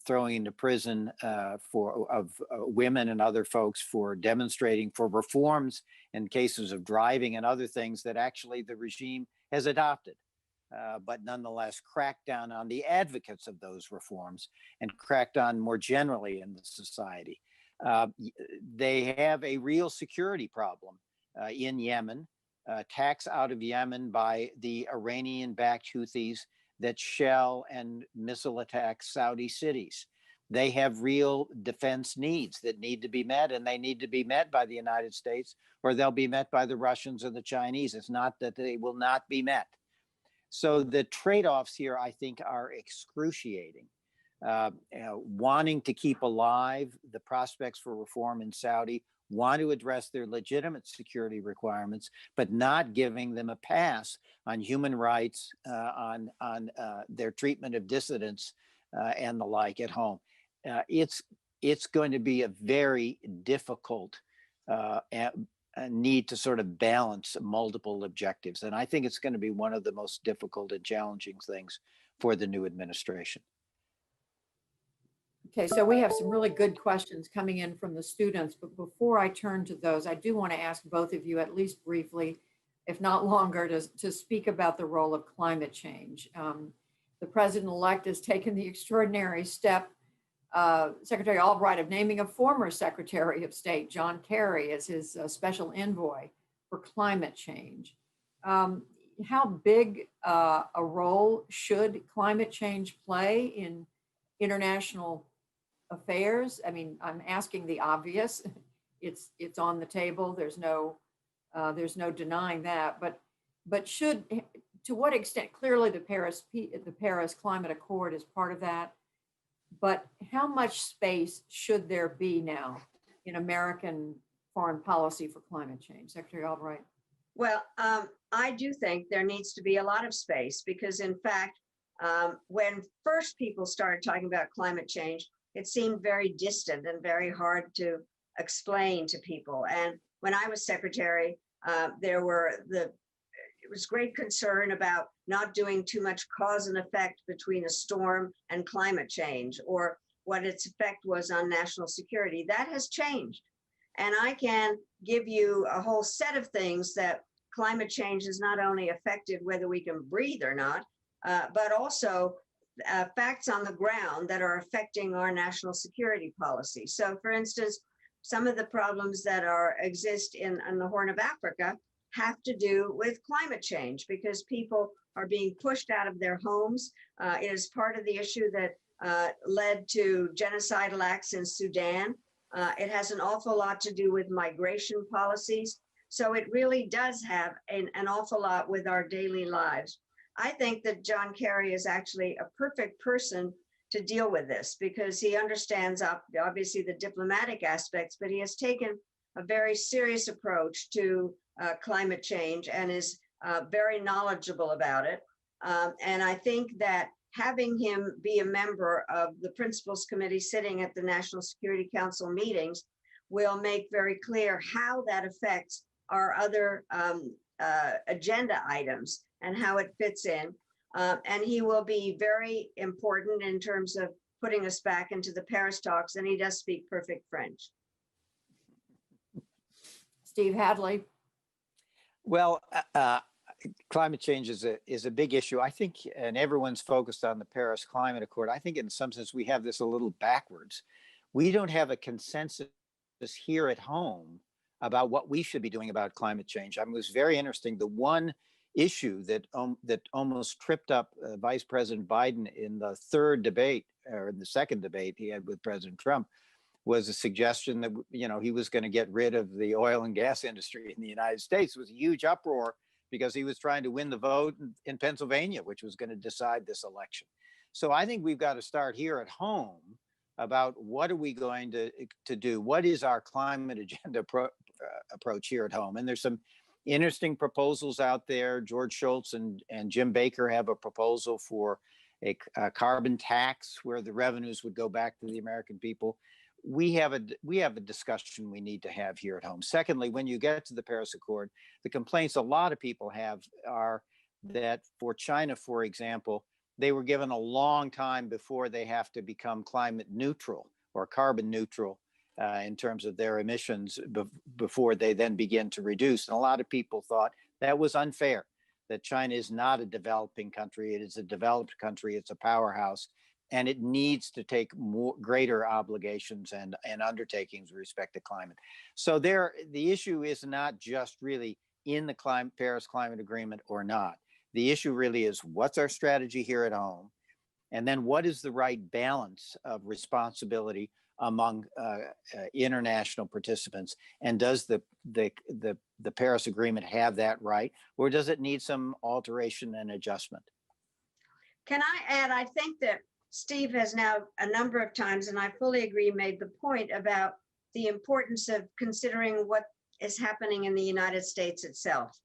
throwing into prison of women and other folks for demonstrating for reforms in cases of driving and other things that actually the regime has adopted, but nonetheless cracked down on the advocates of those reforms and cracked on more generally in the society. They have a real security problem in Yemen, attacks out of Yemen by the Iranian-backed Houthis that shell and missile attack Saudi cities. they have real defense needs that need to be met, and they need to be met by the United States, or they'll be met by the Russians or the Chinese. It's not that they will not be met. So the trade-offs here, I think, are excruciating. Wanting to keep alive the prospects for reform in Saudi, want to address their legitimate security requirements, but not giving them a pass on human rights, on their treatment of dissidents and the like at home. It's going to be a very difficult need to sort of balance multiple objectives. And I think it's going to be one of the most difficult and challenging things for the new administration. Okay, so we have some really good questions coming in from the students, but before I turn to those, I do want to ask both of you, at least briefly, if not longer, to speak about the role of climate change. The president-elect has taken the extraordinary step, Secretary Albright, of naming a former Secretary of State, John Kerry, as his special envoy for climate change. How big a role should climate change play in international affairs? I mean, I'm asking the obvious. It's on the table. There's no denying that. But should, to what extent? Clearly, the Paris Climate Accord is part of that. But how much space should there be now in American foreign policy for climate change? Secretary Albright. Well, I do think there needs to be a lot of space because, in fact, when first people started talking about climate change, it seemed very distant and very hard to explain to people. And when I was secretary, there was great concern about not doing too much cause and effect between a storm and climate change, or what its effect was on national security. That has changed. And I can give you a whole set of things that climate change has not only affected whether we can breathe or not, but also facts on the ground that are affecting our national security policy. So for instance, some of the problems that exist in the Horn of Africa have to do with climate change because people are being pushed out of their homes. It is part of the issue that led to genocidal acts in Sudan. It has an awful lot to do with migration policies. So it really does have an awful lot with our daily lives. I think that John Kerry is actually a perfect person to deal with this because he understands obviously the diplomatic aspects, but he has taken a very serious approach to climate change and is very knowledgeable about it. And I think that having him be a member of the Principals Committee sitting at the National Security Council meetings will make very clear how that affects our other agenda items and how it fits in. And he will be very important in terms of putting us back into the Paris talks, and he does speak perfect French. Steve Hadley. Well, climate change is a big issue. I think, and everyone's focused on the Paris Climate Accord. I think in some sense we have this a little backwards. We don't have a consensus here at home about what we should be doing about climate change. I mean, it was very interesting. The one issue that almost tripped up Vice President Biden in the third debate, or in the second debate he had with President Trump, was a suggestion that he was going to get rid of the oil and gas industry in the United States. It was a huge uproar because he was trying to win the vote in Pennsylvania, which was going to decide this election. So I think we've got to start here at home about what are we going to do? What is our climate agenda approach here at home? And there's some interesting proposals out there. George Shultz and Jim Baker have a proposal for a carbon tax where the revenues would go back to the American people. We have a discussion we need to have here at home. Secondly, when you get to the Paris Accord, the complaints a lot of people have are that for China, for example, they were given a long time before they have to become climate neutral or carbon neutral in terms of their emissions before they then begin to reduce. And a lot of people thought that was unfair, that China is not a developing country. It is a developed country. It's a powerhouse. And it needs to take greater obligations and undertakings with respect to climate. So the issue is not just really in the Paris Climate Agreement or not. The issue really is what's our strategy here at home? And then what is the right balance of responsibility among international participants? And does the Paris Agreement have that right, or does it need some alteration and adjustment? Can I add, I think that Steve has now a number of times, and I fully agree, made the point about the importance of considering what is happening in the United States itself,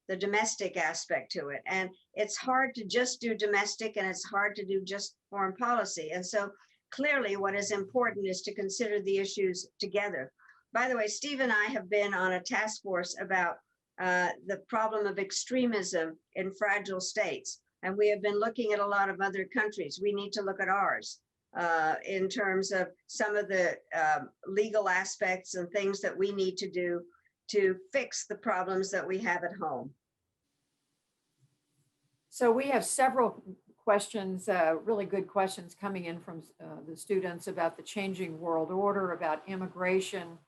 the domestic aspect to it. And it's hard to just do domestic, and it's hard to do just foreign policy. And so clearly what is important is to consider the issues together. By the way, Steve and I have been on a task force about the problem of extremism in fragile states. And we have been looking at a lot of other countries. We need to look at ours in terms of some of the legal aspects and things that we need to do to fix the problems that we have at home. So we have several questions, really good questions coming in from the students about the changing world order, about immigration,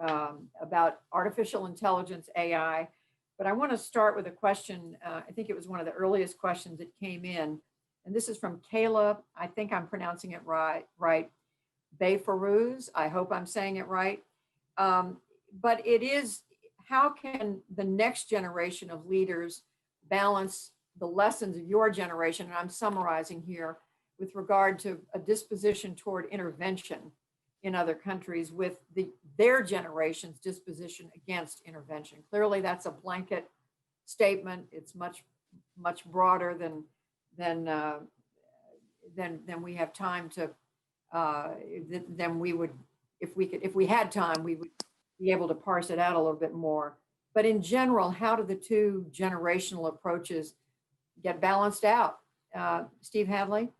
about artificial intelligence, AI. But I want to start with a question. I think it was one of the earliest questions that came in. And this is from Kayla. I think I'm pronouncing it right. Bayfarouz. I hope I'm saying it right. But it is, how can the next generation of leaders balance the lessons of your generation, and I'm summarizing here, with regard to a disposition toward intervention in other countries with their generation's disposition against intervention? Clearly, that's a blanket statement. It's much broader than we have time to. Than we would, if we had time, we would be able to parse it out a little bit more. But in general, how do the two generational approaches get balanced out? Steve Hadley?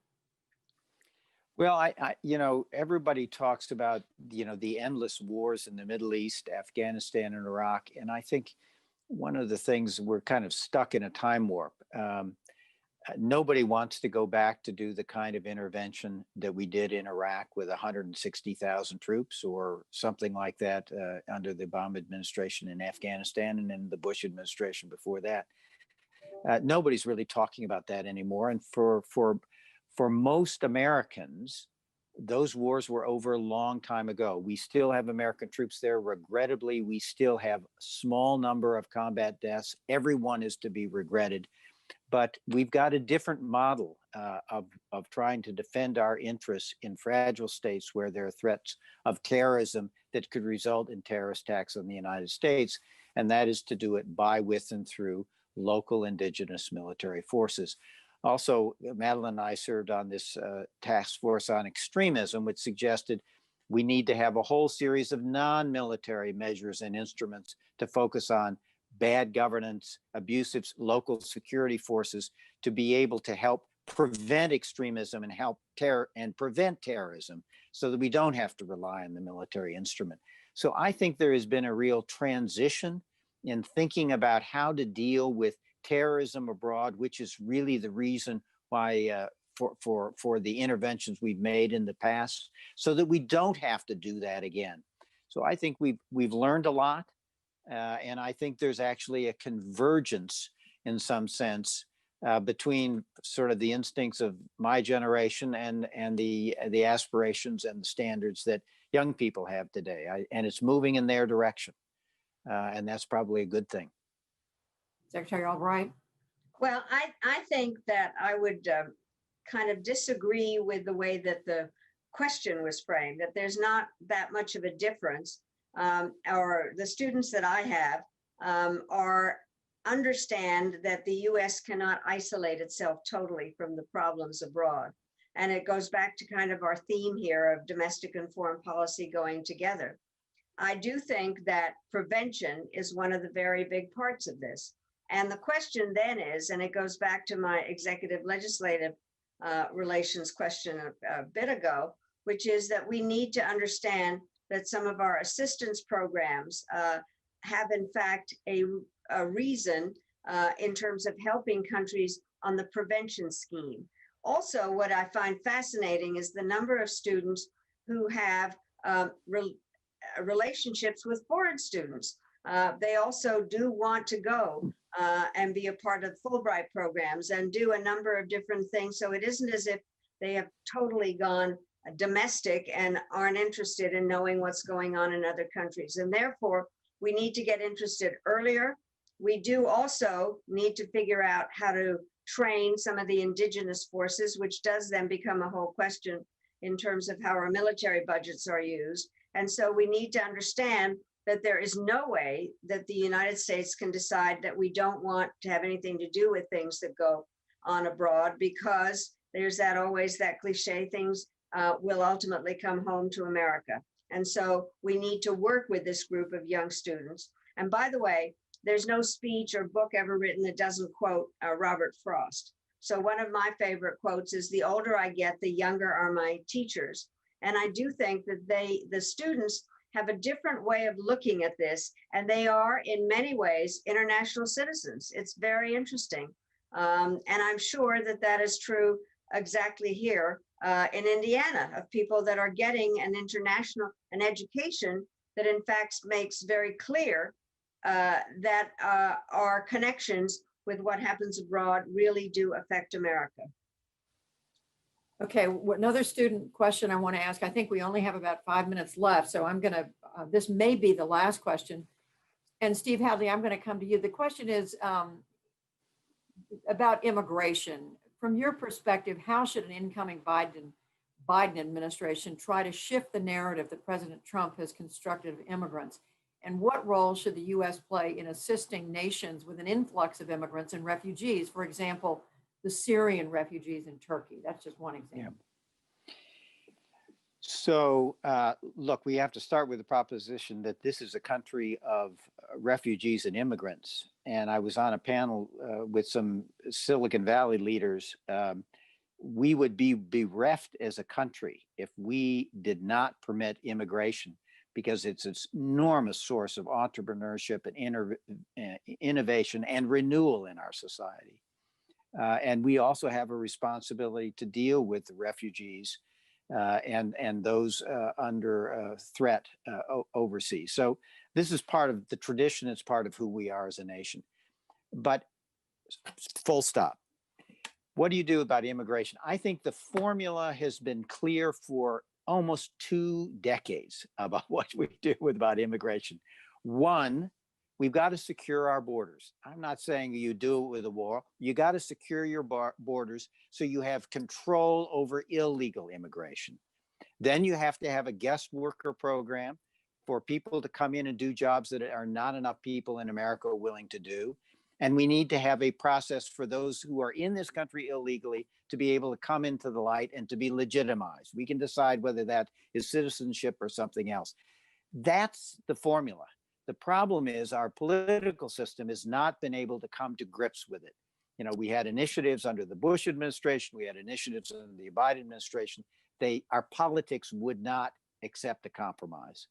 Well, everybody talks about, the endless wars in the Middle East, Afghanistan and Iraq. And I think one of the things, we're kind of stuck in a time warp. Nobody wants to go back to do the kind of intervention that we did in Iraq with 160,000 troops or something like that under the Obama administration in Afghanistan and then the Bush administration before that. Nobody's really talking about that anymore. And for most Americans, those wars were over a long time ago. We still have American troops there. Regrettably, we still have a small number of combat deaths. Everyone is to be regretted. But we've got a different model of trying to defend our interests in fragile states where there are threats of terrorism that could result in terrorist attacks on the United States. And that is to do it by, with, and through local indigenous military forces. Also, Madeleine and I served on this task force on extremism, which suggested we need to have a whole series of non-military measures and instruments to focus on bad governance, abusive local security forces, to be able to help prevent extremism and help prevent terrorism, so that we don't have to rely on the military instrument. So I think there has been a real transition in thinking about how to deal with terrorism abroad, which is really the reason why for the interventions we've made in the past, so that we don't have to do that again. So I think we've learned a lot. And I think there's actually a convergence in some sense between sort of the instincts of my generation and the aspirations and the standards that young people have today. And it's moving in their direction. And that's probably a good thing. Secretary Albright? Well, I think that I would kind of disagree with the way that the question was framed, that there's not that much of a difference. Or the students that I have understand that the U.S. cannot isolate itself totally from the problems abroad. And it goes back to kind of our theme here of domestic and foreign policy going together. I do think that prevention is one of the very big parts of this. And the question then is, and it goes back to my executive legislative relations question a bit ago, which is that we need to understand that some of our assistance programs have in fact a reason in terms of helping countries on the prevention scheme. Also, what I find fascinating is the number of students who have relationships with foreign students. They also do want to go and be a part of Fulbright programs and do a number of different things. So it isn't as if they have totally gone domestic and aren't interested in knowing what's going on in other countries. And therefore, we need to get interested earlier. We do also need to figure out how to train some of the indigenous forces, which does then become a whole question in terms of how our military budgets are used. And so we need to understand that there is no way that the United States can decide that we don't want to have anything to do with things that go on abroad, because there's that always that cliche, things will ultimately come home to America. And so we need to work with this group of young students. And by the way, there's no speech or book ever written that doesn't quote Robert Frost. So one of my favorite quotes is, "The older I get, the younger are my teachers." And I do think that the students have a different way of looking at this, and they are in many ways international citizens. It's very interesting. And I'm sure that that is true exactly here in Indiana, of people that are getting an education that in fact makes very clear that our connections with what happens abroad really do affect America. Okay, another student question I want to ask. I think we only have about 5 minutes left, so I'm going to, this may be the last question. And Steve Hadley, I'm going to come to you. The question is about immigration. From your perspective, how should an incoming Biden administration try to shift the narrative that President Trump has constructed of immigrants? And what role should the U.S. play in assisting nations with an influx of immigrants and refugees? For example, the Syrian refugees in Turkey. That's just one example. Yeah. So, look, we have to start with the proposition that this is a country of refugees and immigrants. And I was on a panel with some Silicon Valley leaders. We would be bereft as a country if we did not permit immigration, because it's an enormous source of entrepreneurship and innovation and renewal in our society. And we also have a responsibility to deal with the refugees and those under threat overseas. So this is part of the tradition. It's part of who we are as a nation. But full stop. What do you do about immigration? I think the formula has been clear for almost 2 decades about what we do about immigration. One, we've got to secure our borders. I'm not saying you do it with a war. You got to secure your borders so you have control over illegal immigration. Then you have to have a guest worker program for people to come in and do jobs that are not enough people in America are willing to do. And we need to have a process for those who are in this country illegally to be able to come into the light and to be legitimized. We can decide whether that is citizenship or something else. That's the formula. The problem is our political system has not been able to come to grips with it. You know, we had initiatives under the Bush administration, we had initiatives under the Biden administration. Our politics would not accept a compromise,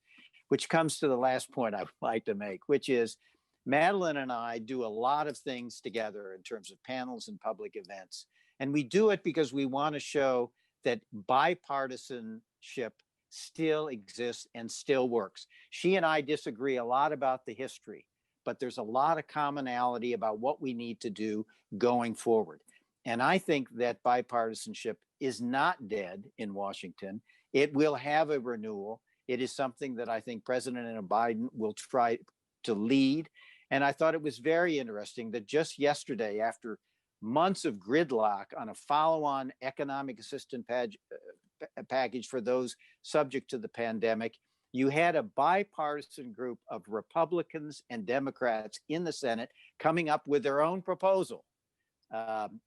which comes to the last point I would like to make, which is Madeleine and I do a lot of things together in terms of panels and public events. And we do it because we want to show that bipartisanship still exists and still works. She and I disagree a lot about the history, but there's a lot of commonality about what we need to do going forward. And I think that bipartisanship is not dead in Washington. It will have a renewal. It is something that I think President Biden will try to lead. And I thought it was very interesting that just yesterday, after months of gridlock on a follow-on economic assistance package for those subject to the pandemic, you had a bipartisan group of Republicans and Democrats in the Senate coming up with their own proposal,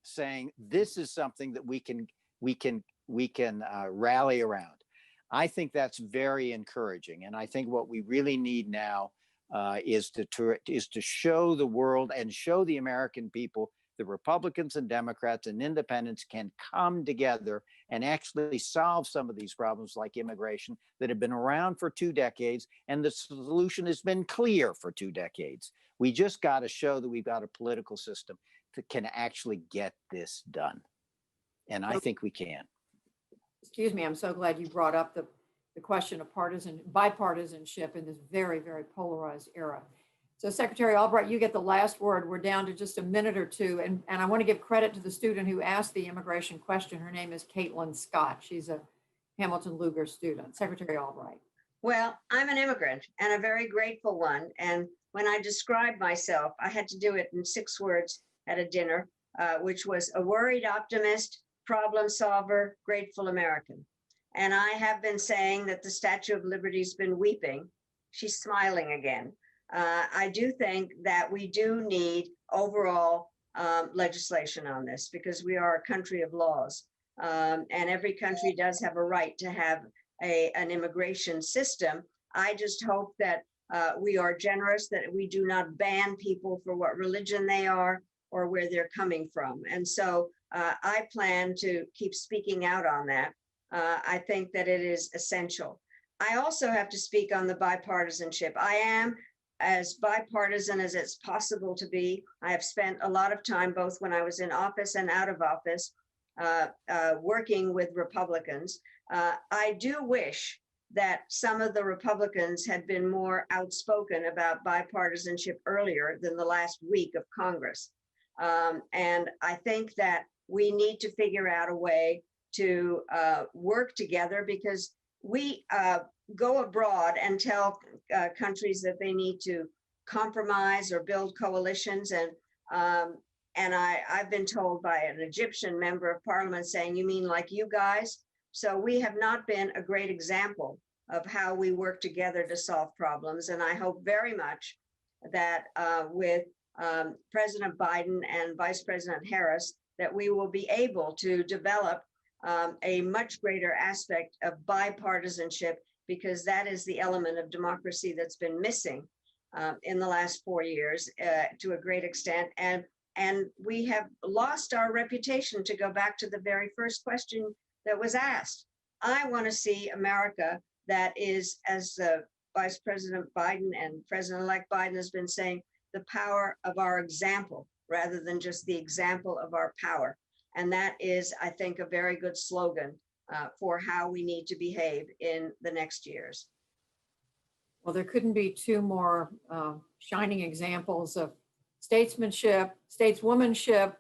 saying this is something that we can rally around. I think that's very encouraging, and I think what we really need now is to show the world and show the American people the Republicans and Democrats and independents can come together and actually solve some of these problems like immigration that have been around for 2 decades, and the solution has been clear for 2 decades. We just got to show that we've got a political system that can actually get this done. And I think we can. Excuse me, I'm so glad you brought up the question of bipartisanship in this very, very polarized era. So Secretary Albright, you get the last word. We're down to just a minute or two. And I want to give credit to the student who asked the immigration question. Her name is Caitlin Scott. She's a Hamilton Luger student. Secretary Albright. Well, I'm an immigrant and a very grateful one. And when I described myself, I had to do it in 6 words at a dinner, which was a worried optimist, problem solver, grateful American. And I have been saying that the Statue of Liberty's been weeping. She's smiling again. I do think that we do need overall legislation on this because we are a country of laws. And every country does have a right to have an immigration system. I just hope that we are generous, that we do not ban people for what religion they are or where they're coming from. And so I plan to keep speaking out on that. I think that it is essential. I also have to speak on the bipartisanship. I am as bipartisan as it's possible to be. I have spent a lot of time, both when I was in office and out of office, working with Republicans. I do wish that some of the Republicans had been more outspoken about bipartisanship earlier than the last week of Congress. And I think that we need to figure out a way to work together because we go abroad and tell countries that they need to compromise or build coalitions. And I've been told by an Egyptian member of parliament saying, you mean like you guys? So we have not been a great example of how we work together to solve problems. And I hope very much that with President Biden and Vice President Harris, that we will be able to develop a much greater aspect of bipartisanship, because that is the element of democracy that's been missing in the last 4 years to a great extent. And we have lost our reputation, to go back to the very first question that was asked. I want to see America that is, as Vice President Biden and President-elect Biden has been saying, the power of our example rather than just the example of our power. And that is, I think, a very good slogan for how we need to behave in the next years. Well, there couldn't be 2 more shining examples of statesmanship, stateswomanship,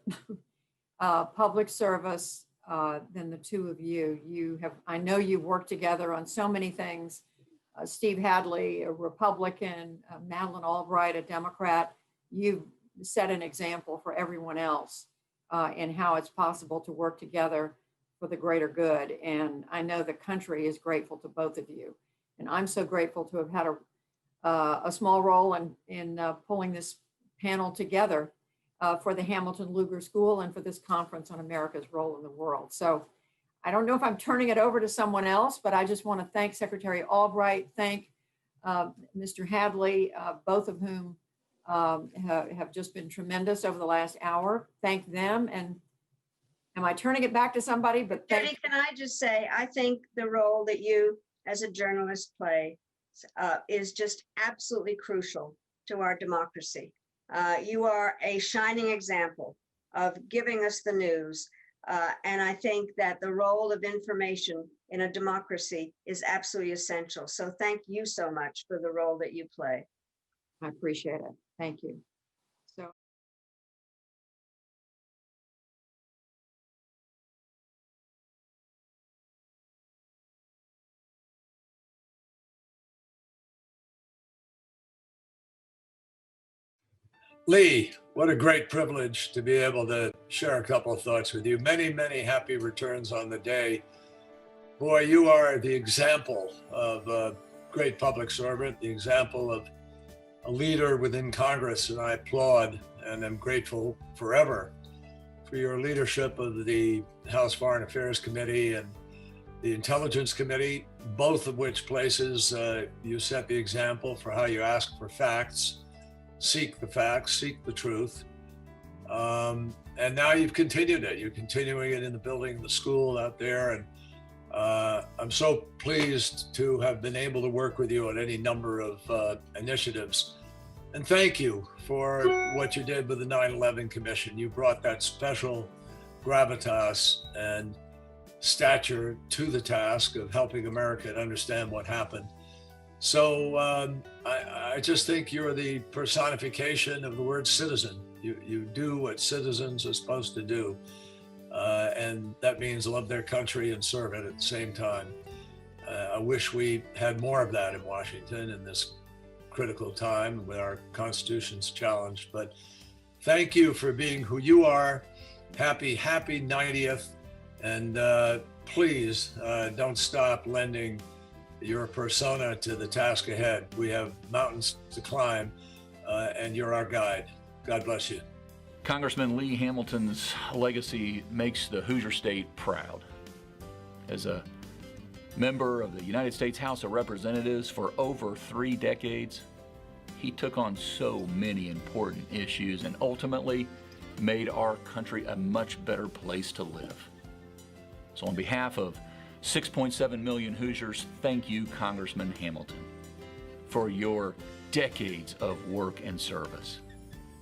public service than the 2 of you. You have, I know you've worked together on so many things. Steve Hadley, a Republican, Madeleine Albright, a Democrat. You've set an example for everyone else in how it's possible to work together for the greater good. And I know the country is grateful to both of you. And I'm so grateful to have had a small role in pulling this panel together for the Hamilton Luger School and for this conference on America's role in the world. So I don't know if I'm turning it over to someone else, but I just want to thank Secretary Albright, thank Mr. Hadley, both of whom have just been tremendous over the last hour. Thank them. And am I turning it back to somebody? But Judy, can I just say, I think the role that you as a journalist play is just absolutely crucial to our democracy. You are a shining example of giving us the news. And I think that the role of information in a democracy is absolutely essential. So thank you so much for the role that you play. I appreciate it. Thank you. So. Lee, what a great privilege to be able to share a couple of thoughts with you. Many, many happy returns on the day. Boy, you are the example of a great public servant, the example of a leader within Congress, and I applaud and am grateful forever for your leadership of the House Foreign Affairs Committee and the Intelligence Committee, both of which places you set the example for how you ask for facts, seek the facts, seek the truth. And now you've continued it. You're continuing it in the building of the school out there. And I'm so pleased to have been able to work with you on any number of initiatives. And thank you for what you did with the 9/11 Commission. You brought that special gravitas and stature to the task of helping America understand what happened. So I just think you're the personification of the word citizen. You do what citizens are supposed to do. And that means love their country and serve it at the same time. I wish we had more of that in Washington in this critical time with our Constitution's challenged. But thank you for being who you are. Happy 90th. And please don't stop lending your persona to the task ahead. We have mountains to climb, and you're our guide. God bless you. Congressman Lee Hamilton's legacy makes the Hoosier State proud. As a member of the United States House of Representatives for over 3 decades, he took on so many important issues and ultimately made our country a much better place to live. So on behalf of 6.7 million Hoosiers, thank you, Congressman Hamilton, for your decades of work and service.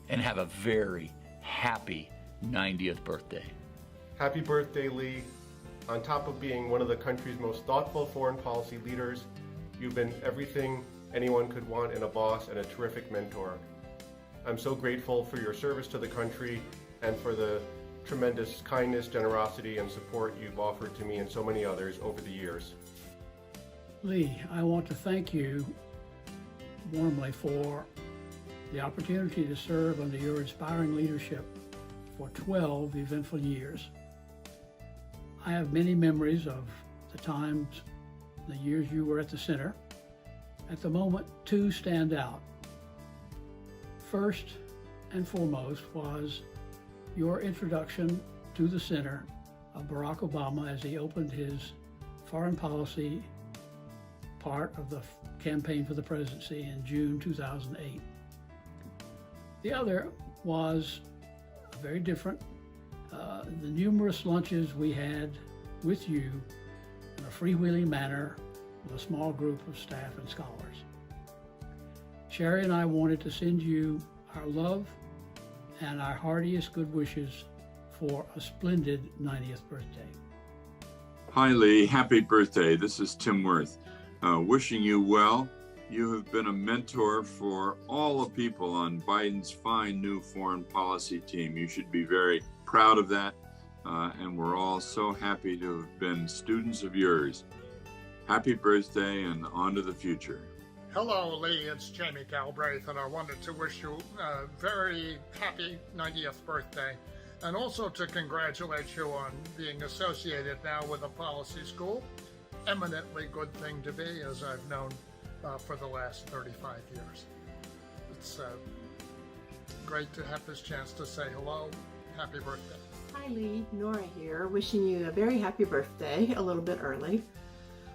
And have a very happy 90th birthday. Happy birthday, Lee. On top of being one of the country's most thoughtful foreign policy leaders, you've been everything anyone could want in a boss and a terrific mentor. I'm so grateful for your service to the country and for the tremendous kindness, generosity, and support you've offered to me and so many others over the years. Lee, I want to thank you warmly for the opportunity to serve under your inspiring leadership for 12 eventful years. I have many memories of the times, the years you were at the center. At the moment, 2 stand out. First and foremost was your introduction to the center of Barack Obama as he opened his foreign policy part of the campaign for the presidency in June 2008. The other was very different. The numerous lunches we had with you in a freewheeling manner with a small group of staff and scholars. Sherry and I wanted to send you our love and our heartiest good wishes for a splendid 90th birthday. Hi, Lee. Happy birthday. This is Tim Worth. Wishing you well. You have been a mentor for all the people on Biden's fine new foreign policy team. You should be very proud of that. And we're all so happy to have been students of yours. Happy birthday and on to the future. Hello, Lee. It's Jamie Galbraith, and I wanted to wish you a very happy 90th birthday, and also to congratulate you on being associated now with a policy school. Eminently good thing to be, as I've known for the last 35 years. It's great to have this chance to say hello. Happy birthday. Hi, Lee. Nora here, wishing you a very happy birthday, a little bit early.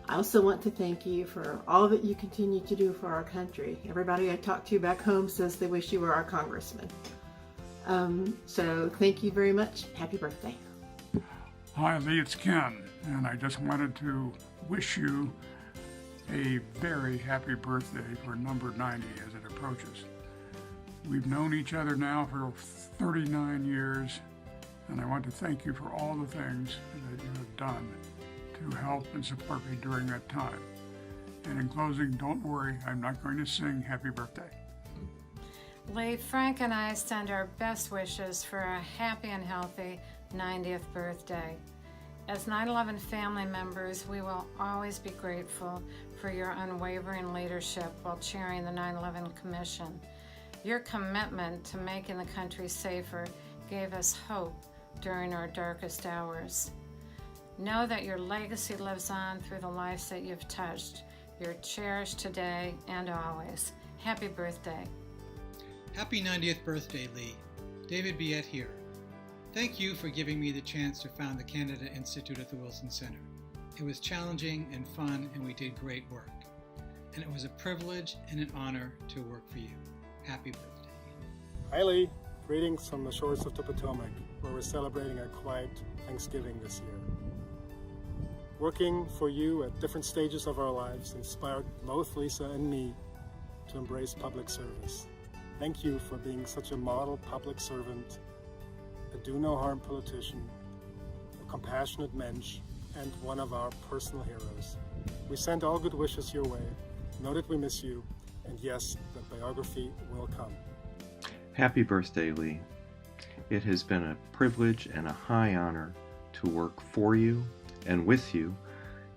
I also want to thank you for all that you continue to do for our country. Everybody I talk to back home says they wish you were our congressman. So thank you very much. Happy birthday. Hi, Lee, it's Ken, and I just wanted to wish you a very happy birthday for number 90 as it approaches. We've known each other now for 39 years, and I want to thank you for all the things that you have done to help and support me during that time. And in closing, don't worry, I'm not going to sing happy birthday. Lee, Frank and I send our best wishes for a happy and healthy 90th birthday. As 9/11 family members, we will always be grateful for your unwavering leadership while chairing the 9/11 Commission. Your commitment to making the country safer gave us hope during our darkest hours. Know that your legacy lives on through the lives that you've touched. You're cherished today and always. Happy birthday. Happy 90th birthday, Lee. David Biette here. Thank you for giving me the chance to found the Canada Institute at the Wilson Center. It was challenging and fun, and we did great work. And it was a privilege and an honor to work for you. Happy birthday. Hi, Lee. Greetings from the shores of the Potomac, where we're celebrating a quiet Thanksgiving this year. Working for you at different stages of our lives inspired both Lisa and me to embrace public service. Thank you for being such a model public servant, a do-no-harm politician, a compassionate mensch, and one of our personal heroes. We send all good wishes your way, Know that we miss you, and yes, the biography will come. Happy birthday, Lee. It has been a privilege and a high honor to work for you and with you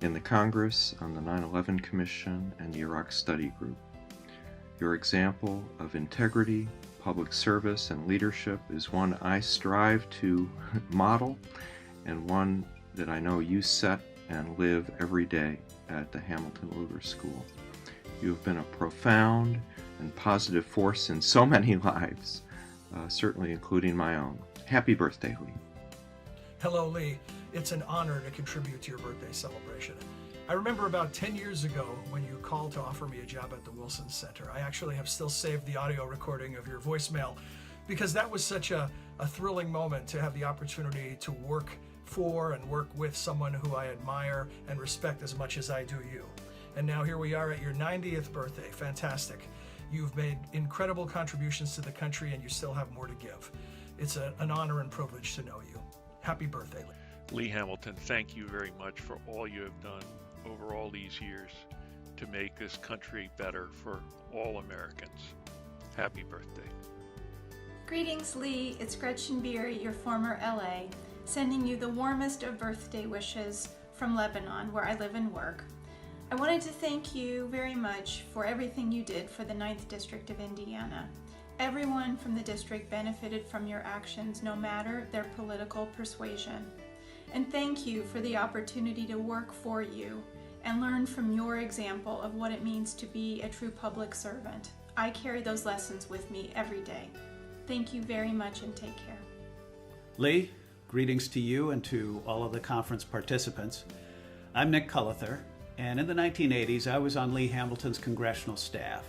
in the Congress, on the 9/11 Commission, and the Iraq Study Group. Your example of integrity, public service, and leadership is one I strive to model, and one that I know you set and live every day at the Hamilton Lugar School. You have been a profound and positive force in so many lives, certainly including my own. Happy birthday, Lee. Hello, Lee. It's an honor to contribute to your birthday celebration. I remember about 10 years ago when you called to offer me a job at the Wilson Center. I actually have still saved the audio recording of your voicemail because that was such a thrilling moment to have the opportunity to work for and work with someone who I admire and respect as much as I do you. And now here we are at your 90th birthday. Fantastic. You've made incredible contributions to the country and you still have more to give. It's an honor and privilege to know you. Happy birthday, Lee. Lee Hamilton, thank you very much for all you have done over all these years to make this country better for all Americans. Happy birthday. Greetings, Lee. It's Gretchen Beer, your former LA, sending you the warmest of birthday wishes from Lebanon, where I live and work. I wanted to thank you very much for everything you did for the 9th District of Indiana. Everyone from the district benefited from your actions, no matter their political persuasion. And thank you for the opportunity to work for you and learn from your example of what it means to be a true public servant. I carry those lessons with me every day. Thank you very much and take care. Lee, greetings to you and to all of the conference participants. I'm Nick Cullither, and in the 1980s I was on Lee Hamilton's congressional staff.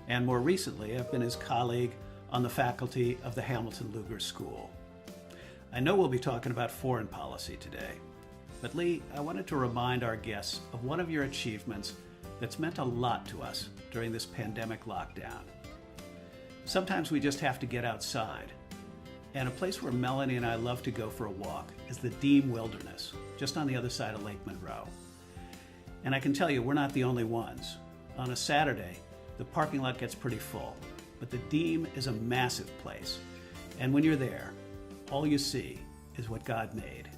And more recently, I've been his colleague on the faculty of the Hamilton Lugar School. I know we'll be talking about foreign policy today, but Lee, I wanted to remind our guests of one of your achievements that's meant a lot to us during this pandemic lockdown. Sometimes we just have to get outside, and a place where Melanie and I love to go for a walk is the Deem Wilderness, just on the other side of Lake Monroe. And I can tell you, we're not the only ones. On a Saturday, the parking lot gets pretty full, but the Deem is a massive place, and when you're there, all you see is what God made.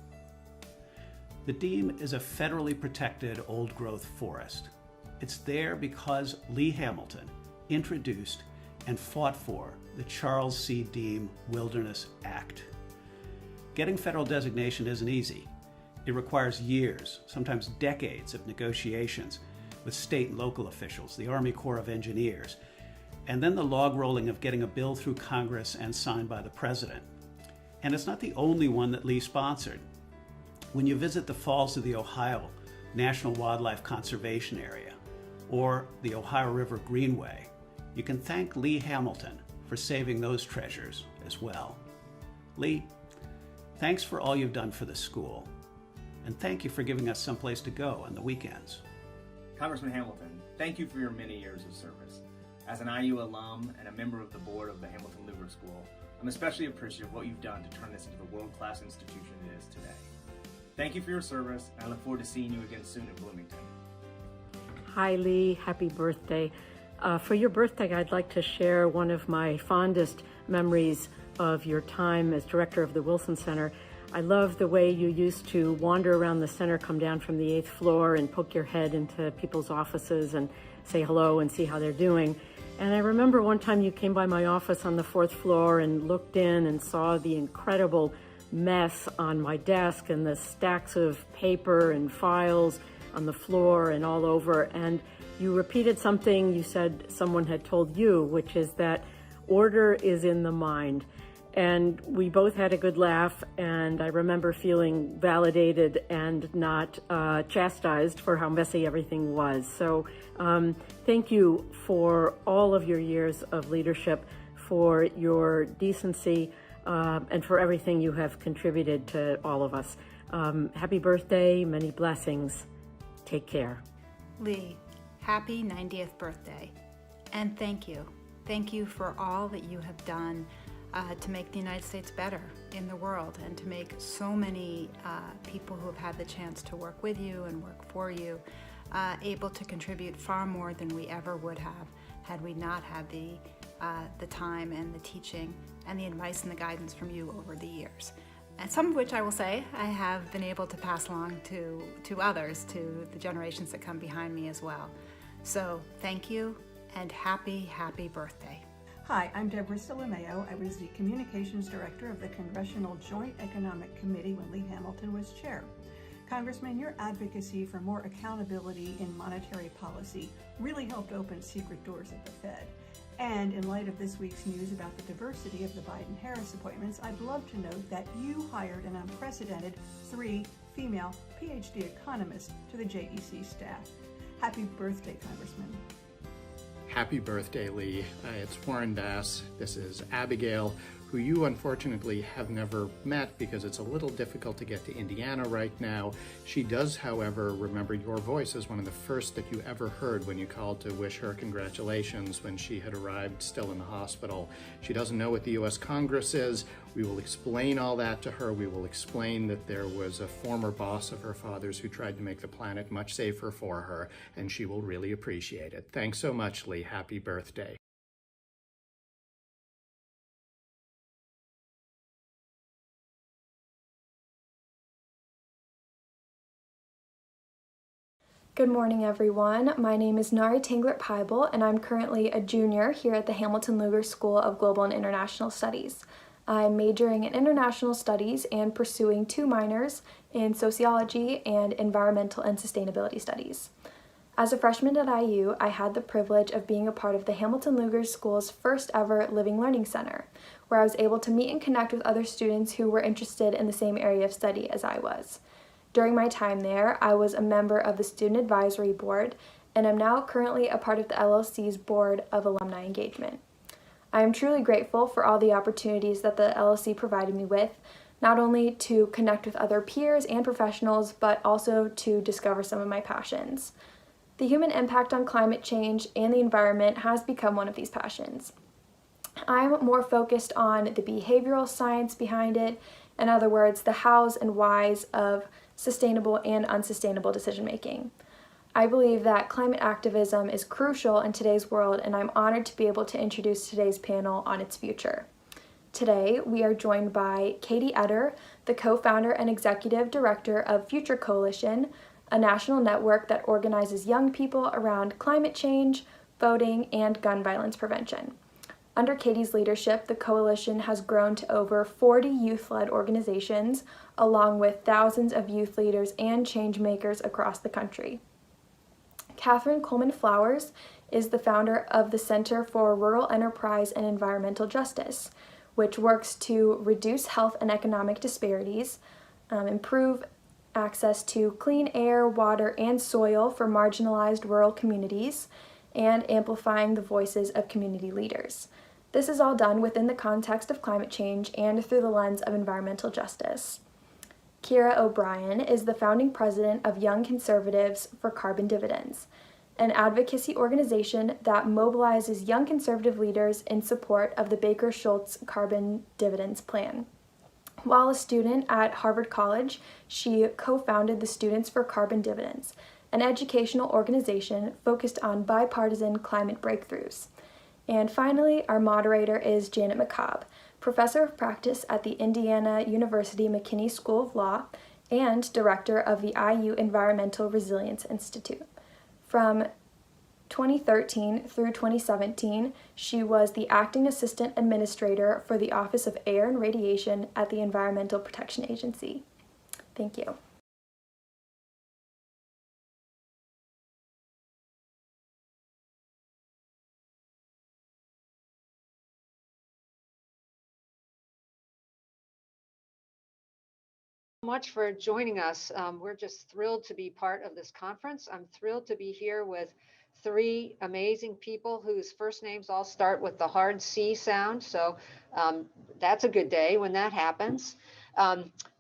The Deem is a federally protected old-growth forest. It's there because Lee Hamilton introduced and fought for the Charles C. Deem Wilderness Act. Getting federal designation isn't easy. It requires years, sometimes decades of negotiations with state and local officials, the Army Corps of Engineers, and then the log rolling of getting a bill through Congress and signed by the President. And it's not the only one that Lee sponsored. When you visit the Falls of the Ohio National Wildlife Conservation Area or the Ohio River Greenway, you can thank Lee Hamilton for saving those treasures as well. Lee, thanks for all you've done for the school, and thank you for giving us someplace to go on the weekends. Congressman Hamilton, thank you for your many years of service. As an IU alum and a member of the board of the Hamilton Lugar School, I'm especially appreciative of what you've done to turn this into the world-class institution it is today. Thank you for your service, and I look forward to seeing you again soon in Bloomington. Hi, Lee. Happy birthday. For your birthday, I'd like to share one of my fondest memories of your time as director of the Wilson Center. I love the way you used to wander around the center, come down from the 8th floor and poke your head into people's offices and say hello and see how they're doing. And I remember one time you came by my office on the 4th floor and looked in and saw the incredible mess on my desk and the stacks of paper and files on the floor and all over. And you repeated something you said someone had told you, which is that order is in the mind. And we both had a good laugh, and I remember feeling validated and not chastised for how messy everything was. So thank you for all of your years of leadership, for your decency, and for everything you have contributed to all of us. Happy birthday, many blessings. Take care. Lee, happy 90th birthday. And thank you. Thank you for all that you have done to make the United States better in the world, and to make so many people who have had the chance to work with you and work for you able to contribute far more than we ever would have had we not had the time and the teaching and the advice and the guidance from you over the years. And some of which I will say I have been able to pass along to others, to the generations that come behind me as well. So thank you and happy birthday. Hi, I'm Deborah Solomeo. I was the Communications Director of the Congressional Joint Economic Committee when Lee Hamilton was chair. Congressman, your advocacy for more accountability in monetary policy really helped open secret doors at the Fed. And in light of this week's news about the diversity of the Biden-Harris appointments, I'd love to note that you hired an unprecedented 3 female PhD economists to the JEC staff. Happy birthday, Congressman. Happy birthday, Lee. It's Warren Bass. This is Abigail, who you unfortunately have never met because it's a little difficult to get to Indiana right now. She does, however, remember your voice as one of the first that you ever heard when you called to wish her congratulations when she had arrived still in the hospital. She doesn't know what the U.S. Congress is. We will explain all that to her. We will explain that there was a former boss of her father's who tried to make the planet much safer for her, and she will really appreciate it. Thanks so much, Lee. Happy birthday. Good morning, everyone. My name is Nari Tinglet-Peibel, and I'm currently a junior here at the Hamilton Lugar School of Global and International Studies. I'm majoring in international studies and pursuing 2 minors in sociology and environmental and sustainability studies. As a freshman at IU, I had the privilege of being a part of the Hamilton Lugar School's first ever Living Learning Center, where I was able to meet and connect with other students who were interested in the same area of study as I was. During my time there, I was a member of the Student Advisory Board, and I'm now currently a part of the LLC's Board of Alumni Engagement. I am truly grateful for all the opportunities that the LLC provided me with, not only to connect with other peers and professionals, but also to discover some of my passions. The human impact on climate change and the environment has become one of these passions. I'm more focused on the behavioral science behind it, in other words, the hows and whys of sustainable and unsustainable decision-making. I believe that climate activism is crucial in today's world, and I'm honored to be able to introduce today's panel on its future. Today, we are joined by Katie Etter, the co-founder and executive director of Future Coalition, a national network that organizes young people around climate change, voting, and gun violence prevention. Under Katie's leadership, the coalition has grown to over 40 youth-led organizations, along with thousands of youth leaders and change makers across the country. Catherine Coleman Flowers is the founder of the Center for Rural Enterprise and Environmental Justice, which works to reduce health and economic disparities, improve access to clean air, water, and soil for marginalized rural communities, and amplifying the voices of community leaders. This is all done within the context of climate change and through the lens of environmental justice. Kira O'Brien is the founding president of Young Conservatives for Carbon Dividends, an advocacy organization that mobilizes young conservative leaders in support of the Baker-Schultz Carbon Dividends Plan. While a student at Harvard College, she co-founded the Students for Carbon Dividends, an educational organization focused on bipartisan climate breakthroughs. And finally, our moderator is Janet McCobb, professor of practice at the Indiana University McKinney School of Law and director of the IU Environmental Resilience Institute. From 2013 through 2017, she was the acting assistant administrator for the Office of Air and Radiation at the Environmental Protection Agency. Thank you. Much for joining us. We're just thrilled to be part of this conference. I'm thrilled to be here with 3 amazing people whose first names all start with the hard C sound. So that's a good day when that happens.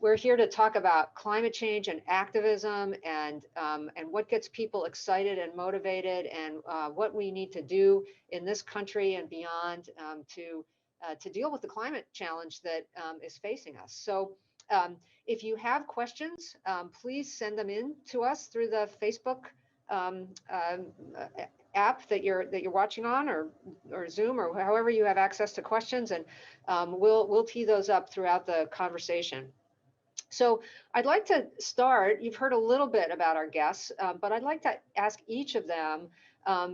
We're here to talk about climate change and activism and what gets people excited and motivated and what we need to do in this country and beyond to deal with the climate challenge that is facing us. So if you have questions, please send them in to us through the Facebook app that you're watching on, or Zoom, or however you have access to questions, and we'll tee those up throughout the conversation. So I'd like to start. You've heard a little bit about our guests, but I'd like to ask each of them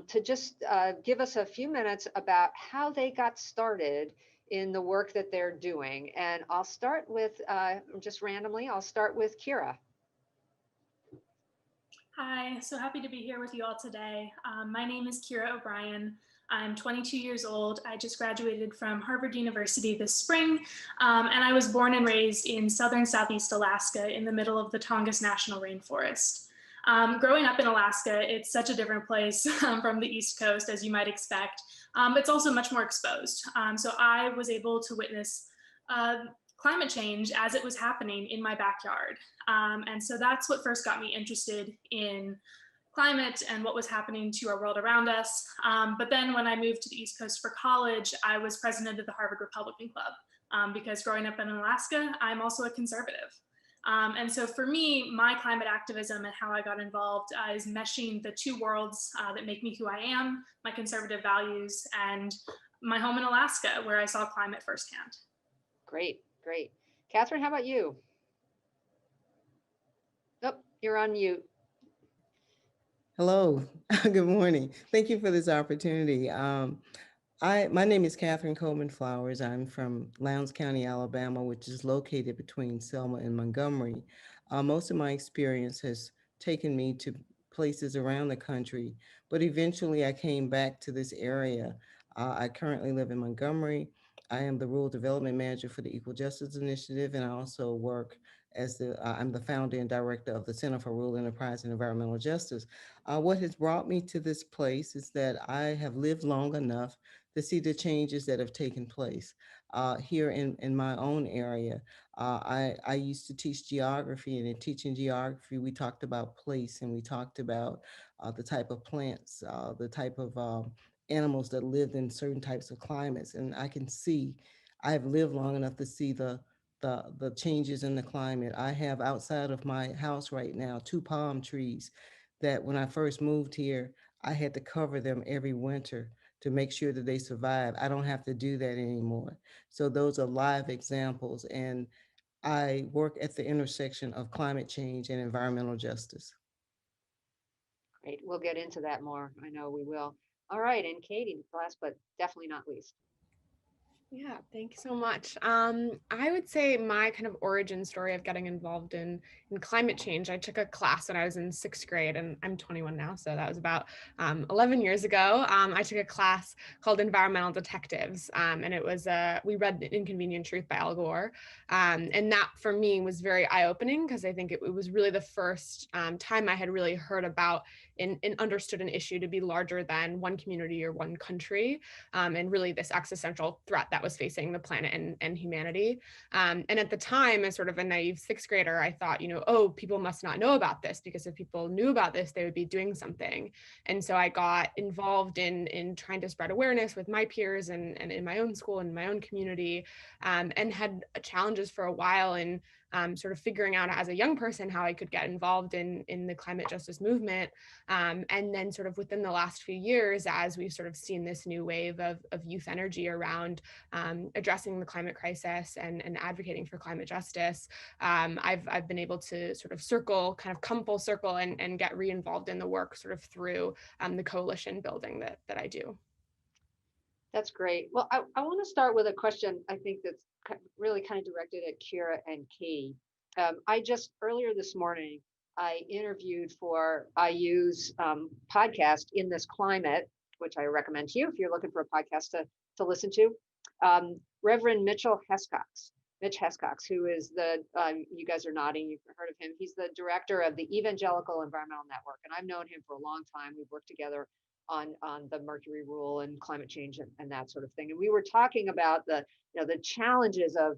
to just give us a few minutes about how they got started in the work that they're doing. And I'll start with, just randomly, I'll start with Kira. Hi, so happy to be here with you all today. My name is Kira O'Brien. I'm 22 years old. I just graduated from Harvard University this spring, and I was born and raised in southern Southeast Alaska in the middle of the Tongass National Rainforest. Growing up in Alaska, it's such a different place from the East Coast, as you might expect. It's also much more exposed. So I was able to witness climate change as it was happening in my backyard. And so that's what first got me interested in climate and what was happening to our world around us. But then when I moved to the East Coast for college, I was president of the Harvard Republican Club, because growing up in Alaska, I'm also a conservative. And so for me, my climate activism and how I got involved is meshing the two worlds that make me who I am, my conservative values, and my home in Alaska, where I saw climate firsthand. Great, great. Catherine, how about you? Oh, you're on mute. Hello, good morning. Thank you for this opportunity. My name is Catherine Coleman Flowers. I'm from Lowndes County, Alabama, which is located between Selma and Montgomery. Most of my experience has taken me to places around the country, but eventually I came back to this area. I currently live in Montgomery. I am the Rural Development Manager for the Equal Justice Initiative, and I also work as I'm the founder and director of the Center for Rural Enterprise and Environmental Justice. What has brought me to this place is that I have lived long enough to see the changes that have taken place here in my own area. I used to teach geography, and in teaching geography, we talked about place, and we talked about the type of plants, the type of animals that lived in certain types of climates. And I have lived long enough to see the changes in the climate. I have outside of my house right now 2 palm trees that when I first moved here, I had to cover them every winter to make sure that they survive. I don't have to do that anymore. So those are live examples. And I work at the intersection of climate change and environmental justice. Great, we'll get into that more. I know we will. All right, and Katie, last but definitely not least. Yeah, thank you so much. I would say my kind of origin story of getting involved in climate change, I took a class when I was in 6th grade, and I'm 21 now, so that was about 11 years ago. I took a class called Environmental Detectives, and it was, we read The Inconvenient Truth by Al Gore, and that for me was very eye-opening, because I think it was really the first time I had really heard about and understood an issue to be larger than one community or one country, and really this existential threat that was facing the planet and humanity. And at the time, as sort of a naive 6th grader, I thought, oh, people must not know about this, because if people knew about this, they would be doing something. And so I got involved in trying to spread awareness with my peers and in my own school and my own community, and had challenges for a while in sort of figuring out as a young person how I could get involved in the climate justice movement. And then sort of within the last few years, as we've sort of seen this new wave of youth energy around addressing the climate crisis and advocating for climate justice, I've been able to sort of come full circle and get re-involved in the work sort of through the coalition building that I do. That's great. Well, I want to start with a question I think that's really kind of directed at Kira and Katie. I just earlier this morning, I interviewed for IU's podcast, In This Climate, which I recommend to you if you're looking for a podcast to listen to, Reverend Mitch Hescox, who is you guys are nodding, you've heard of him. He's the director of the Evangelical Environmental Network, and I've known him for a long time. We've worked together on the Mercury Rule and climate change and that sort of thing. And we were talking about the challenges of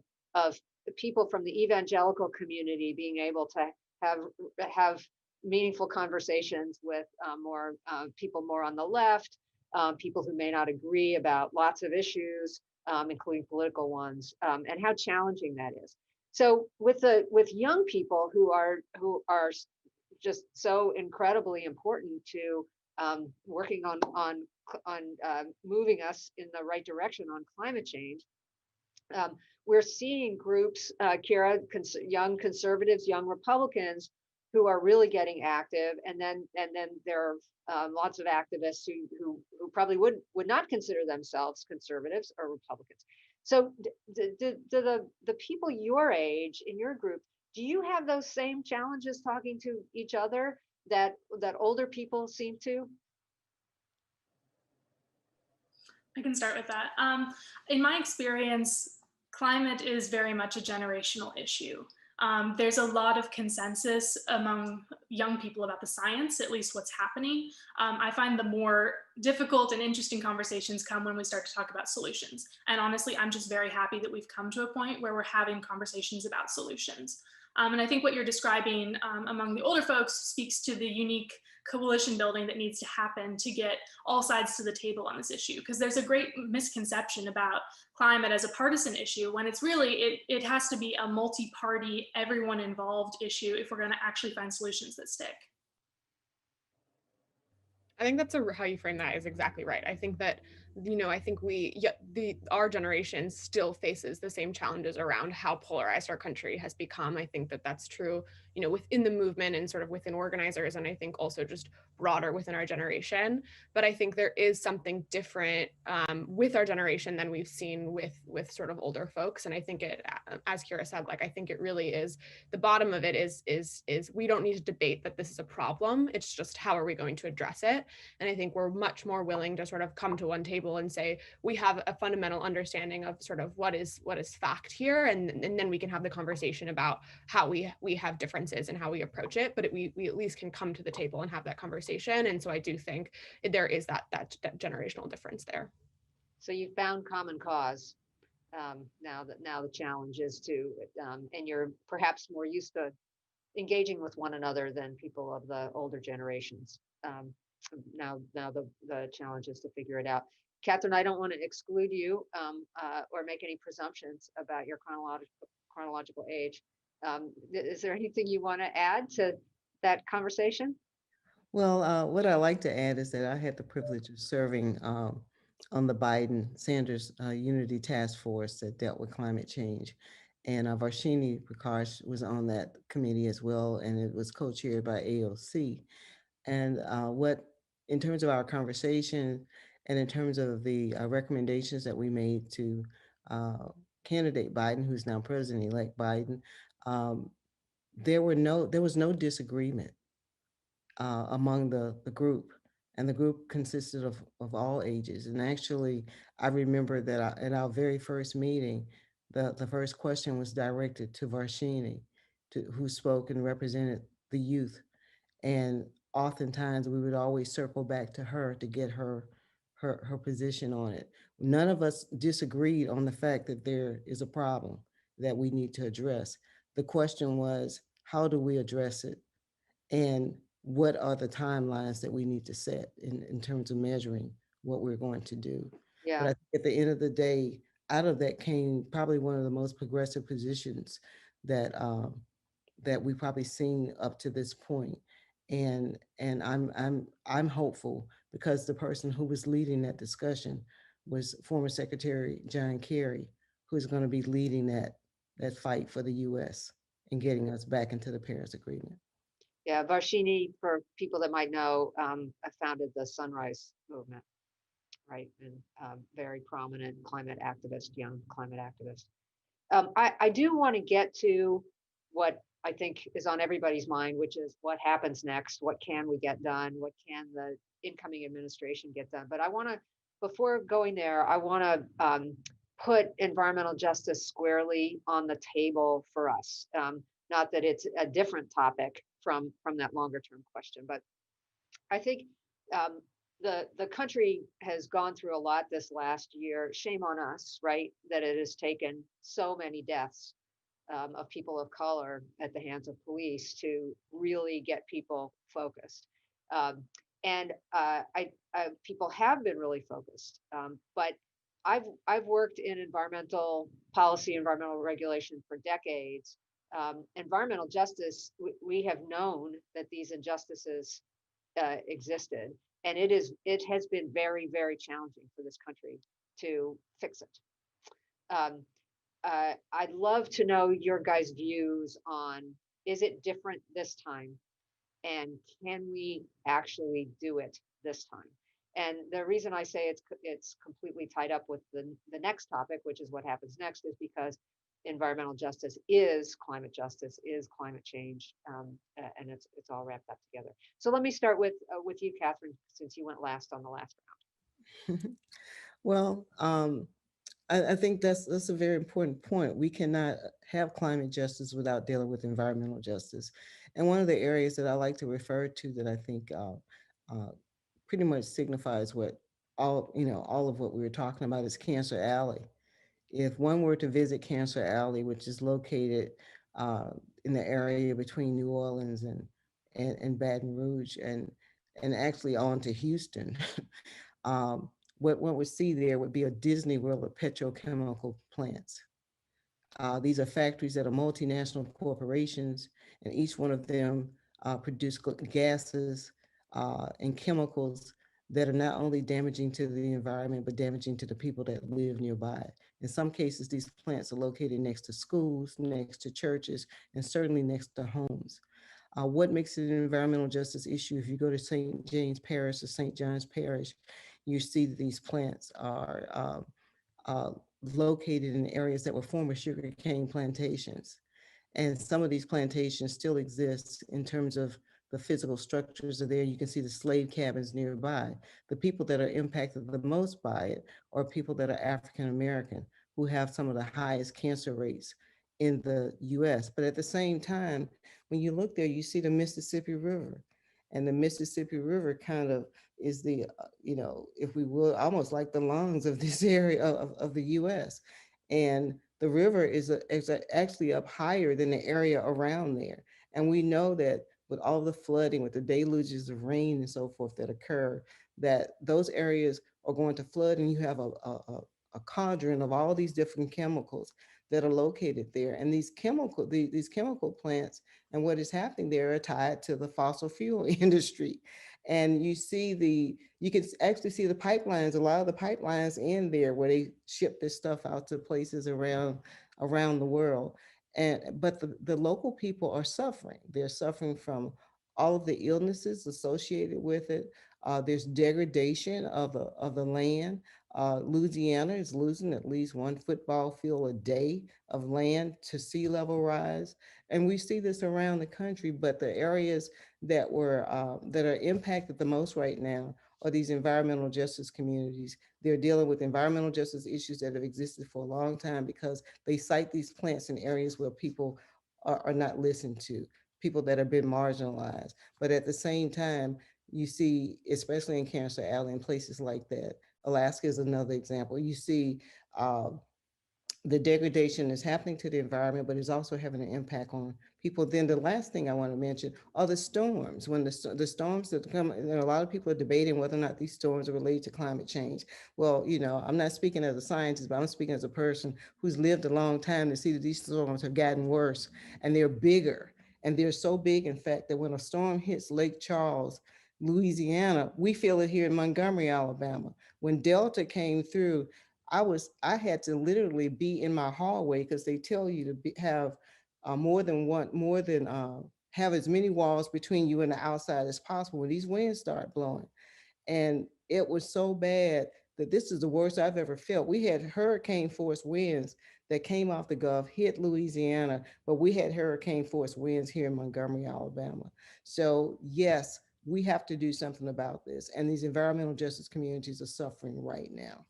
the people from the evangelical community being able to have meaningful conversations with more people more on the left, people who may not agree about lots of issues, including political ones, and how challenging that is. So with young people who are just so incredibly important to working on moving us in the right direction on climate change. We're seeing groups, Kira, young conservatives, young Republicans, who are really getting active, and then there are lots of activists who probably would not consider themselves conservatives or Republicans. So, do the people your age in your group, do you have those same challenges talking to each other that older people seem to? I can start with that. In my experience, climate is very much a generational issue. There's a lot of consensus among young people about the science, at least what's happening. I find the more difficult and interesting conversations come when we start to talk about solutions. And honestly, I'm just very happy that we've come to a point where we're having conversations about solutions. And I think what you're describing among the older folks speaks to the unique coalition building that needs to happen to get all sides to the table on this issue. Because there's a great misconception about climate as a partisan issue, when it's really, it has to be a multi-party, everyone involved issue if we're going to actually find solutions that stick. I think that's how you frame that is exactly right. I think that, I think our generation still faces the same challenges around how polarized our country has become. I think that that's true, within the movement and sort of within organizers, and I think also just broader within our generation. But I think there is something different with our generation than we've seen with sort of older folks. And I think it, as Kira said, I think it really is, the bottom of it is we don't need to debate that this is a problem. It's just, how are we going to address it? And I think we're much more willing to sort of come to one table and say, we have a fundamental understanding of sort of what is fact here. And then we can have the conversation about how we have differences and how we approach it, but we at least can come to the table and have that conversation. And so I do think there is that generational difference there. So you found common cause. Now the challenge is to, and you're perhaps more used to engaging with one another than people of the older generations. Now the challenge is to figure it out. Catherine, I don't want to exclude you or make any presumptions about your chronological age. Is there anything you want to add to that conversation? Well, what I like to add is that I had the privilege of serving on the Biden-Sanders Unity Task Force that dealt with climate change. And Varshini Prakash was on that committee as well, and it was co-chaired by AOC. And in terms of our conversation and in terms of the recommendations that we made to candidate Biden, who's now President-elect Biden, there was no disagreement among the group. And the group consisted of all ages. And actually, I remember that at our very first meeting, the first question was directed to Varshini, who spoke and represented the youth. And oftentimes we would always circle back to her to get her position on it. None of us disagreed on the fact that there is a problem that we need to address. The question was, how do we address it? And what are the timelines that we need to set in terms of measuring what we're going to do? Yeah. But I think at the end of the day, out of that came probably one of the most progressive positions that we've probably seen up to this point. And I'm hopeful, because the person who was leading that discussion was former Secretary John Kerry, who's going to be leading that fight for the U.S. and getting us back into the Paris Agreement. Yeah, Varshini, for people that might know, founded the Sunrise Movement, right? And very prominent climate activist, young climate activist. I do want to get to what I think is on everybody's mind, which is what happens next. What can we get done? What can the incoming administration get done? But I want to, before going there, I want to put environmental justice squarely on the table for us. Not that it's a different topic from that longer term question, but I think the country has gone through a lot this last year. Shame on us, right? That it has taken so many deaths of people of color at the hands of police to really get people focused. And people have been really focused, but I've worked in environmental policy, environmental regulation for decades. environmental justice, we have known that these injustices existed, and it has been very, very challenging for this country to fix it. I'd love to know your guys' views on, is it different this time? And can we actually do it this time? And the reason I say it's completely tied up with the next topic, which is what happens next, is because environmental justice is climate justice, is climate change, and it's all wrapped up together. So let me start with you, Catherine, since you went last on the last round. Well, I think that's a very important point. We cannot have climate justice without dealing with environmental justice. And one of the areas that I like to refer to that I think pretty much signifies what all of what we were talking about is Cancer Alley. If one were to visit Cancer Alley, which is located in the area between New Orleans and Baton Rouge and actually on to Houston, what one would see there would be a Disney World of petrochemical plants. These are factories that are multinational corporations, and each one of them produce gases and chemicals that are not only damaging to the environment, but damaging to the people that live nearby. In some cases, these plants are located next to schools, next to churches, and certainly next to homes. What makes it an environmental justice issue? If you go to St. James Parish or St. John's Parish, you see that these plants are located in areas that were former sugarcane plantations. And some of these plantations still exist in terms of the physical structures are there. You can see the slave cabins nearby. The people that are impacted the most by it are people that are African American, who have some of the highest cancer rates in the US. But at the same time, when you look there, you see the Mississippi River. And the Mississippi River kind of is the, if we will, almost like the lungs of this area of the US. And the river is actually up higher than the area around there. And we know that with all the flooding, with the deluges of rain and so forth that occur, that those areas are going to flood, and you have a cauldron of all these different chemicals that are located there. And these chemical plants and what is happening there are tied to the fossil fuel industry. And you can actually see the pipelines, a lot of the pipelines in there where they ship this stuff out to places around the world. But the local people are suffering. They're suffering from all of the illnesses associated with it. There's degradation of the land. Louisiana is losing at least 1 football field a day of land to sea level rise. And we see this around the country, but the areas that are impacted the most right now are these environmental justice communities. They're dealing with environmental justice issues that have existed for a long time because they cite these plants in areas where people are not listened to, people that have been marginalized. But at the same time, you see, especially in Cancer Alley and places like that, Alaska is another example. You see the degradation is happening to the environment, but it's also having an impact on people. Then the last thing I want to mention are the storms. When the storms that come, a lot of people are debating whether or not these storms are related to climate change. Well, I'm not speaking as a scientist, but I'm speaking as a person who's lived a long time to see that these storms have gotten worse and they're bigger. And they're so big, in fact, that when a storm hits Lake Charles, Louisiana, we feel it here in Montgomery, Alabama. When Delta came through, I had to literally be in my hallway because they tell you to have have as many walls between you and the outside as possible when these winds start blowing. And it was so bad that this is the worst I've ever felt. We had hurricane force winds that came off the Gulf, hit Louisiana, but we had hurricane force winds here in Montgomery, Alabama. So yes, we have to do something about this. And these environmental justice communities are suffering right now.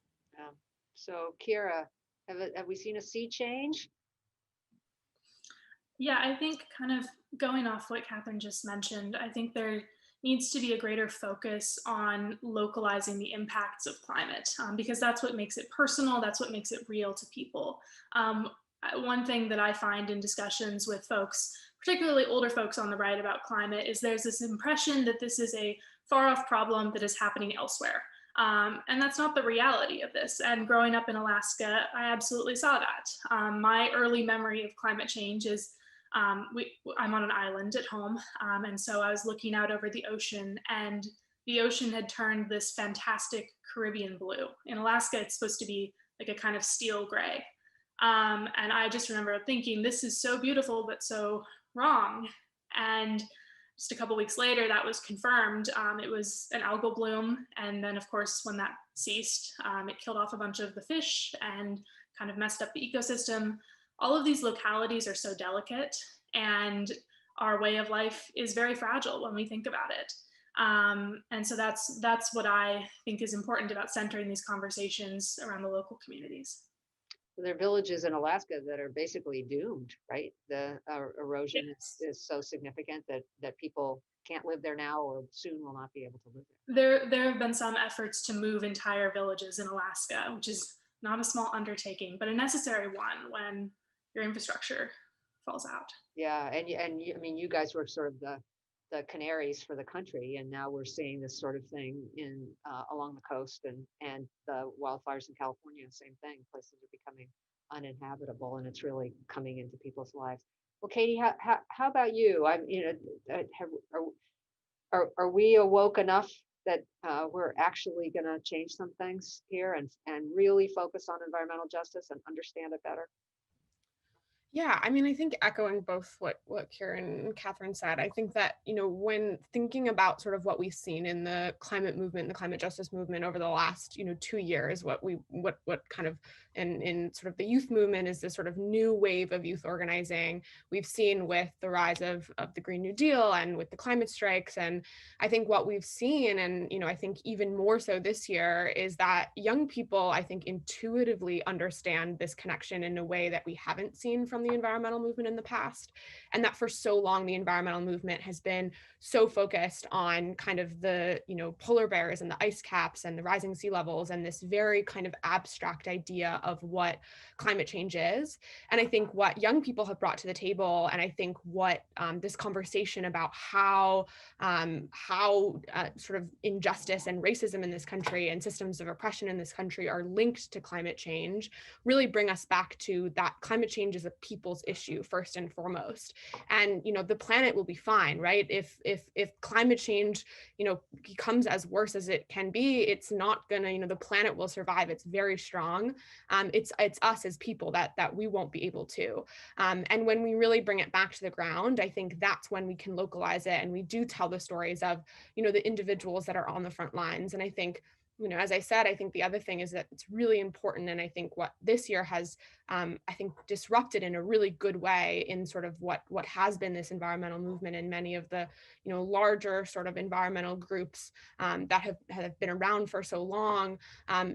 So Kira, have we seen a sea change? Yeah, I think kind of going off what Catherine just mentioned, I think there needs to be a greater focus on localizing the impacts of climate because that's what makes it personal, that's what makes it real to people. One thing that I find in discussions with folks, particularly older folks on the right about climate, is there's this impression that this is a far off problem that is happening elsewhere. And that's not the reality of this. And growing up in Alaska, I absolutely saw that. My early memory of climate change is I'm on an island at home, and so I was looking out over the ocean, and the ocean had turned this fantastic Caribbean blue. In Alaska, it's supposed to be like a kind of steel gray. And I just remember thinking, this is so beautiful, but so wrong. And just a couple weeks later, that was confirmed. It was an algal bloom. And then, of course, when that ceased, it killed off a bunch of the fish and kind of messed up the ecosystem. All of these localities are so delicate, and our way of life is very fragile when we think about it. And so that's what I think is important about centering these conversations around the local communities. There are villages in Alaska that are basically doomed, right? The erosion is so significant that people can't live there now or soon will not be able to live there. There have been some efforts to move entire villages in Alaska, which is not a small undertaking, but a necessary one when your infrastructure falls out. Yeah, and I mean, you guys were sort of the canaries for the country, and now we're seeing this sort of thing in along the coast, and the wildfires in California, same thing. Places are becoming uninhabitable, and it's really coming into people's lives. Well, Katie, how about you? Are we awoke enough that we're actually going to change some things here and really focus on environmental justice and understand it better? Yeah, I mean, I think echoing both what Kieran and Catherine said, I think that, when thinking about sort of what we've seen in the climate movement, the climate justice movement over the last, 2 years, what kind of in sort of the youth movement is this sort of new wave of youth organizing we've seen with the rise of the Green New Deal and with the climate strikes. And I think what we've seen, and, I think even more so this year, is that young people, I think, intuitively understand this connection in a way that we haven't seen from the environmental movement in the past. And that for so long, the environmental movement has been so focused on kind of the, polar bears and the ice caps and the rising sea levels and this very kind of abstract idea of what climate change is. And I think what young people have brought to the table, and I think what this conversation about how sort of injustice and racism in this country and systems of oppression in this country are linked to climate change, really bring us back to that climate change is a people's issue first and foremost. And the planet will be fine, right? If climate change becomes as worse as it can be, it's not gonna, the planet will survive. It's very strong. It's us as people that we won't be able to. And when we really bring it back to the ground, I think that's when we can localize it, and we do tell the stories of the individuals that are on the front lines. And I think, as I said, I think the other thing is that it's really important, and I think what this year has, I think, disrupted in a really good way in sort of what has been this environmental movement, and many of the larger sort of environmental groups that have been around for so long,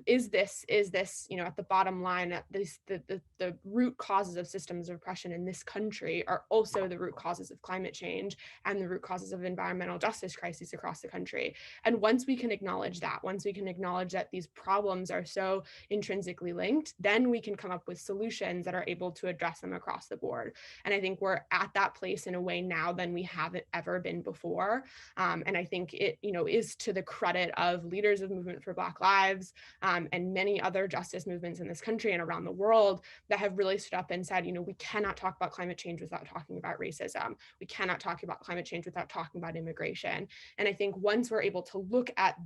is this at the bottom line, at this the root causes of systems of oppression in this country are also the root causes of climate change and the root causes of environmental justice crises across the country. And once we can acknowledge that these problems are so intrinsically linked, then we can come up with solutions that are able to address them across the board. And I think we're at that place in a way now than we haven't ever been before. And I think it, is to the credit of leaders of Movement for Black Lives and many other justice movements in this country and around the world that have really stood up and said, we cannot talk about climate change without talking about racism. We cannot talk about climate change without talking about immigration. And I think once we're able to look at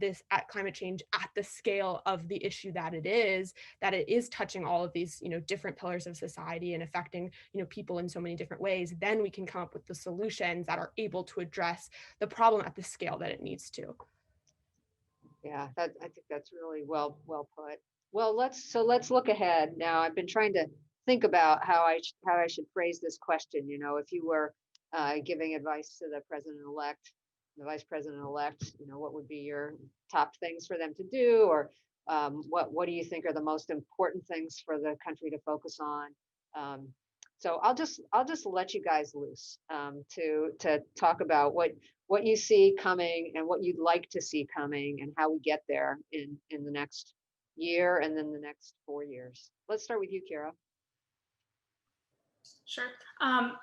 climate change at the scale of the issue that it is touching all of these, different pillars of society and affecting, people in so many different ways, then we can come up with the solutions that are able to address the problem at the scale that it needs to. Yeah, I think that's really well put. Well, let's look ahead now. I've been trying to think about how I should phrase this question. If you were giving advice to the president-elect, the vice president-elect, what would be your top things for them to do, or what do you think are the most important things for the country to focus on? So I'll just let you guys loose to talk about what you see coming and what you'd like to see coming and how we get there in the next year and then the next 4 years. Let's start with you, Kira. Sure.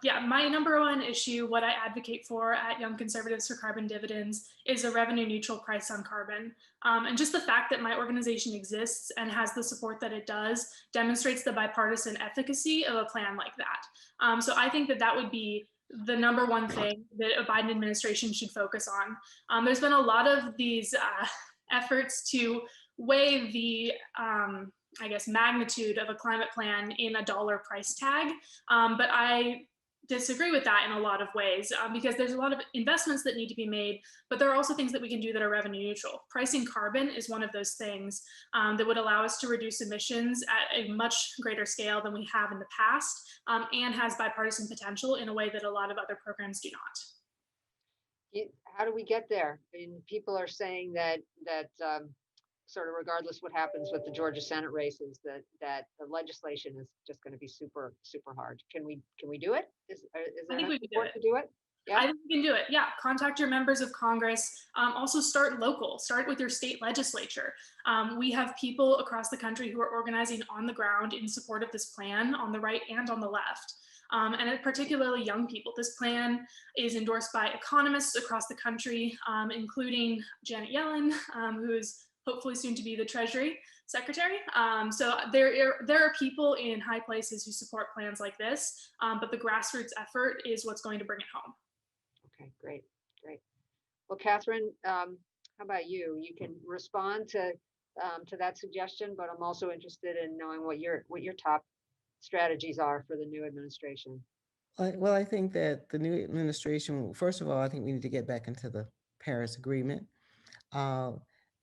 Yeah, my number one issue, what I advocate for at Young Conservatives for Carbon Dividends, is a revenue neutral price on carbon. And just the fact that my organization exists and has the support that it does demonstrates the bipartisan efficacy of a plan like that. So I think that that would be the number one thing that a Biden administration should focus on. There's been a lot of these efforts to weigh the I guess, magnitude of a climate plan in a dollar price tag. But I disagree with that in a lot of ways because there's a lot of investments that need to be made, but there are also things that we can do that are revenue neutral. Pricing carbon is one of those things that would allow us to reduce emissions at a much greater scale than we have in the past and has bipartisan potential in a way that a lot of other programs do not. How do we get there? I mean, people are saying that sort of regardless what happens with the Georgia Senate races, that the legislation is just going to be super hard. Can we do it? Is there enough support to do it? Yeah, I think we can do it. Yeah, contact your members of Congress. Also start local. Start with your state legislature. We have people across the country who are organizing on the ground in support of this plan on the right and on the left. And particularly young people. This plan is endorsed by economists across the country, including Janet Yellen, who's hopefully soon to be the Treasury Secretary. So there are people in high places who support plans like this, but the grassroots effort is what's going to bring it home. Okay, great. Well, Catherine, how about you? You can respond to that suggestion, but I'm also interested in knowing what your top strategies are for the new administration. Well, I think that the new administration, first of all, I think we need to get back into the Paris Agreement.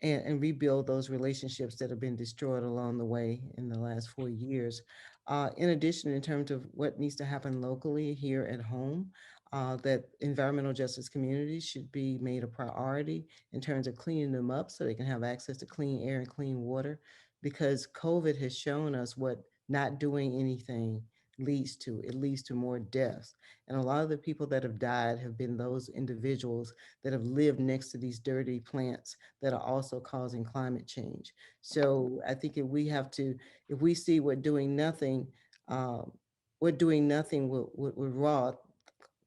And rebuild those relationships that have been destroyed along the way in the last 4 years. In addition, in terms of what needs to happen locally here at home, that environmental justice communities should be made a priority in terms of cleaning them up so they can have access to clean air and clean water, because COVID has shown us what not doing anything leads to. It leads to more deaths. And a lot of the people that have died have been those individuals that have lived next to these dirty plants that are also causing climate change. So I think if we see what doing nothing would raw,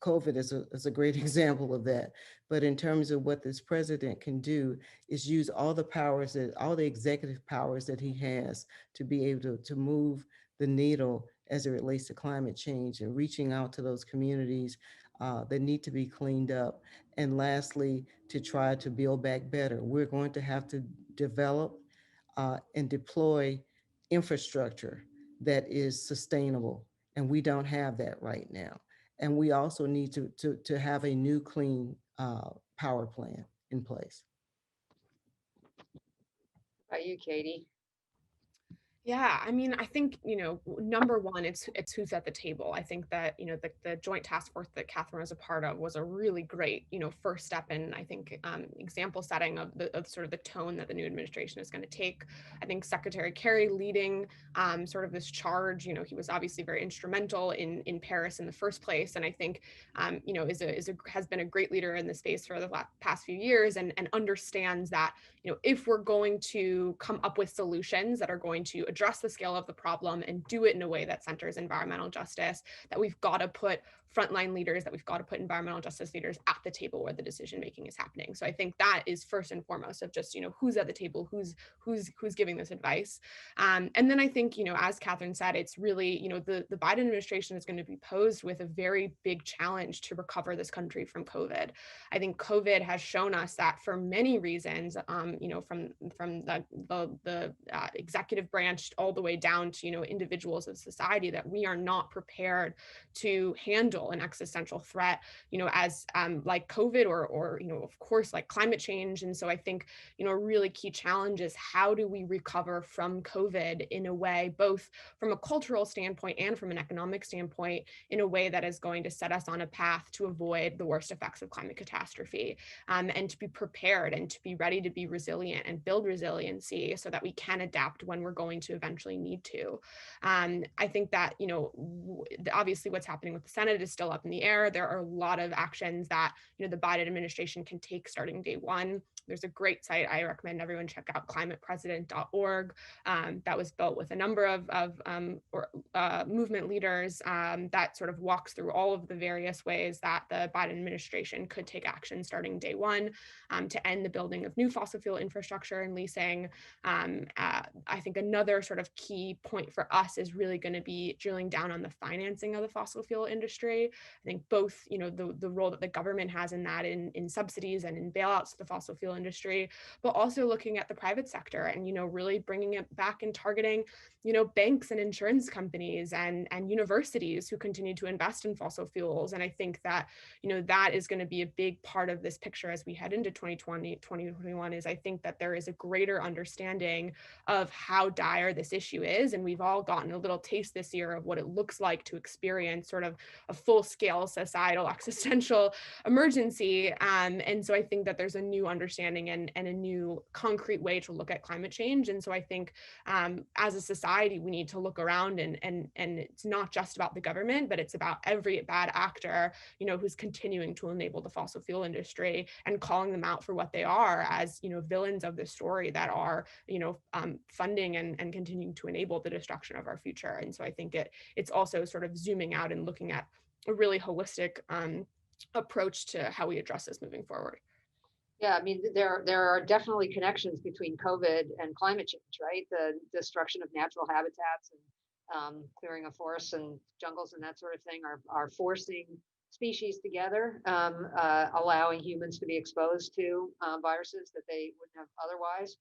COVID is a great example of that. But in terms of what this president can do is use all the executive powers that he has to be able to move the needle as it relates to climate change and reaching out to those communities that need to be cleaned up. And lastly, to try to build back better. We're going to have to develop and deploy infrastructure that is sustainable. And we don't have that right now. And we also need to have a new clean power plan in place. How about you, Katie? Yeah, I mean, I think, number one, it's who's at the table. I think that, the joint task force that Catherine was a part of was a really great, first step in, I think, example setting of sort of the tone that the new administration is going to take. I think Secretary Kerry leading sort of this charge, he was obviously very instrumental in Paris in the first place. And I think, has been a great leader in the space for the past few years and understands that, if we're going to come up with solutions that are going to address the scale of the problem and do it in a way that centers environmental justice, that we've got to put frontline leaders, that we've got to put environmental justice leaders at the table where the decision making is happening. So I think that is first and foremost of just, who's at the table, who's giving this advice. And then I think, as Catherine said, it's really, the Biden administration is going to be posed with a very big challenge to recover this country from COVID. I think COVID has shown us that for many reasons, from the executive branch all the way down to, individuals of society, that we are not prepared to handle an existential threat, as like COVID or of course, like climate change. And so I think, a really key challenge is how do we recover from COVID in a way, both from a cultural standpoint and from an economic standpoint, in a way that is going to set us on a path to avoid the worst effects of climate catastrophe, and to be prepared and to be ready to be resilient and build resiliency so that we can adapt when we're going to eventually need to. I think that, obviously what's happening with the Senate is still up in the air. There are a lot of actions that, the Biden administration can take starting day one. There's a great site I recommend everyone check out, climatepresident.org, that was built with a number of movement leaders that sort of walks through all of the various ways that the Biden administration could take action starting day one to end the building of new fossil fuel infrastructure and leasing. I think another sort of key point for us is really going to be drilling down on the financing of the fossil fuel industry. I think both, the role that the government has in that, in subsidies and in bailouts to the fossil fuel industry, but also looking at the private sector and, really bringing it back and targeting, banks and insurance companies and universities who continue to invest in fossil fuels. And I think that, that is going to be a big part of this picture as we head into 2021, is I think that there is a greater understanding of how dire this issue is. And we've all gotten a little taste this year of what it looks like to experience sort of a full-scale societal existential emergency. And so I think that there's a new understanding and a new concrete way to look at climate change. And so I think as a society, we need to look around and it's not just about the government, but it's about every bad actor, who's continuing to enable the fossil fuel industry and calling them out for what they are as, villains of the story that are, funding and continuing to enable the destruction of our future. And so I think it's also sort of zooming out and looking at a really holistic approach to how we address this moving forward. Yeah, I mean, there are definitely connections between COVID and climate change, right? The destruction of natural habitats and clearing of forests and jungles and that sort of thing are forcing species together, allowing humans to be exposed to viruses that they wouldn't have otherwise.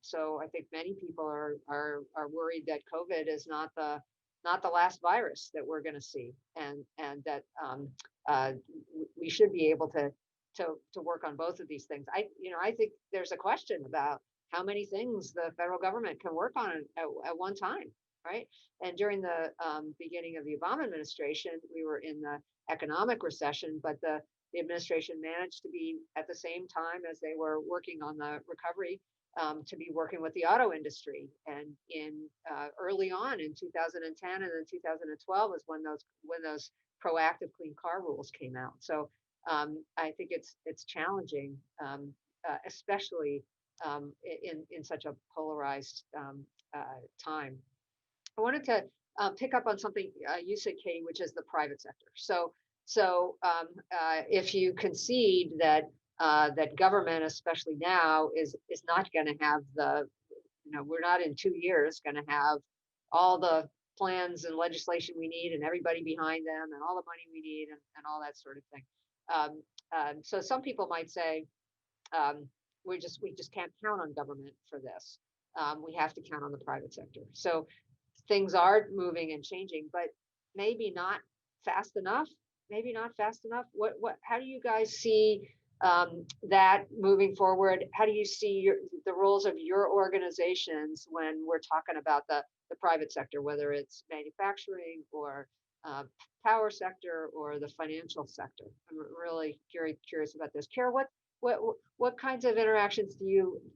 So I think many people are worried that COVID is not the last virus that we're going to see, and that we should be able to work on both of these things. I think there's a question about how many things the federal government can work on at one time, right? And during the beginning of the Obama administration, we were in the economic recession, but the administration managed to be at the same time as they were working on the recovery, to be working with the auto industry. And early on in 2010 and then 2012 was when those proactive clean car rules came out. So I think it's challenging, especially in such a polarized time. I wanted to pick up on something you said, Katie, which is the private sector. So if you concede that government, especially now, is not going to have we're not in 2 years going to have all the plans and legislation we need and everybody behind them and all the money we need and all that sort of thing. So some people might say, we just can't count on government for this. We have to count on the private sector. So things are moving and changing, but maybe not fast enough. Maybe not fast enough. How do you guys see that moving forward? How do you see the roles of your organizations when we're talking about the private sector, whether it's manufacturing or power sector or the financial sector? I'm really curious about this. Kara, what kinds of interactions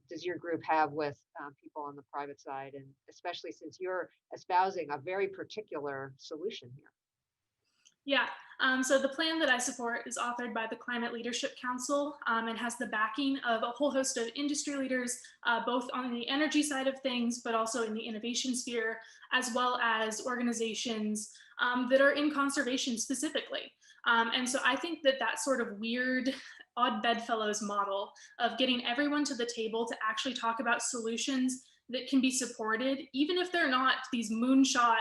does your group have with people on the private side, and especially since you're espousing a very particular solution here? Yeah, so the plan that I support is authored by the Climate Leadership Council and has the backing of a whole host of industry leaders, both on the energy side of things, but also in the innovation sphere, as well as organizations that are in conservation specifically. And so I think that sort of weird, odd bedfellows model of getting everyone to the table to actually talk about solutions that can be supported, even if they're not these moonshot,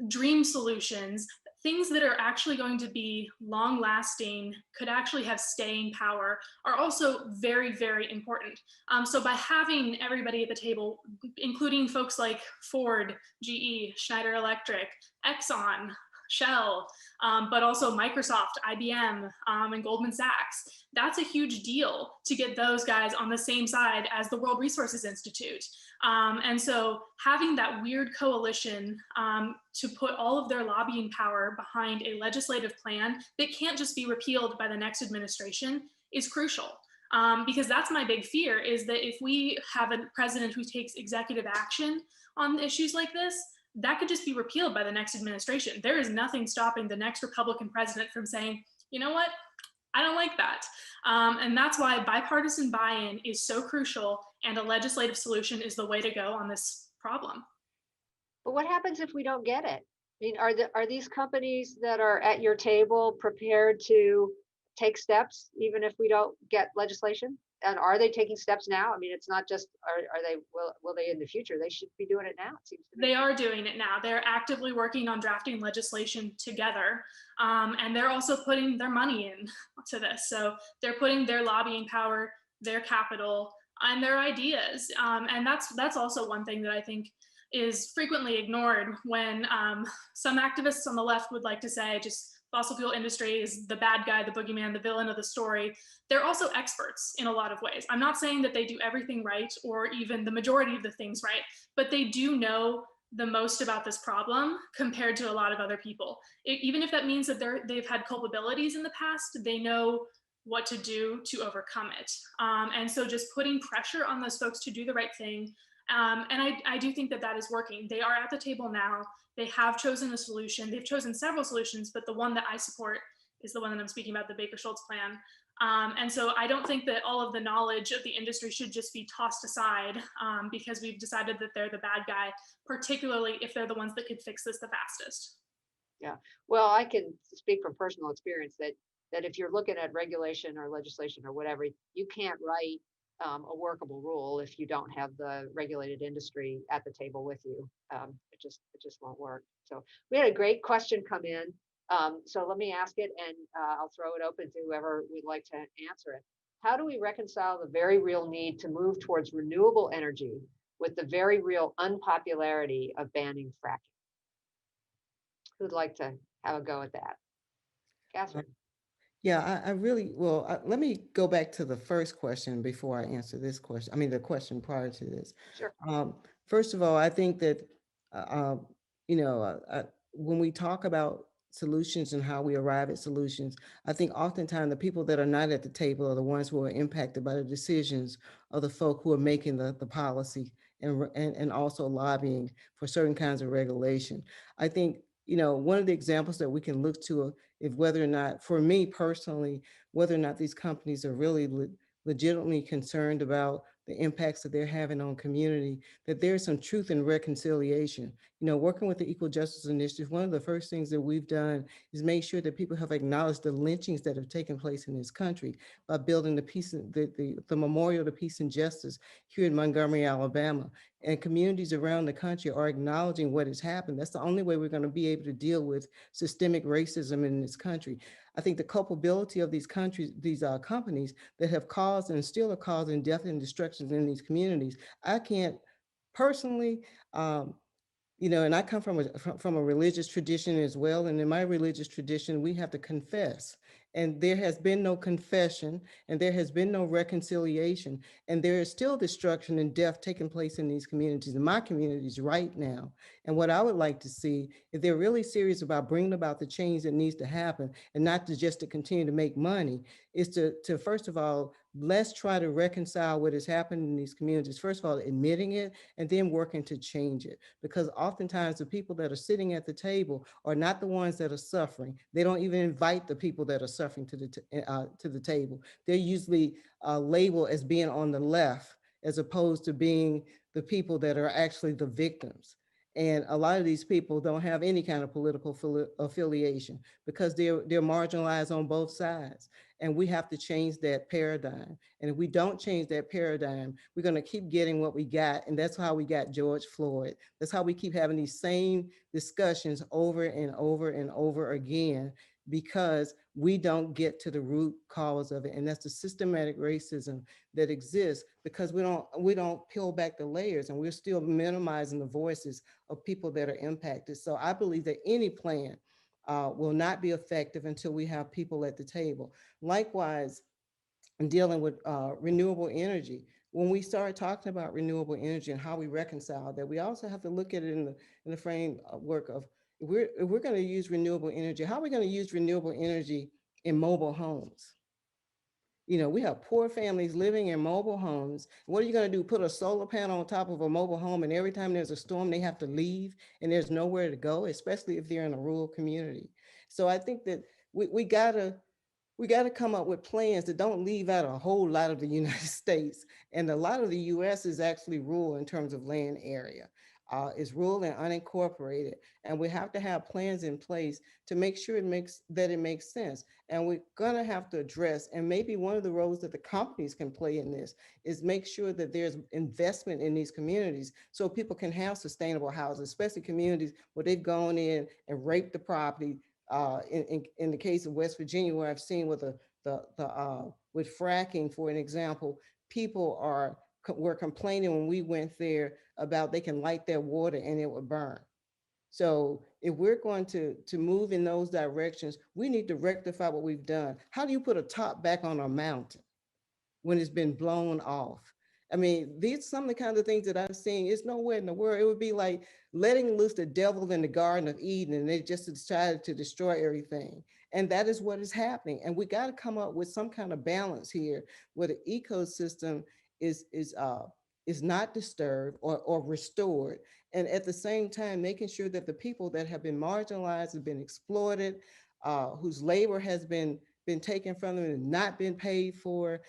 dream solutions, things that are actually going to be long lasting, could actually have staying power, are also very, very important. So by having everybody at the table, including folks like Ford, GE, Schneider Electric, Exxon, Shell, but also Microsoft, IBM, and Goldman Sachs, that's a huge deal to get those guys on the same side as the World Resources Institute. And so having that weird coalition to put all of their lobbying power behind a legislative plan that can't just be repealed by the next administration is crucial. Because that's my big fear, is that if we have a president who takes executive action on issues like this, that could just be repealed by the next administration. There is nothing stopping the next Republican president from saying, you know what, I don't like that. And that's why bipartisan buy-in is so crucial, and a legislative solution is the way to go on this problem. But what happens if we don't get it? I mean, are these companies that are at your table prepared to take steps even if we don't get legislation? And are they taking steps now? I mean, it's not just are they will they in the future? They should be doing it now, it seems to me. They are doing it now. They're actively working on drafting legislation together, and they're also putting their money in to this. So they're putting their lobbying power, their capital, and their ideas. And that's also one thing that I think is frequently ignored when some activists on the left would like to say just fossil fuel industry is the bad guy, the boogeyman, the villain of the story. They're also experts in a lot of ways. I'm not saying that they do everything right or even the majority of the things right, but they do know the most about this problem compared to a lot of other people. Even if that means that they've had culpabilities in the past, they know what to do to overcome it. And so just putting pressure on those folks to do the right thing. And I do think that that is working. They are at the table now. They have chosen a solution. They've chosen several solutions, but the one that I support is the one that I'm speaking about, the Baker-Schultz plan. And so I don't think that all of the knowledge of the industry should just be tossed aside because we've decided that they're the bad guy, particularly if they're the ones that could fix this the fastest. Yeah, well, I can speak from personal experience that if you're looking at regulation or legislation or whatever, you can't write a workable rule if you don't have the regulated industry at the table with you. It just won't work. So we had a great question come in. So let me ask it, and I'll throw it open to whoever would like to answer it. How do we reconcile the very real need to move towards renewable energy with the very real unpopularity of banning fracking? Who'd like to have a go at that? Catherine. Yeah, I really, well, let me go back to the first question before I answer this question. I mean, the question prior to this. Sure. First of all, I think that, when we talk about solutions and how we arrive at solutions, I think oftentimes the people that are not at the table are the ones who are impacted by the decisions of the folk who are making the policy and also lobbying for certain kinds of regulation. I think, one of the examples that we can look to if whether or not, for me personally, whether or not these companies are really legitimately concerned about the impacts that they're having on community, that there's some truth and reconciliation. Working with the Equal Justice Initiative, one of the first things that we've done is make sure that people have acknowledged the lynchings that have taken place in this country by building the Memorial to Peace and Justice here in Montgomery, Alabama. And communities around the country are acknowledging what has happened. That's the only way we're going to be able to deal with systemic racism in this country. I think the culpability of these companies that have caused and still are causing death and destruction in these communities, I can't personally, and I come from a religious tradition as well. And in my religious tradition, we have to confess. And there has been no confession, and there has been no reconciliation, and there is still destruction and death taking place in these communities, in my communities right now. And what I would like to see, if they're really serious about bringing about the change that needs to happen, and not just to continue to make money, is to first of all, let's try to reconcile what has happened in these communities. First of all, admitting it, and then working to change it. Because oftentimes the people that are sitting at the table are not the ones that are suffering. They don't even invite the people that are suffering to the table. They're usually labeled as being on the left, as opposed to being the people that are actually the victims. And a lot of these people don't have any kind of political affiliation because they're marginalized on both sides. And we have to change that paradigm. And if we don't change that paradigm, we're going to keep getting what we got. And that's how we got George Floyd. That's how we keep having these same discussions over and over and over again, because we don't get to the root cause of it. And that's the systematic racism that exists because we don't peel back the layers, and we're still minimizing the voices of people that are impacted. So I believe that any plan will not be effective until we have people at the table. Likewise, in dealing with renewable energy, when we start talking about renewable energy and how we reconcile that, we also have to look at it in the framework of, if we're going to use renewable energy, how are we going to use renewable energy in mobile homes? We have poor families living in mobile homes. What are you going to do? Put a solar panel on top of a mobile home, and every time there's a storm, they have to leave and there's nowhere to go, especially if they're in a rural community. So I think that we got to We got to come up with plans that don't leave out a whole lot of the United States. And a lot of the US is actually rural in terms of land area. It's rural and unincorporated. And we have to have plans in place to make sure it makes sense. And we're gonna have to address, and maybe one of the roles that the companies can play in this is make sure that there's investment in these communities so people can have sustainable housing, especially communities where they've gone in and raped the property. In the case of West Virginia, where I've seen with with fracking, for an example, people were complaining when we went there about they can light their water and it would burn. So if we're going to move in those directions, we need to rectify what we've done. How do you put a top back on a mountain when it's been blown off? I mean, these some of the kinds of things that I've seen. It's nowhere in the world. It would be like letting loose the devil in the Garden of Eden, and they just decided to destroy everything. And that is what is happening. And we got to come up with some kind of balance here, where the ecosystem is not disturbed or restored, and at the same time making sure that the people that have been marginalized, have been exploited, whose labor has been taken from them and not been paid for.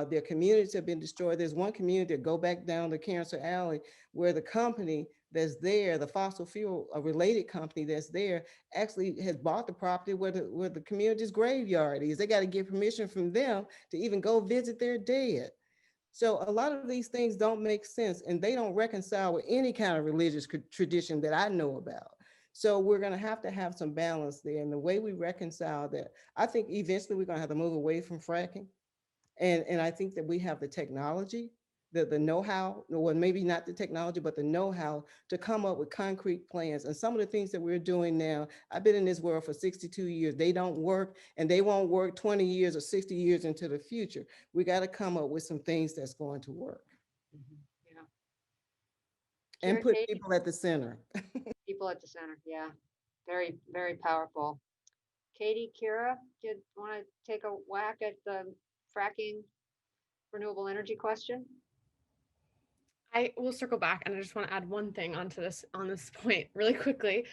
Their communities have been destroyed. There's one community, go back down to Cancer Alley, where the company that's there, the fossil fuel related company that's there, actually has bought the property where the community's graveyard is. They got to get permission from them to even go visit their dead. So a lot of these things don't make sense, and they don't reconcile with any kind of religious tradition that I know about. So we're going to have some balance there. And the way we reconcile that, I think eventually we're going to have to move away from fracking. And I think that we have the technology, the know-how, well, maybe not the technology, but the know-how to come up with concrete plans. And some of the things that we're doing now, I've been in this world for 62 years. They don't work, and they won't work 20 years or 60 years into the future. We got to come up with some things that's going to work. Yeah. And put people at the center. People at the center, yeah. Very, very powerful. Katie, Kira, do you want to take a whack at the fracking renewable energy question? I will circle back, and I just want to add one thing onto this on this point really quickly,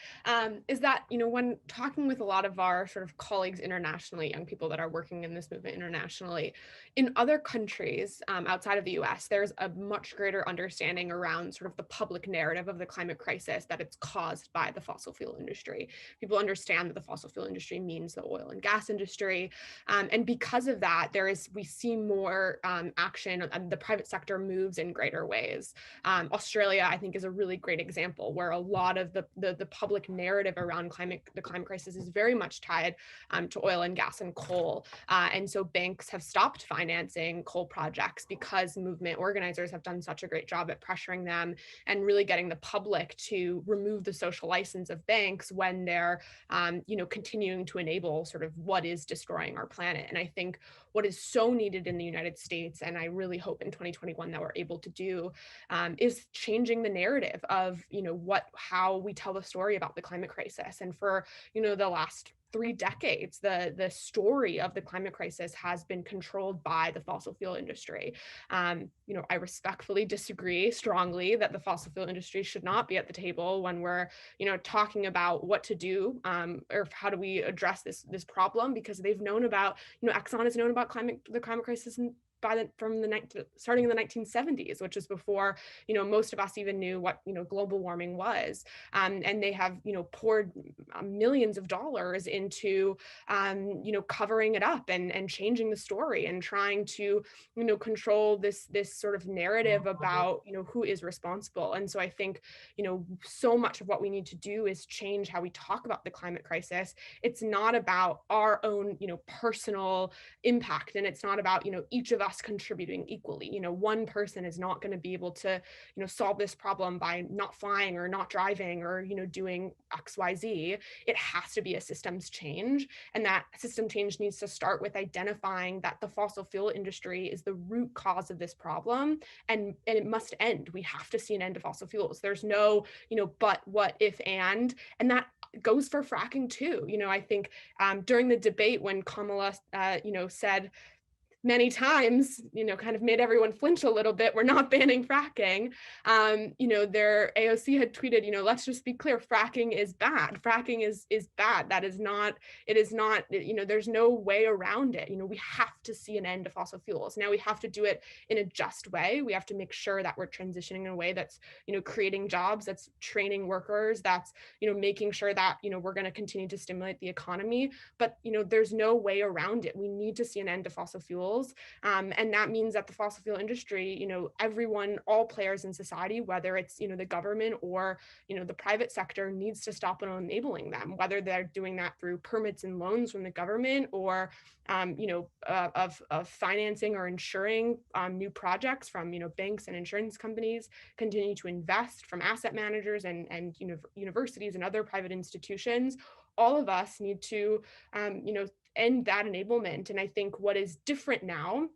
is that, when talking with a lot of our sort of colleagues internationally, young people that are working in this movement internationally, in other countries outside of the US, there's a much greater understanding around sort of the public narrative of the climate crisis, that it's caused by the fossil fuel industry. People understand that the fossil fuel industry means the oil and gas industry. And because of that, we see more action, and the private sector moves in greater ways. Australia, I think, is a really great example, where a lot of the public narrative around the climate crisis is very much tied to oil and gas and coal. And so banks have stopped financing coal projects because movement organizers have done such a great job at pressuring them and really getting the public to remove the social license of banks when they're continuing to enable sort of what is destroying our planet. And I think what is so needed in the United States, and I really hope in 2021 that we're able to do, is changing the narrative of how we tell the story about the climate crisis. And for the last 3 decades, the story of the climate crisis has been controlled by the fossil fuel industry. I respectfully disagree strongly that the fossil fuel industry should not be at the table when we're talking about what to do, or how do we address this problem, because they've known about Exxon has known about the climate crisis starting in the 1970s, which is before most of us even knew what global warming was, and they have poured millions of dollars into covering it up and changing the story and trying to control this sort of narrative about who is responsible. And so I think so much of what we need to do is change how we talk about the climate crisis. It's not about our own personal impact, and it's not about each of us contributing equally. One person is not going to be able to solve this problem by not flying or not driving or doing XYZ. It has to be a systems change, and that system change needs to start with identifying that the fossil fuel industry is the root cause of this problem, and it must end. We have to see an end to fossil fuels. There's no but, what, if, and that goes for fracking too. I think during the debate when Kamala said many times, kind of made everyone flinch a little bit. We're not banning fracking. Their AOC had tweeted, let's just be clear, fracking is bad. Fracking is bad. That is not, it is not, there's no way around it. We have to see an end to fossil fuels. Now we have to do it in a just way. We have to make sure that we're transitioning in a way that's, creating jobs, that's training workers, that's, making sure that, we're going to continue to stimulate the economy. But, there's no way around it. We need to see an end to fossil fuels. And that means that the fossil fuel industry, everyone, all players in society, whether it's, the government or, the private sector, needs to stop enabling them, whether they're doing that through permits and loans from the government or, of financing or insuring new projects from, banks and insurance companies, continue to invest from asset managers and universities and other private institutions. All of us need to, end that enablement. And I think what is different now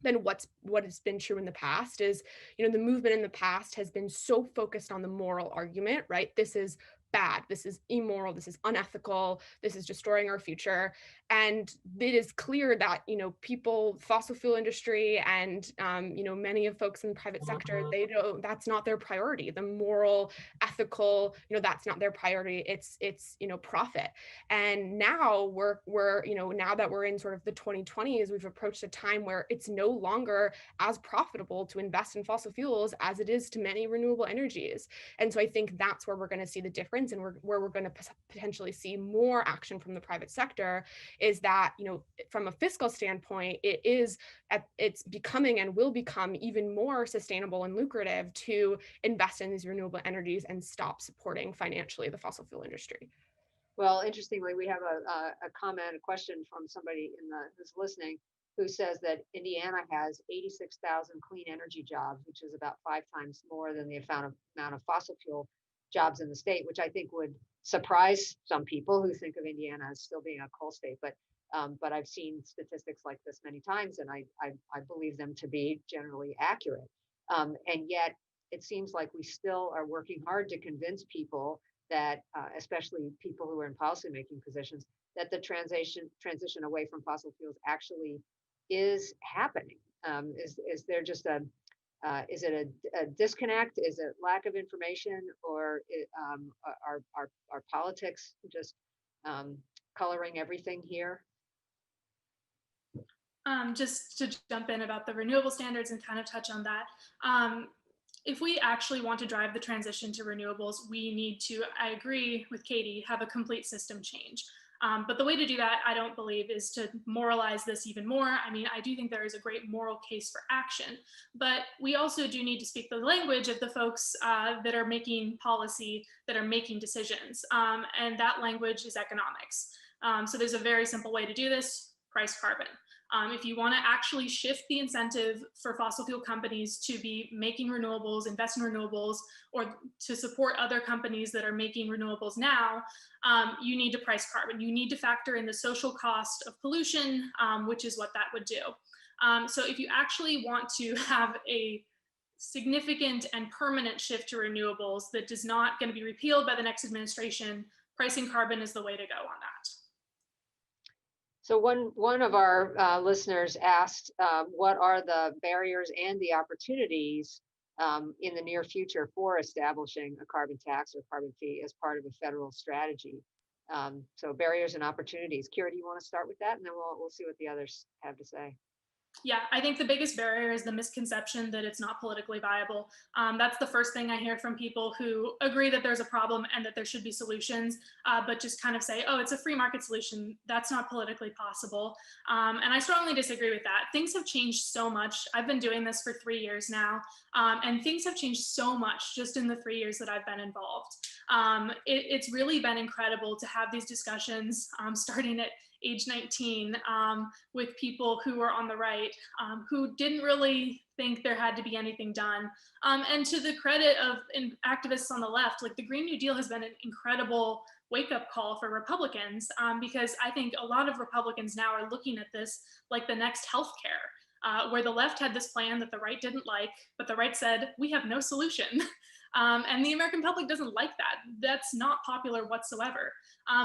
than what has been true in the past is, the movement in the past has been so focused on the moral argument, right? This is bad, this is immoral, this is unethical, this is destroying our future. And it is clear that, people, fossil fuel industry and, many of folks in the private sector, that's not their priority. The moral, ethical, that's not their priority. It's profit. And now we're, now that we're in sort of the 2020s, we've approached a time where it's no longer as profitable to invest in fossil fuels as it is to many renewable energies. And so I think that's where we're going to see the difference, and where we're going to potentially see more action from the private sector is that, from a fiscal standpoint, it's becoming and will become even more sustainable and lucrative to invest in these renewable energies and stop supporting financially the fossil fuel industry. Well, interestingly, we have a question from somebody who's listening, who says that Indiana has 86,000 clean energy jobs, which is about 5 times more than the amount of fossil fuel jobs in the state, which I think would surprise some people who think of Indiana as still being a coal state. But I've seen statistics like this many times, and I believe them to be generally accurate. And yet, it seems like we still are working hard to convince people that, especially people who are in policymaking positions, that the transition away from fossil fuels actually is happening. Is there just is it a disconnect? Is it lack of information, or are politics just coloring everything here? Just to jump in about the renewable standards and kind of touch on that. If we actually want to drive the transition to renewables, we need to, I agree with Katie, have a complete system change. But the way to do that, I don't believe, is to moralize this even more. I mean, I do think there is a great moral case for action, but we also do need to speak the language of the folks that are making policy, that are making decisions. And that language is economics. So there's a very simple way to do this: price carbon. If you want to actually shift the incentive for fossil fuel companies to be making renewables, invest in renewables, or to support other companies that are making renewables now, you need to price carbon. You need to factor in the social cost of pollution, which is what that would do. So if you actually want to have a significant and permanent shift to renewables that is not going to be repealed by the next administration, pricing carbon is the way to go on that. So one of our listeners asked, what are the barriers and the opportunities in the near future for establishing a carbon tax or carbon fee as part of a federal strategy? So barriers and opportunities. Kira, do you want to start with that, and then we'll see what the others have to say? Yeah, I think the biggest barrier is the misconception that it's not politically viable. That's the first thing I hear from people who agree that there's a problem and that there should be solutions, but just kind of say, oh, it's a free market solution. That's not politically possible. And I strongly disagree with that. Things have changed so much. I've been doing this for 3 years now, and things have changed so much just in the 3 years that I've been involved. It's really been incredible to have these discussions starting at age 19 with people who are on the right, who didn't really think there had to be anything done. And to the credit of activists on the left, like the Green New Deal has been an incredible wake-up call for Republicans, because I think a lot of Republicans now are looking at this like the next healthcare, where the left had this plan that the right didn't like, but the right said, we have no solution. And the American public doesn't like that. That's not popular whatsoever.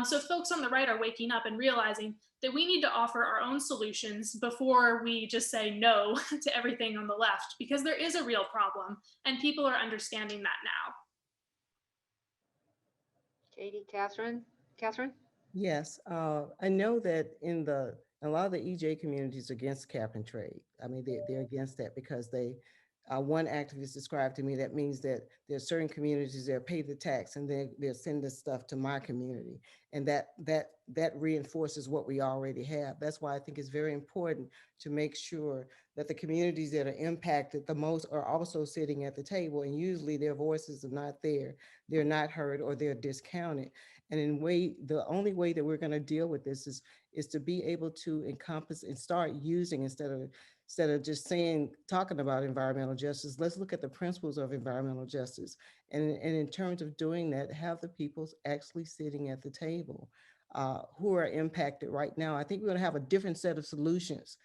So folks on the right are waking up and realizing that we need to offer our own solutions before we just say no to everything on the left, because there is a real problem and people are understanding that now. Katie, Catherine? Yes, I know that a lot of the EJ communities are against cap and trade. I mean, they're against that because one activist described to me that means that there are certain communities that pay the tax and they're sending stuff to my community, and that reinforces what we already have. That's why I think it's very important to make sure that the communities that are impacted the most are also sitting at the table, and usually their voices are not there, they're not heard, or they're discounted. And the only way that we're going to deal with this is to be able to encompass and start using, instead of just talking about environmental justice, let's look at the principles of environmental justice. And in terms of doing that, have the people actually sitting at the table who are impacted right now. I think we're going to have a different set of solutions.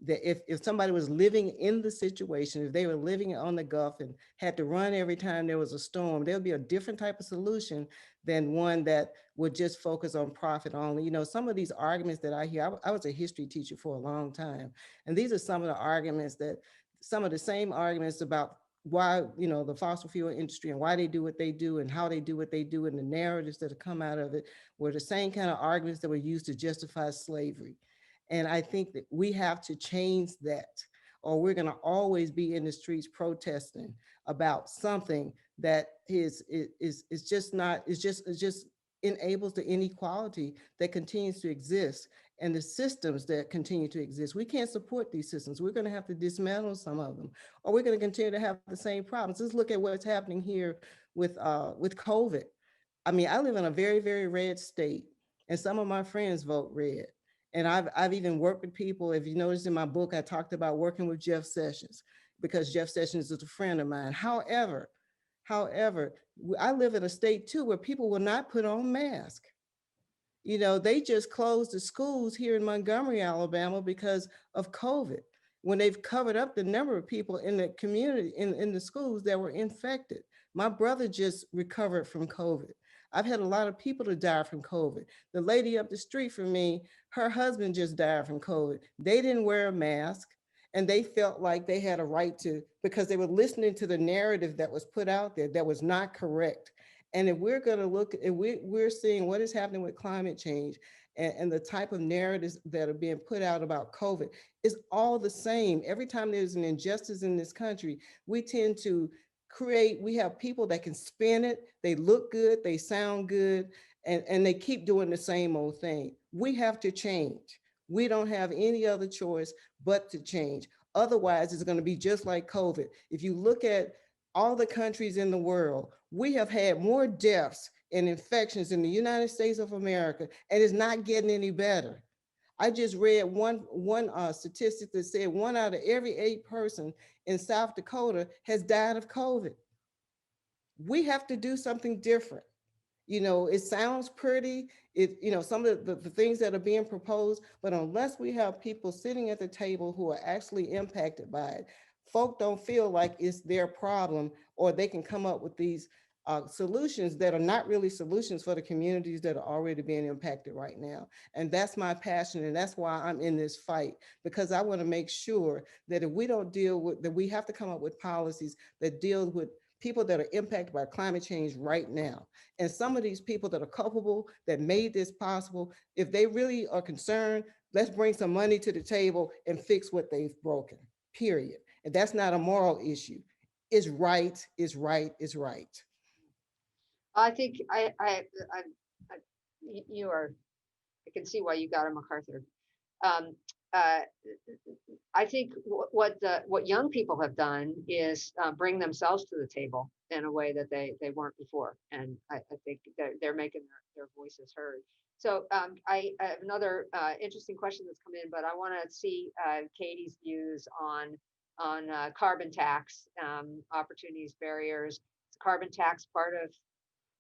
That if somebody was living in the situation, if they were living on the Gulf and had to run every time there was a storm, there'll be a different type of solution than one that would just focus on profit only. You know, some of these arguments that I hear, I was a history teacher for a long time, and these are some of the same arguments about why, the fossil fuel industry and why they do what they do and how they do what they do, and the narratives that have come out of it were the same kind of arguments that were used to justify slavery. And I think that we have to change that, or we're going to always be in the streets protesting about something that is just enables the inequality that continues to exist and the systems that continue to exist. We can't support these systems. We're going to have to dismantle some of them, or we're going to continue to have the same problems. Let's look at what's happening here with COVID. I mean, I live in a very, very red state, and some of my friends vote red. And I've even worked with people. If you notice in my book, I talked about working with Jeff Sessions because Jeff Sessions is a friend of mine. However, I live in a state too where people will not put on masks. They just closed the schools here in Montgomery, Alabama because of COVID, when they've covered up the number of people in the community, in the schools that were infected. My brother just recovered from COVID. I've had a lot of people to die from COVID. The lady up the street from me, her husband just died from COVID. They didn't wear a mask, and they felt like they had a right to, because they were listening to the narrative that was put out there that was not correct. And if we're going to look, if we're seeing what is happening with climate change and the type of narratives that are being put out about COVID, is all the same. Every time there's an injustice in this country, we tend to we have people that can spin it, they look good, they sound good, and they keep doing the same old thing. We have to change. We don't have any other choice but to change. Otherwise, it's going to be just like COVID. If you look at all the countries in the world, we have had more deaths and infections in the United States of America, and it's not getting any better. I just read one statistic that said 1 out of every 8 person in South Dakota has died of COVID. We have to do something different. It sounds pretty, some of the things that are being proposed, but unless we have people sitting at the table who are actually impacted by it, folk don't feel like it's their problem, or they can come up with these solutions that are not really solutions for the communities that are already being impacted right now. And that's my passion, and that's why I'm in this fight, because I want to make sure that if we don't deal with that, we have to come up with policies that deal with people that are impacted by climate change right now. And some of these people that are culpable, that made this possible, if they really are concerned, let's bring some money to the table and fix what they've broken, period. And that's not a moral issue. It's right, it's right, it's right. I think you are, I can see why you got a MacArthur. I think what young people have done is bring themselves to the table in a way that they weren't before, and I think they're making their voices heard. So I have another interesting question that's come in, but I want to see Katie's views on carbon tax, opportunities, barriers. Is carbon tax part of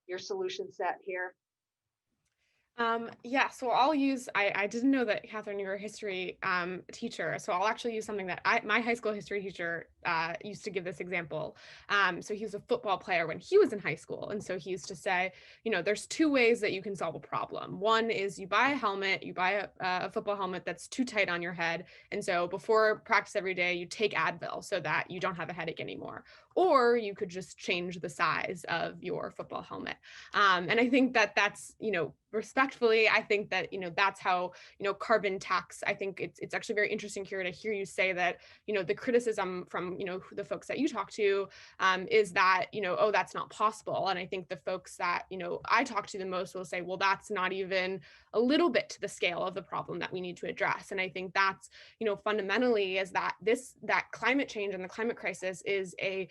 your solution set here? Yeah, so I'll use, I didn't know that, Catherine, you're a history teacher, so I'll actually use something that my high school history teacher used to give this example. So he was a football player when he was in high school, and so he used to say, there's two ways that you can solve a problem. One is you buy a helmet, you buy a football helmet that's too tight on your head, and so before practice every day, you take Advil so that you don't have a headache anymore. Or you could just change the size of your football helmet. And I think that that's, respectfully, I think that, that's how, carbon tax, I think it's actually very interesting, Kira, to hear you say that, the criticism from, the folks that you talk to is that, oh, that's not possible. And I think the folks that, I talk to the most will say, well, that's not even a little bit to the scale of the problem that we need to address. And I think that's, fundamentally is that that climate change and the climate crisis is a,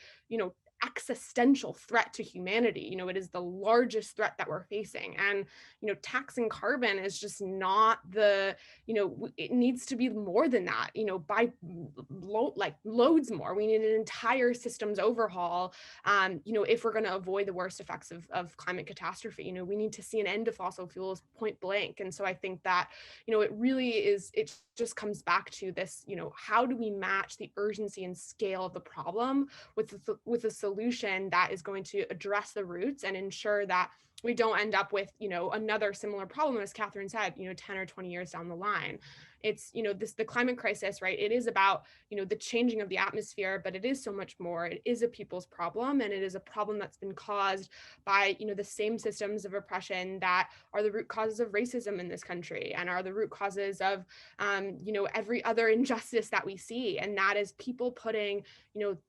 existential threat to humanity. It is the largest threat that we're facing. And, taxing carbon is just not the, it needs to be more than that, by loads more. We need an entire systems overhaul, if we're going to avoid the worst effects of climate catastrophe. We need to see an end to fossil fuels point blank. And so I think that, it really is, it just comes back to this, how do we match the urgency and scale of the problem with a solution that is going to address the roots and ensure that we don't end up with, another similar problem, as Catherine said, 10 or 20 years down the line. It's, the climate crisis, right? It is about, the changing of the atmosphere, but it is so much more. It is a people's problem, and it is a problem that's been caused by, the same systems of oppression that are the root causes of racism in this country and are the root causes of, every other injustice that we see. And that is people putting,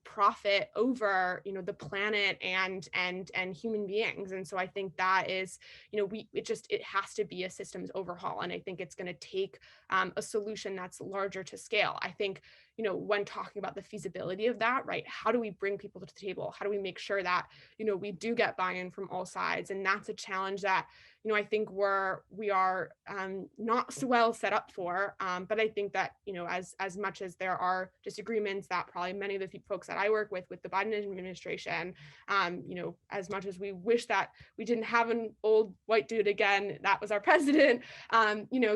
profit over, the planet and human beings. And so I think that is, it has to be a systems overhaul. And I think it's going to take a solution that's larger to scale. I think, when talking about the feasibility of that, right, how do we bring people to the table? How do we make sure that, we do get buy-in from all sides? And that's a challenge that, I think we are not so well set up for. But I think that, as much as there are disagreements that probably many of the folks that I work with the Biden administration, as much as we wish that we didn't have an old white dude again, that was our president,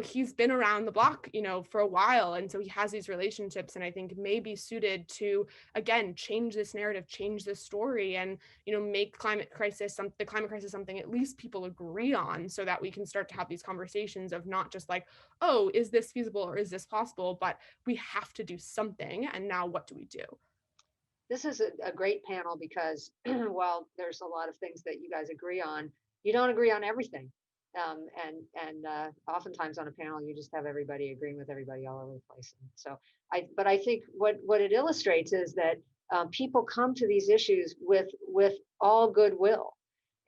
he's been around the block, for a while. And so he has these relationships, and I think may be suited to, again, change this narrative, change this story, and, make the climate crisis something at least people agree on, so that we can start to have these conversations of not just like, oh, is this feasible or is this possible, but we have to do something. And now what do we do? This is a great panel because while there's a lot of things that you guys agree on, you don't agree on everything. And oftentimes on a panel, you just have everybody agreeing with everybody all over the place. And so I think what it illustrates is that people come to these issues with all goodwill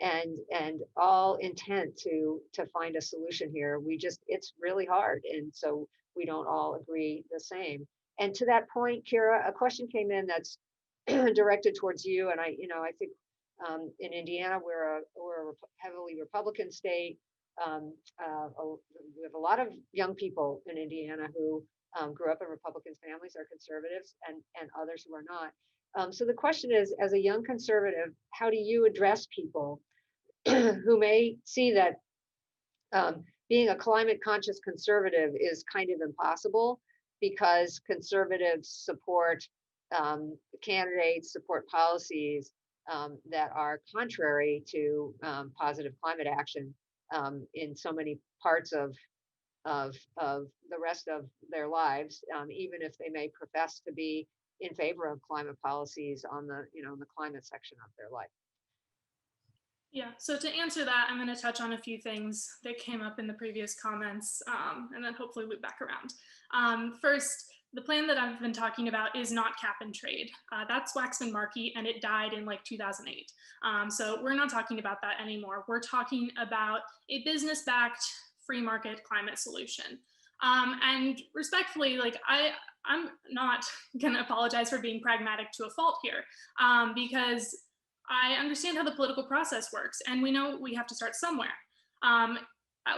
and all intent to find a solution here. It's really hard. And so we don't all agree the same. And to that point, Kira, a question came in that's directed towards you. And I think in Indiana, we're a heavily Republican state. We have a lot of young people in Indiana who grew up in Republican families, are conservatives, and others who are not. So the question is, as a young conservative, how do you address people who may see that being a climate conscious conservative is kind of impossible because conservatives support candidates, support policies that are contrary to positive climate action in so many parts of the rest of their lives, even if they may profess to be in favor of climate policies on the the climate section of their life. Yeah, so to answer that, I'm going to touch on a few things that came up in the previous comments, and then hopefully loop back around. First, the plan that I've been talking about is not cap and trade. That's Waxman-Markey, and it died in like 2008. So we're not talking about that anymore. We're talking about a business-backed free market climate solution. And respectfully, like I'm not going to apologize for being pragmatic to a fault here, because I understand how the political process works, and we know we have to start somewhere.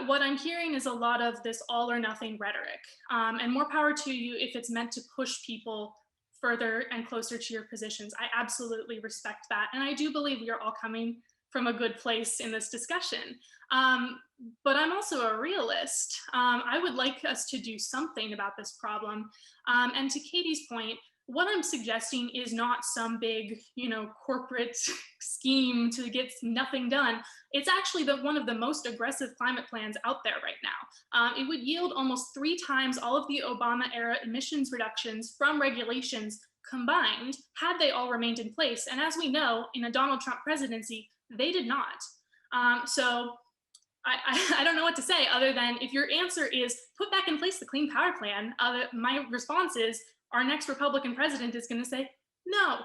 What I'm hearing is a lot of this all or nothing rhetoric, and more power to you if it's meant to push people further and closer to your positions. I absolutely respect that. And I do believe we are all coming from a good place in this discussion. But I'm also a realist. I would like us to do something about this problem. And to Katie's point, what I'm suggesting is not some big, corporate scheme to get nothing done. It's actually one of the most aggressive climate plans out there right now. It would yield almost 3 times all of the Obama-era emissions reductions from regulations combined had they all remained in place. And as we know, in a Donald Trump presidency, they did not. So I don't know what to say other than if your answer is put back in place the Clean Power Plan, my response is our next Republican president is going to say no.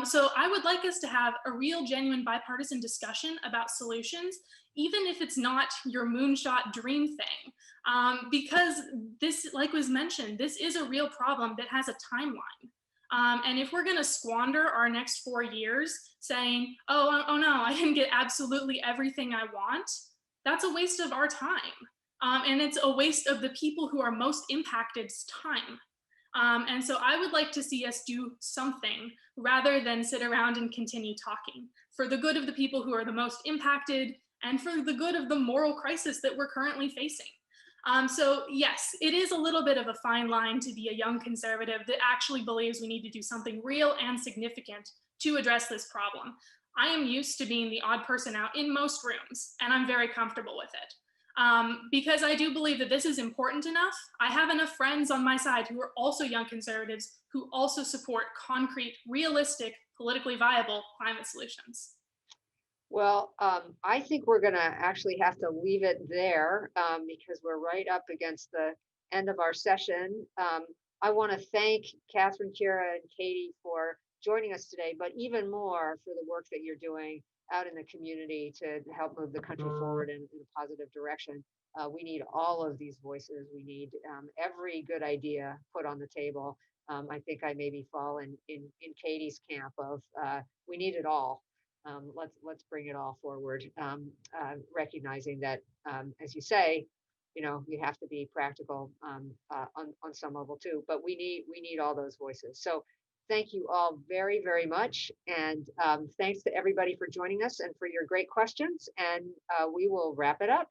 So I would like us to have a real, genuine bipartisan discussion about solutions, even if it's not your moonshot dream thing, because this, like was mentioned, this is a real problem that has a timeline. And if we're going to squander our next 4 years saying, oh no, I didn't get absolutely everything I want, that's a waste of our time. And it's a waste of the people who are most impacted's time. And so I would like to see us do something rather than sit around and continue talking for the good of the people who are the most impacted and for the good of the moral crisis that we're currently facing. So yes, it is a little bit of a fine line to be a young conservative that actually believes we need to do something real and significant to address this problem. I am used to being the odd person out in most rooms, and I'm very comfortable with it. Because I do believe that this is important enough. I have enough friends on my side who are also young conservatives who also support concrete, realistic, politically viable climate solutions. Well, I think we're going to actually have to leave it there because we're right up against the end of our session. I want to thank Catherine, Kira, and Katie for joining us today, but even more for the work that you're doing out in the community to help move the country forward in a positive direction. We need all of these voices. We need every good idea put on the table. I think I maybe fall in Katie's camp of we need it all. Let's bring it all forward, recognizing that, as you say, you have to be practical on some level too. But we need all those voices. So thank you all very, very much. And thanks to everybody for joining us and for your great questions. And we will wrap it up.